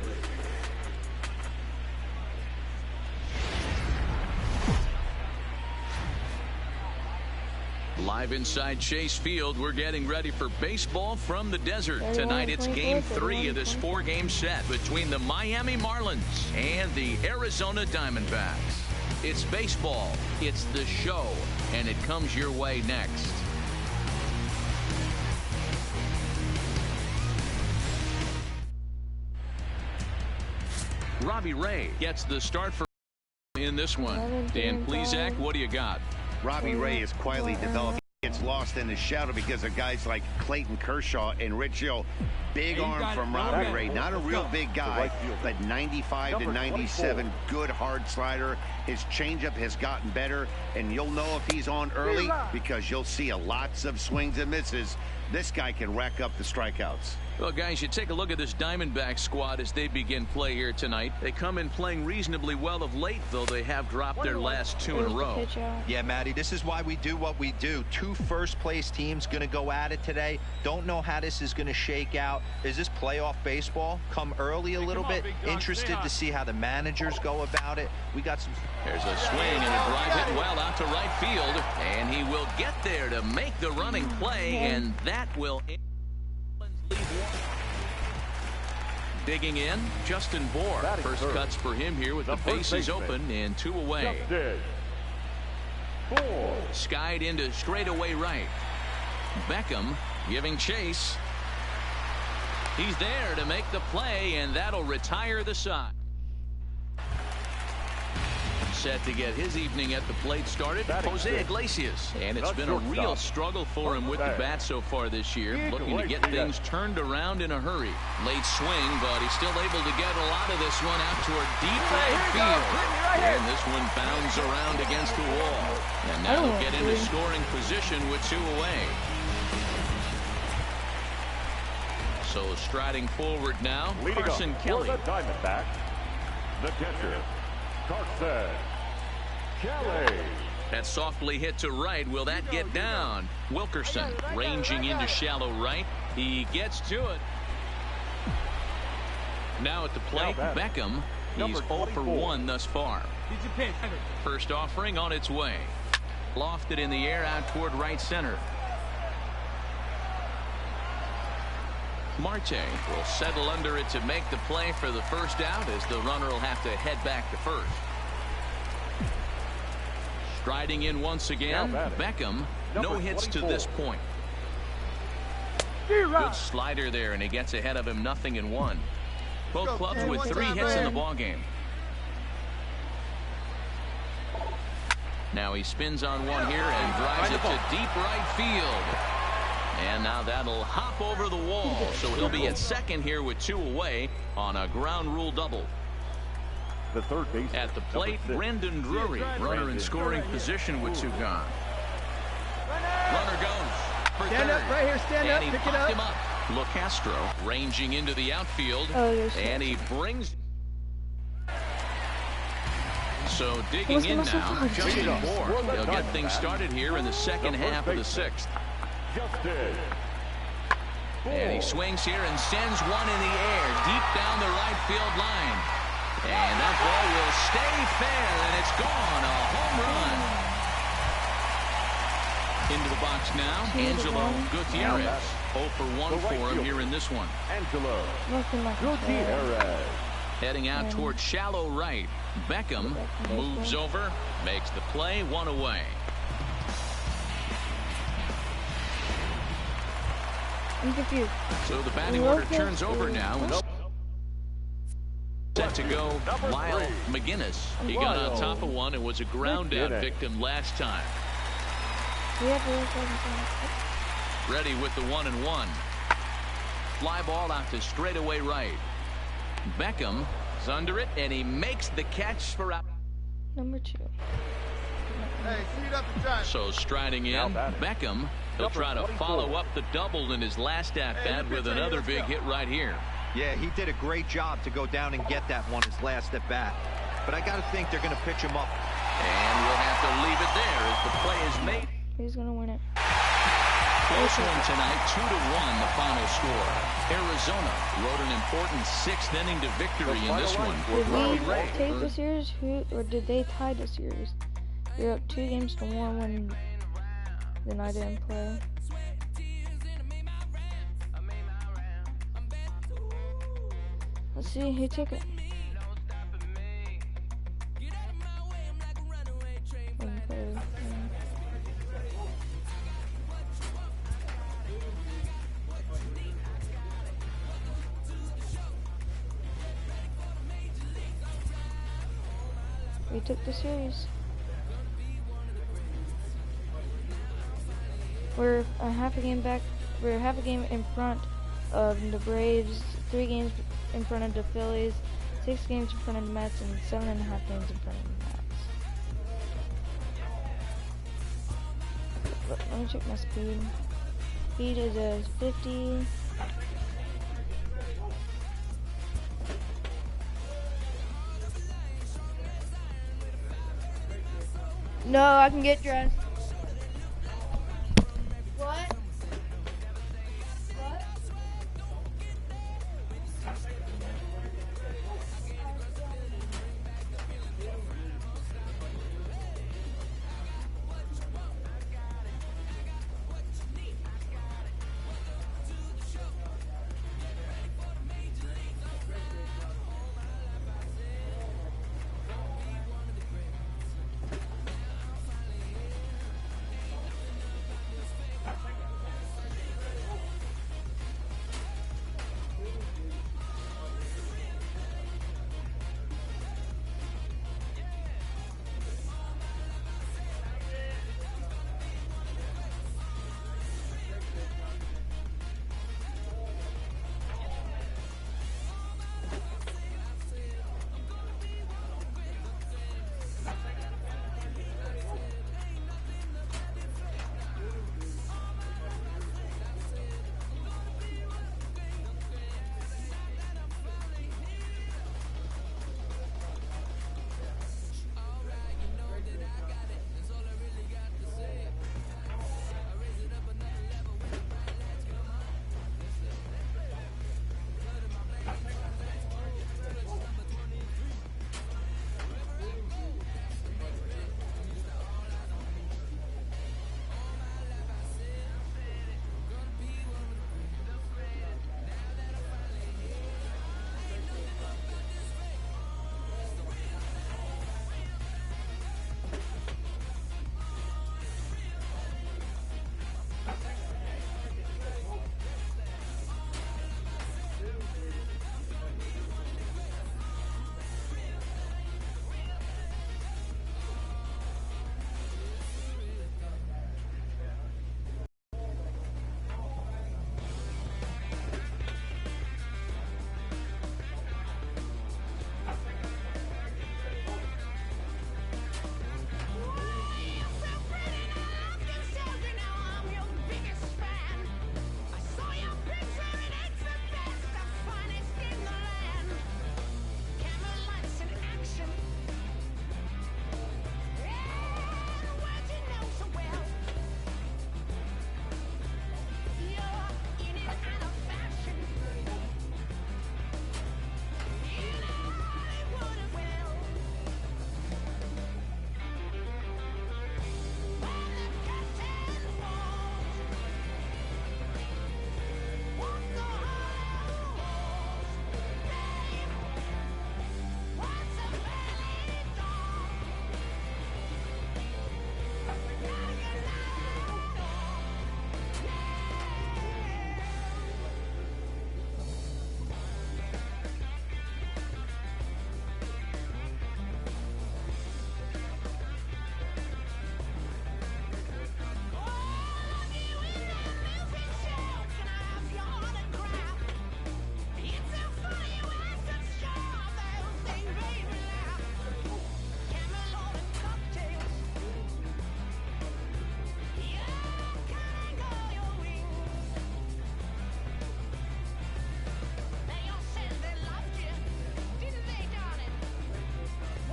Live inside Chase Field, we're getting ready for baseball from the desert. Tonight it's Game 3 of this 4-game set between the Miami Marlins and the Arizona Diamondbacks. It's baseball, it's the show, and it comes your way next. Robbie Ray gets the start for in this one. Dan Plesac, what do you got? Robbie Ray is quietly developing. Gets lost in the shadow because of guys like Clayton Kershaw and Rich Hill. Big arm from Robbie Ray. Not a real big guy, but 95 to 97. Good hard slider. His changeup has gotten better, and you'll know if he's on early because you'll see lots of swings and misses. This guy can rack up the strikeouts. Well, guys, you take a look at this Diamondback squad as they begin play here tonight. They come in playing reasonably well of late, though they have dropped their last 2 in a row. Yeah, Matty, this is why we do what we do. 2 first-place teams going to go at it today. Don't know how this is going to shake out. Is this playoff baseball? Come early a little bit. Interested to see how the managers go about it. We got some... There's a swing and a drive hit well out to right field, and he will get there to make the running play, and that will... Digging in, Justin Bour. First cuts for him here with the bases open and 2 away. Skied into straightaway right. Beckham giving chase. He's there to make the play, and that'll retire the side. Set to get his evening at the plate started, Jose Iglesias. And it's been a real struggle for him with the bat so far this year. Looking to get things turned around in a hurry. Late swing, but he's still able to get a lot of this one out toward deep right field. And this one bounds around against the wall. And now he'll get into scoring position with 2 away. So striding forward now, Carson Kelly. For the Diamondbacks, the catcher, Carson Kelly. That softly hit to right. Will that get down? Wilkerson ranging into shallow right. He gets to it. Now at the plate, Beckham. He's 0 for 1 thus far. First offering on its way. Lofted in the air out toward right center. Marte will settle under it to make the play for the first out, as the runner will have to head back to first. Striding in once again, Beckham. No hits to this point. Good slider there, and he gets ahead of him, 0-1. Both clubs with 3 hits in the ballgame. Now he spins on one here and drives it to deep right field. And now that'll hop over the wall, so he'll be at second here with 2 away on a ground rule double. The third base at the plate, Brandon Drury, runner in scoring position with 2 gone. Runner goes for stand third. Up right here, stand and up, he pick it popped up. him up. LeCastro ranging into the outfield, and he brings. So digging in now, Justin Bour. He'll get things started here in the second half of the 6th. And he swings here and sends one in the air deep down the right field line. And that ball will stay fair, and it's gone. A home run. Into the box now, Angelo Gutierrez. 0 for 1 for him here in this one. Angelo Gutierrez. Heading out toward shallow right. Beckham moves over, makes the play, 1 away. I'm confused. So the batting order turns over now. Set to go, Lyle McGinnis. He got on top of one and was a ground out victim last time. Ready with the 1-1. Fly ball out to straightaway right. Beckham is under it, and he makes the catch for out. Number 2. Hey, speed up the time. So striding in, Beckham. He'll try to follow up the double in his last at-bat with another big hit right here. Yeah, he did a great job to go down and get that one his last at-bat. But I got to think they're going to pitch him up. And we'll have to leave it there as the play is made. He's going to win it. Close one tonight, 2-1 the final score. Arizona wrote an important 6th inning to victory in this one. Did we take the series, or did they tie the series? They're up 2-1 when the night didn't play. Let's see who took it. We took the series. We're half a game back. We're half a game in front of the Braves, 3 games in front of the Phillies, 6 games in front of the Mets, and 7.5 games in front of the Mets. Let me check my speed. Speed is a 50. No, I can get dressed.